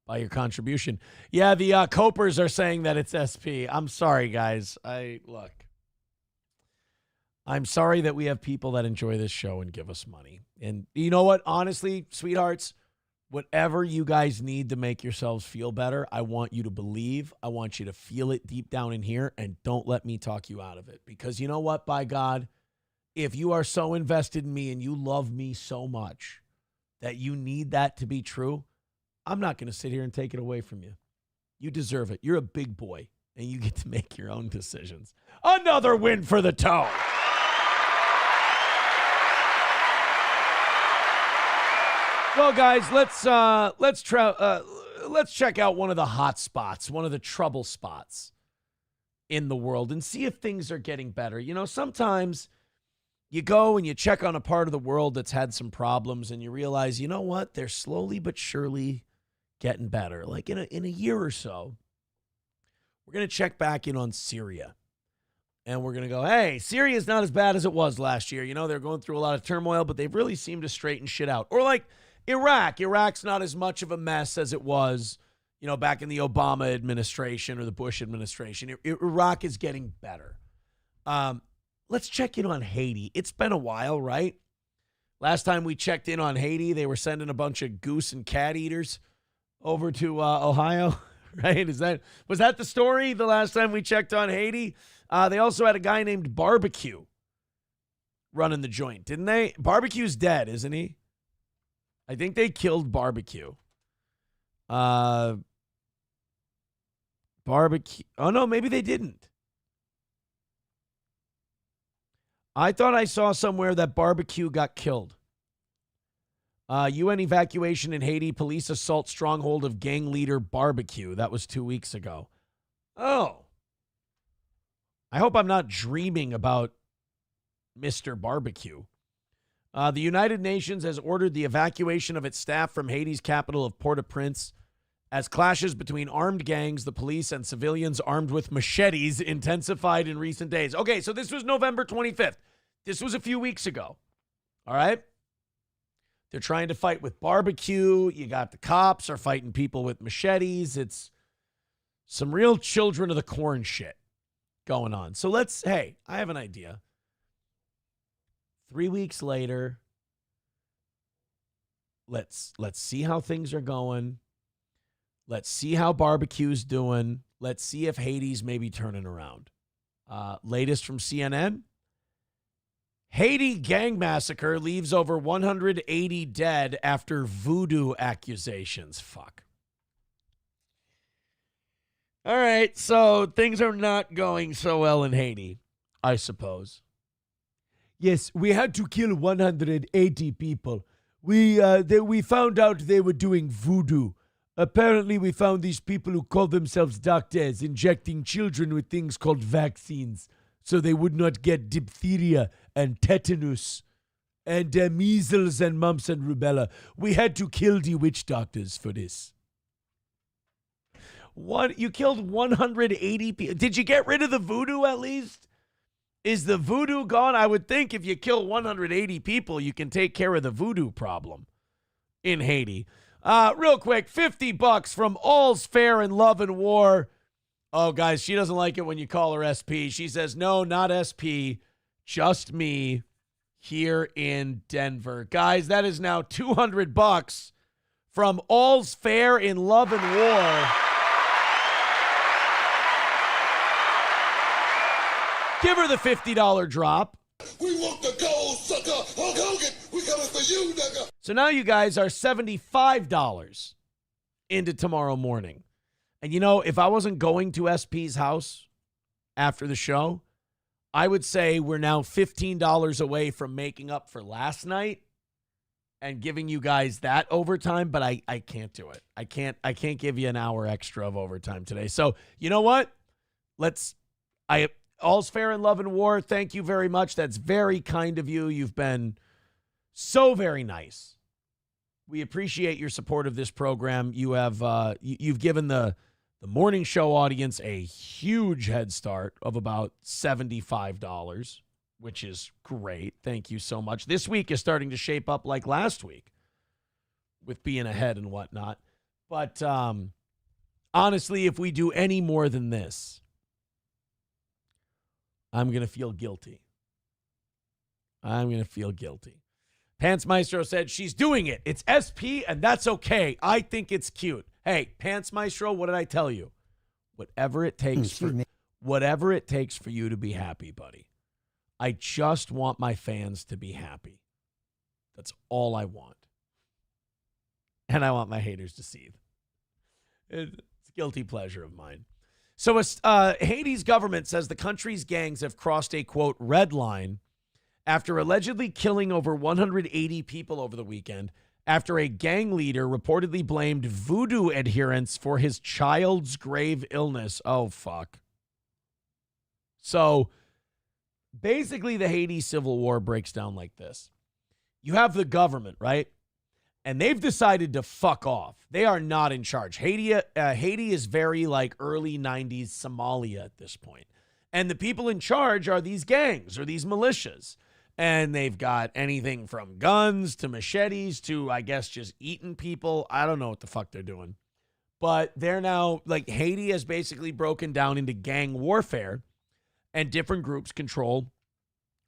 by your contribution. Yeah, the Copers are saying that it's SP. I'm sorry, guys. I'm sorry that we have people that enjoy this show and give us money. And you know what? Honestly, sweethearts, whatever you guys need to make yourselves feel better, I want you to believe. I want you to feel it deep down in here, and don't let me talk you out of it. Because you know what? By God, if you are so invested in me and you love me so much that you need that to be true, I'm not going to sit here and take it away from you. You deserve it. You're a big boy, and you get to make your own decisions. Another win for the toe. Well, guys, let's check out one of the hot spots, one of the trouble spots in the world, and see if things are getting better. Sometimes you go and you check on a part of the world that's had some problems, and you realize, you know what? They're slowly but surely getting better. Like in a year or so, we're going to check back in on Syria. And we're going to go, hey, Syria is not as bad as it was last year. They're going through a lot of turmoil, but they've really seemed to straighten shit out. Or like Iraq. Iraq's not as much of a mess as it was, back in the Obama administration or the Bush administration. Iraq is getting better. Let's check in on Haiti. It's been a while, right? Last time we checked in on Haiti, they were sending a bunch of goose and cat eaters over to Ohio, right? Was that the story the last time we checked on Haiti? They also had a guy named Barbecue running the joint, didn't they? Barbecue's dead, isn't he? I think they killed Barbecue. Barbecue. Oh, no, maybe they didn't. I thought I saw somewhere that Barbecue got killed. UN evacuation in Haiti. Police assault stronghold of gang leader Barbecue. That was 2 weeks ago. Oh. I hope I'm not dreaming about Mr. Barbecue. The United Nations has ordered the evacuation of its staff from Haiti's capital of Port-au-Prince as clashes between armed gangs, the police, and civilians armed with machetes intensified in recent days. Okay, so this was November 25th. This was a few weeks ago. All right? They're trying to fight with Barbecue. You got the cops are fighting people with machetes. It's some real children of the corn shit going on. So I have an idea. 3 weeks later, let's see how things are going. Let's see how Barbecue's doing. Let's see if Haiti's maybe turning around. Latest from CNN. Haiti gang massacre leaves over 180 dead after voodoo accusations. Fuck. All right, so things are not going so well in Haiti, I suppose. Yes, we had to kill 180 people. We found out they were doing voodoo Apparently, we found these people who call themselves doctors injecting children with things called vaccines so they would not get diphtheria and tetanus and measles and mumps and rubella. We had to kill the witch doctors for this. What? You killed 180 people. Did you get rid of the voodoo at least? Is the voodoo gone? I would think if you kill 180 people, you can take care of the voodoo problem in Haiti. Real quick, $50 from All's Fair in Love and War. Oh, guys, she doesn't like it when you call her SP. She says, no, not SP, just me here in Denver. Guys, that is now $200 from All's Fair in Love and War. Give her the $50 drop. We want the gold, sucker. Hulk Hogan, we coming for you, nigga. So now you guys are $75 into tomorrow morning. And you know, if I wasn't going to SP's house after the show, I would say we're now $15 away from making up for last night and giving you guys that overtime, but I can't do it. I can't give you an hour extra of overtime today. So you know what? All's Fair in Love and War, thank you very much. That's very kind of you. You've been so very nice. We appreciate your support of this program. You have you've given the morning show audience a huge head start of about $75, which is great. Thank you so much. This week is starting to shape up like last week with being ahead and whatnot. But honestly, if we do any more than this, I'm going to feel guilty. Pants Maestro said, she's doing it. It's SP, and that's okay. I think it's cute. Hey, Pants Maestro, what did I tell you? Whatever it takes for you to be happy, buddy. I just want my fans to be happy. That's all I want. And I want my haters to seethe. It's a guilty pleasure of mine. So Haiti's government says the country's gangs have crossed a, quote, red line after allegedly killing over 180 people over the weekend after a gang leader reportedly blamed voodoo adherents for his child's grave illness. Oh, fuck. So basically the Haiti civil war breaks down like this. You have the government, right? And they've decided to fuck off. They are not in charge. Haiti is very like early 90s Somalia at this point. And the people in charge are these gangs or these militias. And they've got anything from guns to machetes to, I guess, just eating people. I don't know what the fuck they're doing. But they're now, like, Haiti has basically broken down into gang warfare. And different groups control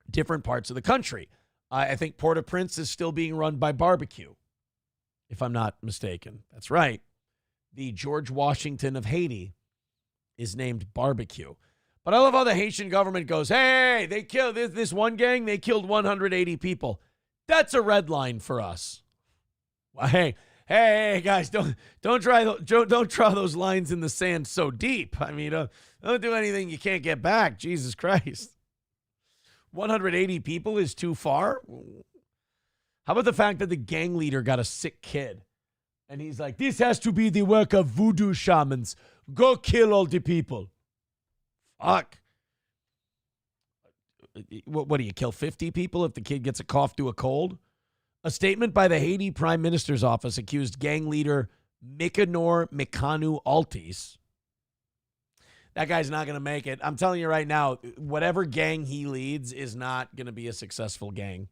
different parts of the country. I think Port-au-Prince is still being run by barbecue, if I'm not mistaken. That's right. The George Washington of Haiti is named Barbecue. But I love how the Haitian government goes, hey, they killed this one gang. They killed 180 people. That's a red line for us. Well, hey, guys, don't draw those lines in the sand so deep. I mean, don't do anything you can't get back. Jesus Christ. 180 people is too far. How about the fact that the gang leader got a sick kid? And he's like, this has to be the work of voodoo shamans. Go kill all the people. Fuck. What do you kill 50 people if the kid gets a cough to a cold? A statement by the Haiti Prime Minister's office accused gang leader Mikanor Mikanu Altis. That guy's not going to make it. I'm telling you right now, whatever gang he leads is not going to be a successful gang.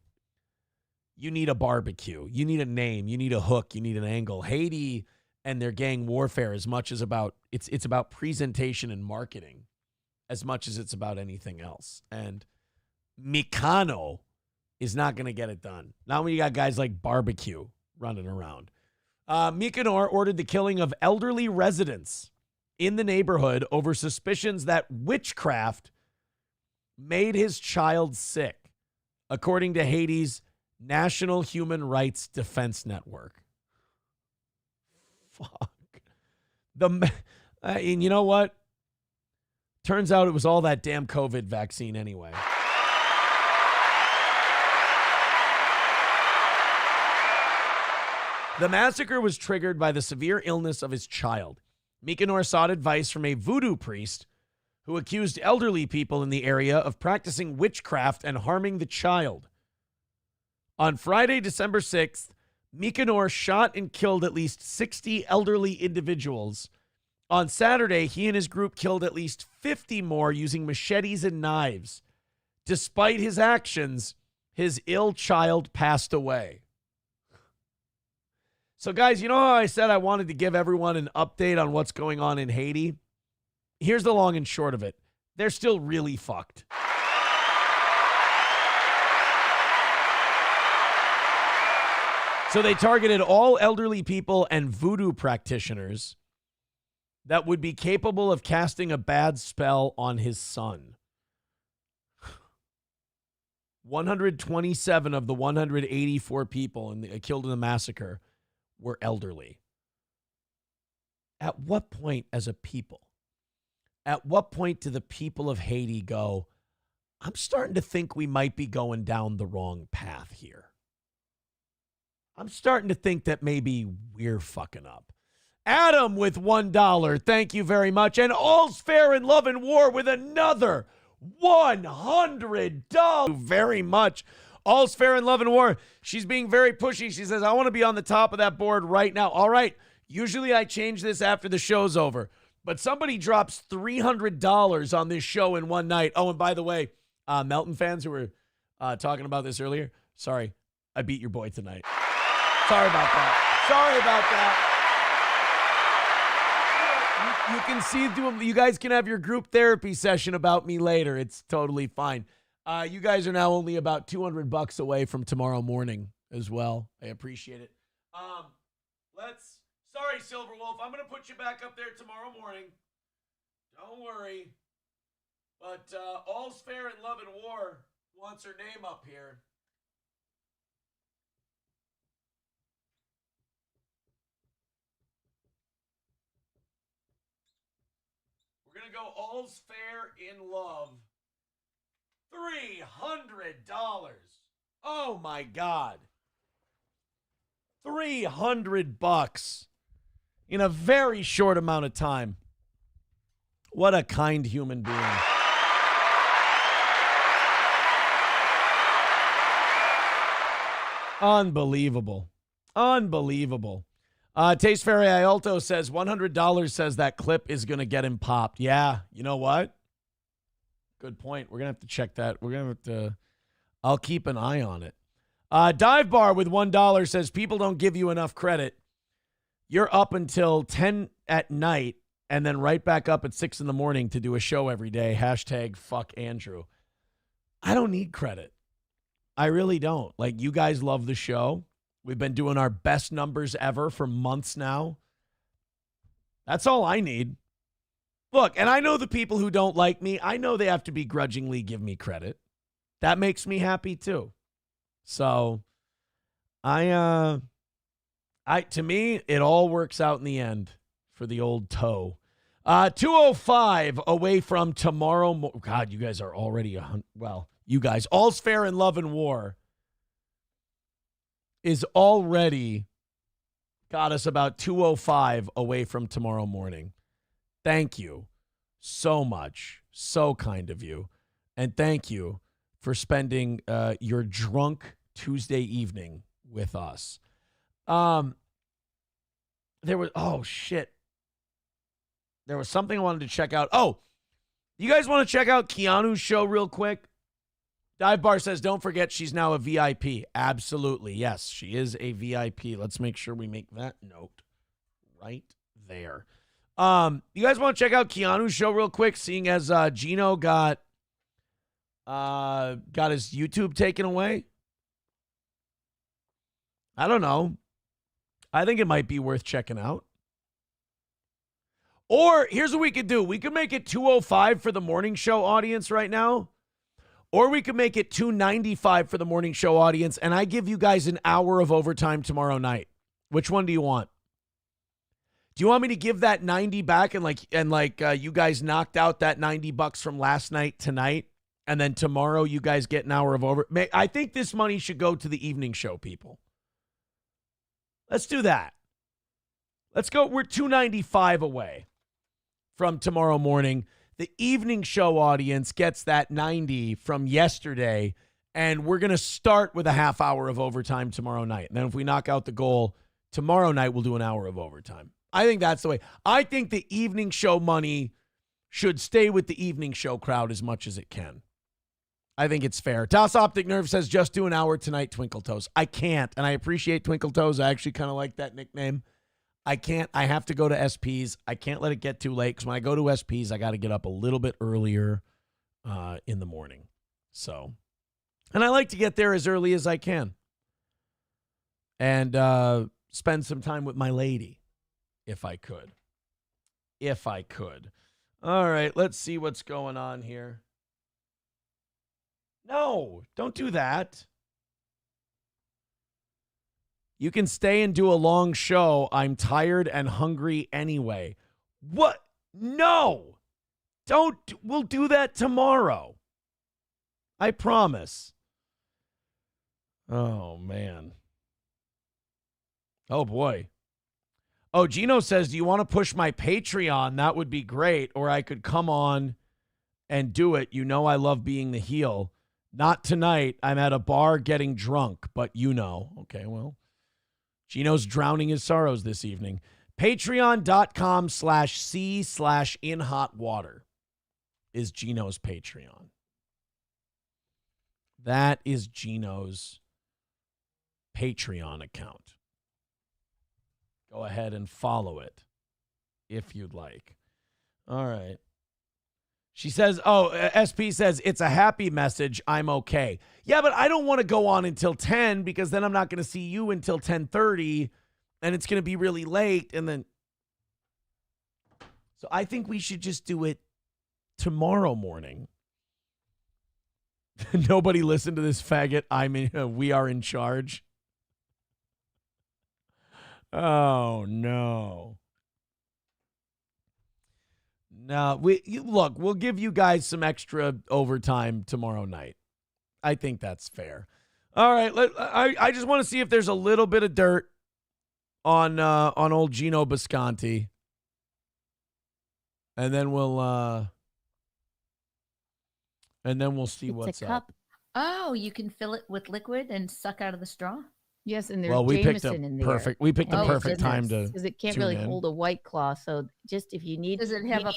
You need a barbecue. You need a name. You need a hook. You need an angle. Haiti and their gang warfare as much as about, it's about presentation and marketing as much as it's about anything else. And Mikano is not going to get it done. Not when you got guys like Barbecue running around. Mikanor ordered the killing of elderly residents in the neighborhood over suspicions that witchcraft made his child sick, according to Haiti's National Human Rights Defense Network. Fuck. And you know what? Turns out it was all that damn COVID vaccine anyway. The massacre was triggered by the severe illness of his child. Mykonos sought advice from a voodoo priest who accused elderly people in the area of practicing witchcraft and harming the child. On Friday, December 6th, Mykonos shot and killed at least 60 elderly individuals. On Saturday, he and his group killed at least 50 more using machetes and knives. Despite his actions, his ill child passed away. So, guys, you know how I said I wanted to give everyone an update on what's going on in Haiti? Here's the long and short of it. They're still really fucked. So they targeted all elderly people and voodoo practitioners that would be capable of casting a bad spell on his son. 127 of the 184 people killed in the massacre were elderly. At what point as a people, at what point do the people of Haiti go, I'm starting to think we might be going down the wrong path here? I'm starting to think that maybe we're fucking up. Adam with $1. Thank you very much. And All's Fair in Love and War with another $100. Very much. All's Fair in Love and War. She's being very pushy. She says, I want to be on the top of that board right now. All right. Usually I change this after the show's over. But somebody drops $300 on this show in one night. Oh, and by the way, Melton fans who were talking about this earlier, sorry, I beat your boy tonight. Sorry about that. Sorry about that. You can see through them. You guys can have your group therapy session about me later. It's totally fine. You guys are now only about $200 away from tomorrow morning as well. I appreciate it. Sorry, Silver Wolf. I'm going to put you back up there tomorrow morning. Don't worry. But All's Fair in Love and War wants her name up here. We're going to go All's Fair in Love. $300. Oh, my God. $300 in a very short amount of time. What a kind human being. Unbelievable. Unbelievable. Taste Fairy Ialto says $100 says that clip is going to get him popped. Yeah, you know what? Good point. We're going to have to check that. We're going to have to, I'll keep an eye on it. Dive Bar with $1 says people don't give you enough credit. You're up until 10 at night and then right back up at 6 in the morning to do a show every day. Hashtag fuck Andrew. I don't need credit. I really don't. Like, you guys love the show. We've been doing our best numbers ever for months now. That's all I need. Look, and I know the people who don't like me, I know they have to begrudgingly give me credit. That makes me happy too. So to me, it all works out in the end for the old toe. 205 away from tomorrow. God, you guys are already, you guys, All's Fair in Love and War is already got us about 205 away from tomorrow morning. Thank you so much. So kind of you. And thank you for spending your drunk Tuesday evening with us. There was something I wanted to check out. Oh, you guys want to check out Keanu's show real quick? Dive Bar says, don't forget she's now a VIP. Absolutely. Yes, she is a VIP. Let's make sure we make that note right there. You guys want to check out Keanu's show real quick, seeing as Geno got his YouTube taken away? I don't know. I think it might be worth checking out. Or here's what we could do. We could make it 205 for the morning show audience right now. Or we could make it 295 for the morning show audience, and I give you guys an hour of overtime tomorrow night. Which one do you want? Do you want me to give that 90 back and you guys knocked out that $90 from last night tonight, and then tomorrow you guys get an hour of over? I think this money should go to the evening show people. Let's do that. Let's go. We're 295 away from tomorrow morning. The evening show audience gets that 90 from yesterday, and we're going to start with a half hour of overtime tomorrow night. And then if we knock out the goal tomorrow night, we'll do an hour of overtime. I think that's the way. I think the evening show money should stay with the evening show crowd as much as it can. I think it's fair. Toss Optic Nerve says, just do an hour tonight, Twinkle Toes. I can't, and I appreciate Twinkle Toes. I actually kind of like that nickname. I can't. I have to go to SPs. I can't let it get too late because when I go to SPs, I got to get up a little bit earlier in the morning. So, and I like to get there as early as I can and spend some time with my lady if I could. If I could. All right, let's see what's going on here. No, don't do that. You can stay and do a long show. I'm tired and hungry anyway. What? No. Don't. We'll do that tomorrow. I promise. Oh, man. Oh, boy. Oh, Geno says, do you want to push my Patreon? That would be great. Or I could come on and do it. You know I love being the heel. Not tonight. I'm at a bar getting drunk, but you know. Okay, well. Geno's drowning his sorrows this evening. Patreon.com/C/InHotWater is Geno's Patreon. That is Geno's Patreon account. Go ahead and follow it if you'd like. All right. She says, SP says, it's a happy message. I'm okay. Yeah, but I don't want to go on until 10 because then I'm not going to see you until 10:30 and it's going to be really late. And then, so I think we should just do it tomorrow morning. Nobody listen to this faggot. We are in charge. Oh, no. No, we'll give you guys some extra overtime tomorrow night. I think that's fair. All right, I just want to see if there's a little bit of dirt on old Geno Bisconte, and then we'll see what's up. Oh, you can fill it with liquid and suck out of the straw. Yes, and there's Jameson in there. We picked the perfect time to, because it can't really hold a White Claw. So just if you need, does it have a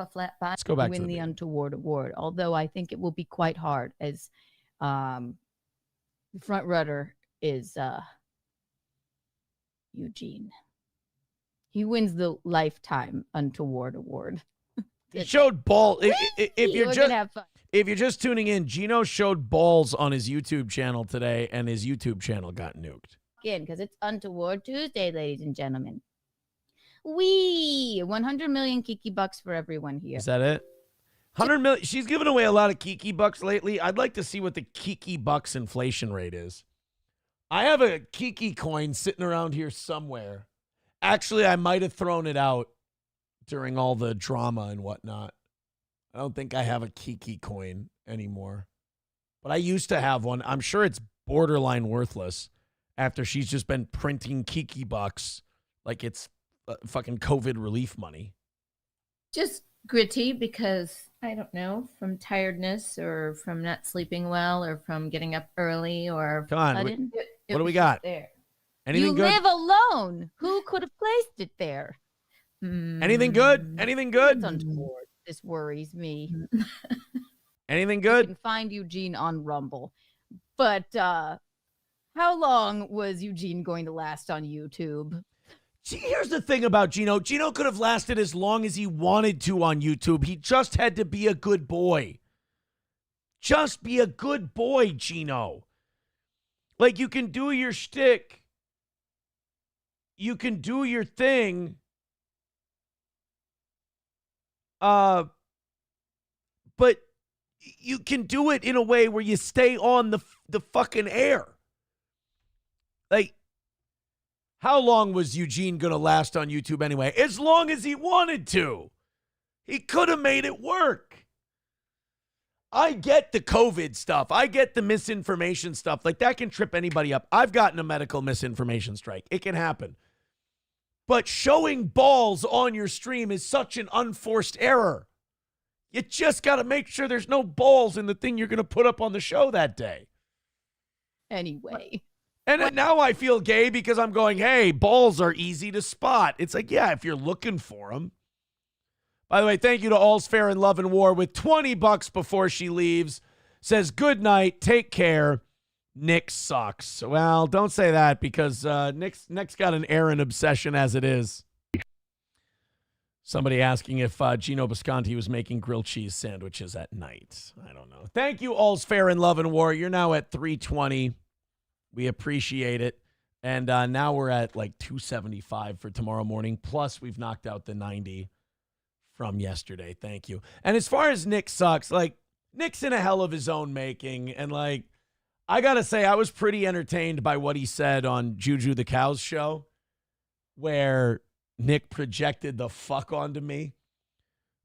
flat bottom? Let's go back to win the untoward award. Although I think it will be quite hard, as the front runner is Eugene. He wins the lifetime untoward award. He showed ball. If you're just tuning in, Geno showed balls on his YouTube channel today, and his YouTube channel got nuked. Again, because it's Untoward Tuesday, ladies and gentlemen. 100 million Kiki bucks for everyone here. Is that it? 100 million. She's given away a lot of Kiki bucks lately. I'd like to see what the Kiki bucks inflation rate is. I have a Kiki coin sitting around here somewhere. Actually, I might have thrown it out during all the drama and whatnot. I don't think I have a Kiki coin anymore. But I used to have one. I'm sure it's borderline worthless after she's just been printing Kiki bucks like it's fucking COVID relief money. Just gritty because, I don't know, from tiredness or from not sleeping well or from getting up early or... Come on. What do we got? There. Anything you good? live alone. Who could have placed it there? Anything good? Anything good? It's untoward. This worries me. Anything good? You can find Eugene on Rumble. But how long was Eugene going to last on YouTube? See, here's the thing about Geno. Geno could have lasted as long as he wanted to on YouTube. He just had to be a good boy. Just be a good boy, Geno. Like, you can do your shtick. You can do your thing. But you can do it in a way where you stay on the fucking air. Like, how long was Eugene going to last on YouTube anyway? As long as he wanted to. He could have made it work. I get the COVID stuff. I get the misinformation stuff. Like, that can trip anybody up. I've gotten a medical misinformation strike. It can happen. But showing balls on your stream is such an unforced error. You just got to make sure there's no balls in the thing you're going to put up on the show that day. Anyway. And now I feel gay because I'm going, hey, balls are easy to spot. It's like, yeah, if you're looking for them. By the way, thank you to All's Fair in Love and War with $20 before she leaves. Says, good night, take care. Nick sucks. Well, don't say that because Nick's got an Aaron obsession as it is. Somebody asking if Geno Bisconte was making grilled cheese sandwiches at night. I don't know. Thank you, All's Fair in Love and War. You're now at 320. We appreciate it. And now we're at like 275 for tomorrow morning. Plus, we've knocked out the 90 from yesterday. Thank you. And as far as Nick sucks, like, Nick's in a hell of his own making. And, like, I got to say, I was pretty entertained by what he said on Juju the Cow's show, where Nick projected the fuck onto me.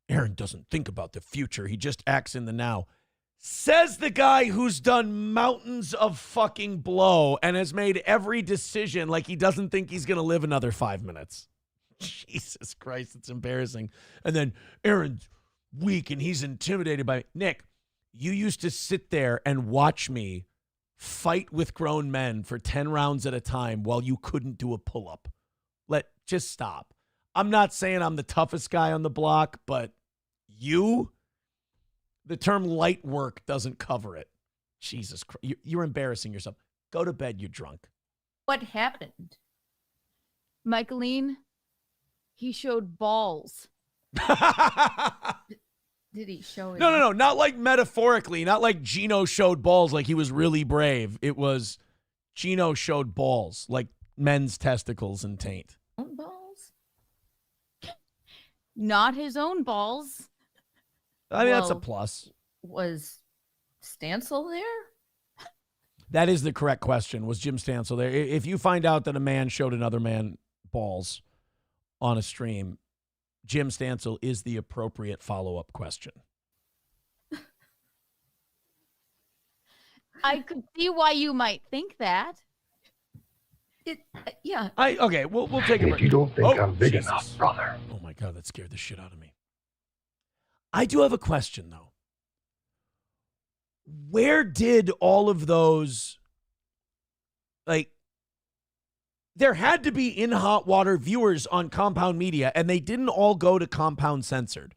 Aaron doesn't think about the future. He just acts in the now. Says the guy who's done mountains of fucking blow and has made every decision like he doesn't think he's going to live another 5 minutes. Jesus Christ, it's embarrassing. And then Aaron's weak and he's intimidated by Nick. You used to sit there and watch me fight with grown men for 10 rounds at a time while you couldn't do a pull-up. Just stop. I'm not saying I'm the toughest guy on the block, but the term light work doesn't cover it. Jesus Christ. You're embarrassing yourself. Go to bed, you're drunk. What happened? Michaeline, he showed balls. Did he show it? No. Not like metaphorically. Not like Geno showed balls like he was really brave. It was Geno showed balls like men's testicles and taint. Own balls? Not his own balls. I mean, that's a plus. Was Stansel there? That is the correct question. Was Jim Stansel there? If you find out that a man showed another man balls on a stream, Jim Stansel is the appropriate follow-up question. I could see why you might think that. Yeah. Okay, we'll take a break. You don't think I'm big Jesus. enough, brother. Oh my God, that scared the shit out of me. I do have a question though. Where did all of those, like, there had to be in hot water viewers on Compound Media, and they didn't all go to Compound Censored.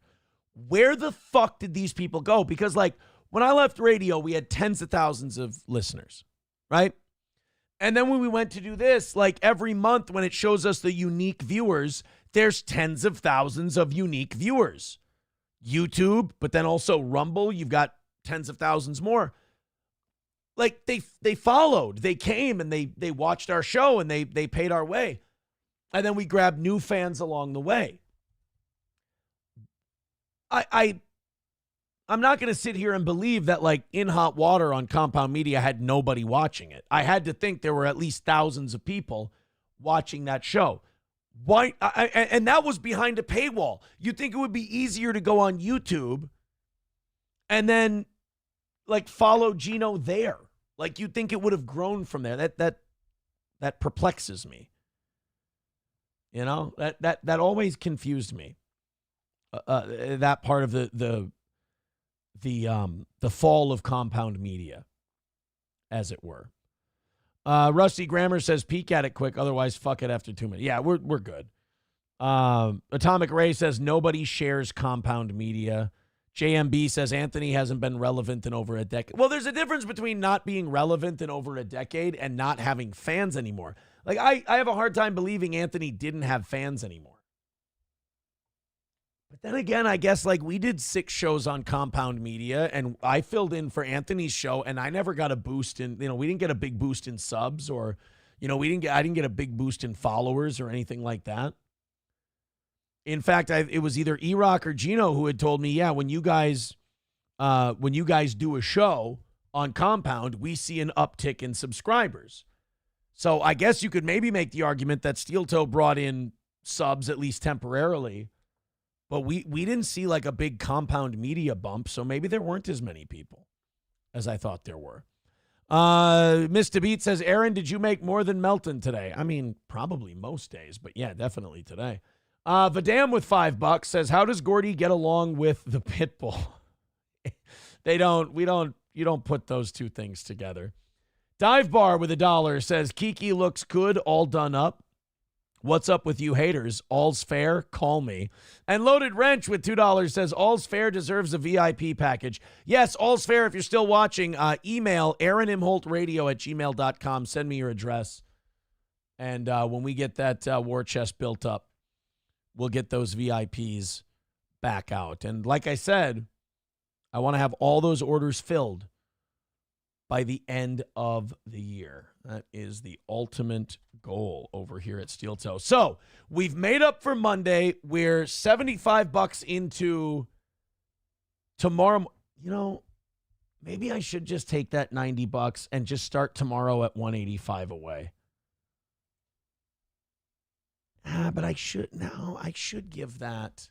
Where the fuck did these people go? Because, like, when I left radio, we had tens of thousands of listeners, right? And then when we went to do this, like, every month when it shows us the unique viewers, there's tens of thousands of unique viewers. YouTube, but then also Rumble, you've got tens of thousands more. Like, they followed, they came, and they watched our show, and they paid our way. And then we grabbed new fans along the way. I'm not going to sit here and believe that, like, In Hot Water on Compound Media had nobody watching it. I had to think there were at least thousands of people watching that show. Why? And that was behind a paywall. You'd think it would be easier to go on YouTube and then, like, follow Geno there. Like, you'd think it would have grown from there. That perplexes me. You know, that always confused me. That part of the fall of Compound Media, as it were. Rusty Grammar says, peek at it quick, otherwise fuck it after 2 minutes. Yeah, we're good. Atomic Ray says, nobody shares Compound Media. JMB says, Anthony hasn't been relevant in over a decade. Well, there's a difference between not being relevant in over a decade and not having fans anymore. Like, I have a hard time believing Anthony didn't have fans anymore. But then again, I guess, like, we did 6 shows on Compound Media, and I filled in for Anthony's show, and I never got a boost in, we didn't get a big boost in subs, or, I didn't get a big boost in followers or anything like that. In fact, it was either E-Rock or Geno who had told me, yeah, when you guys do a show on Compound, we see an uptick in subscribers. So I guess you could maybe make the argument that Steel Toe brought in subs, at least temporarily, But we didn't see like a big compound media bump, so maybe there weren't as many people as I thought there were. Mr. Beat says, Aaron, did you make more than Melton today? I mean, probably most days, but yeah, definitely today. Vadam with $5 says, how does Gordy get along with the Pitbull? You don't put those two things together. Dive Bar with $1 says, Kiki looks good, all done up. What's up with you haters? All's fair, call me. And Loaded Wrench with $2 says, all's fair deserves a VIP package. Yes, all's fair. If you're still watching, email aaronimholtradio@gmail.com. Send me your address. And when we get that war chest built up, we'll get those VIPs back out. And like I said, I want to have all those orders filled by the end of the year. That is the ultimate goal over here at Steel Toe. So we've made up for Monday. We're $75 into tomorrow. You know, maybe I should just take that $90 and just start tomorrow at 185 away. But I should give that.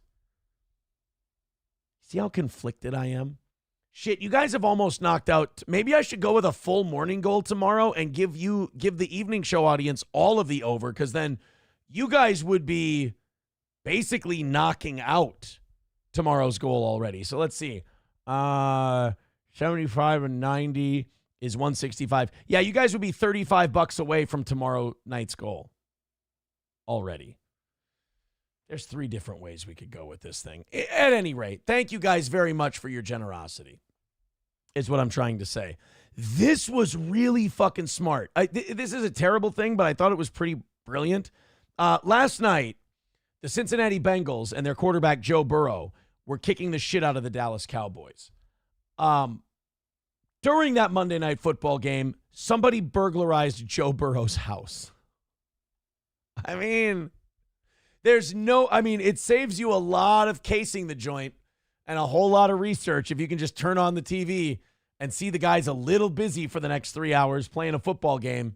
See how conflicted I am? Shit, you guys have almost knocked out. Maybe I should go with a full morning goal tomorrow and give the evening show audience all of the over, because then you guys would be basically knocking out tomorrow's goal already. So let's see. 75 and 90 is 165. Yeah, you guys would be $35 away from tomorrow night's goal already. There's 3 different ways we could go with this thing. At any rate, thank you guys very much for your generosity, is what I'm trying to say. This was really fucking smart. This is a terrible thing, but I thought it was pretty brilliant. Last night, the Cincinnati Bengals and their quarterback, Joe Burrow, were kicking the shit out of the Dallas Cowboys. During that Monday Night Football game, somebody burglarized Joe Burrow's house. I mean, it saves you a lot of casing the joint and a whole lot of research if you can just turn on the TV and see the guy's a little busy for the next 3 hours playing a football game.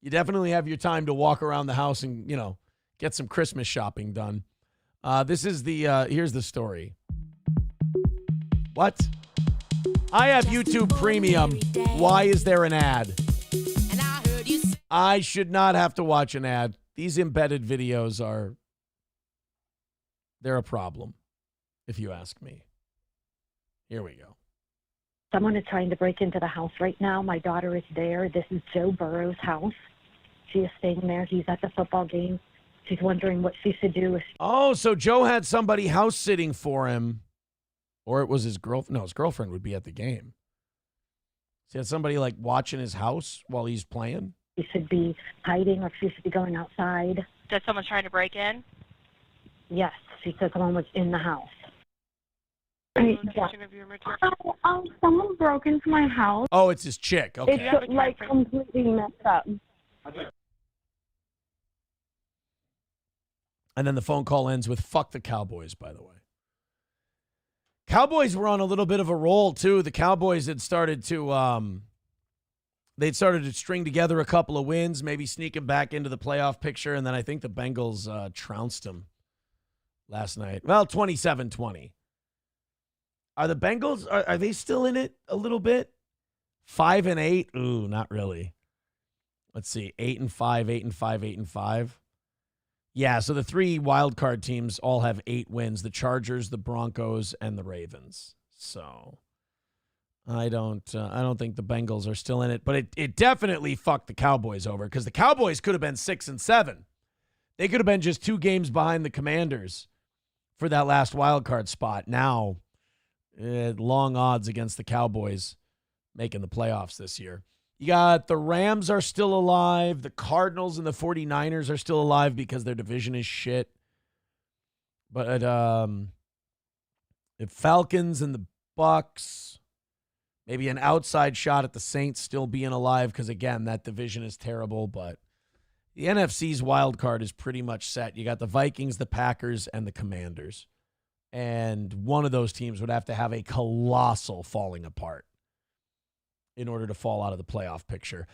You definitely have your time to walk around the house and, get some Christmas shopping done. Here's the story. What? I have YouTube Premium. Why is there an ad? I should not have to watch an ad. These embedded videos they're a problem, if you ask me. Here we go. Someone is trying to break into the house right now. My daughter is there. This is Joe Burrow's house. She is staying there. He's at the football game. She's wondering what she should do. Oh, so Joe had somebody house sitting for him, or it was his girlfriend. No, his girlfriend would be at the game. So he had somebody like watching his house while he's playing. She should be hiding, or she should be going outside. Said someone trying to break in? Yes, she said someone was in the house. Someone broke into my house. Oh, it's his chick. Okay. It's like completely messed up. And then the phone call ends with "fuck the Cowboys," by the way. Cowboys were on a little bit of a roll, too. The Cowboys had started to string together a couple of wins, maybe sneaking back into the playoff picture, and then I think the Bengals trounced them last night. Well, 27-20. Are the Bengals, are they still in it a little bit? 5-8? Ooh, not really. Let's see. 8-5, 8-5, 8-5. Yeah, so the 3 wild card teams all have 8 wins: the Chargers, the Broncos, and the Ravens. So I don't think the Bengals are still in it, but it definitely fucked the Cowboys over, because the Cowboys could have been 6-7. They could have been just 2 games behind the Commanders for that last wild card spot. Now, long odds against the Cowboys making the playoffs this year. You got the Rams are still alive. The Cardinals and the 49ers are still alive because their division is shit. But the Falcons and the Bucks, maybe an outside shot at the Saints still being alive because, again, that division is terrible. But the NFC's wild card is pretty much set. You got the Vikings, the Packers, and the Commanders. And one of those teams would have to have a colossal falling apart in order to fall out of the playoff picture.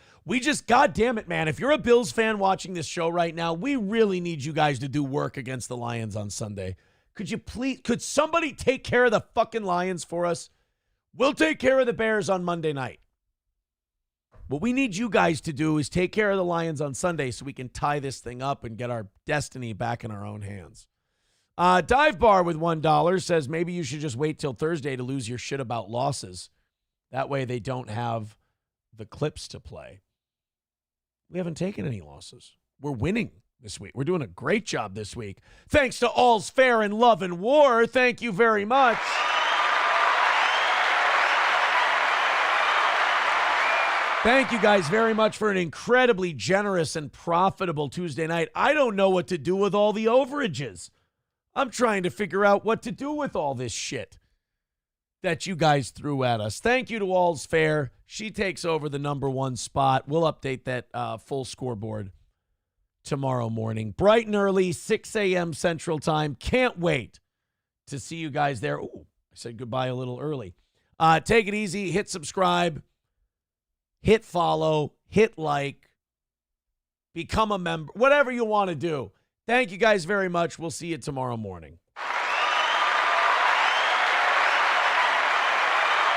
God damn it, man. If you're a Bills fan watching this show right now, we really need you guys to do work against the Lions on Sunday, Could somebody take care of the fucking Lions for us? We'll take care of the Bears on Monday night. What we need you guys to do is take care of the Lions on Sunday so we can tie this thing up and get our destiny back in our own hands. Dive Bar with $1 says maybe you should just wait till Thursday to lose your shit about losses. That way they don't have the clips to play. We haven't taken any losses. We're winning this week. We're doing a great job this week. Thanks to All's Fair in Love and War. Thank you very much. Thank you guys very much for an incredibly generous and profitable Tuesday night. I don't know what to do with all the overages. I'm trying to figure out what to do with all this shit that you guys threw at us. Thank you to All's Fair. She takes over the number one spot. We'll update that full scoreboard tomorrow morning. Bright and early, 6 a.m. Central Time. Can't wait to see you guys there. Ooh, I said goodbye a little early. Take it easy. Hit subscribe. Hit follow. Hit like. Become a member. Whatever you want to do. Thank you guys very much. We'll see you tomorrow morning.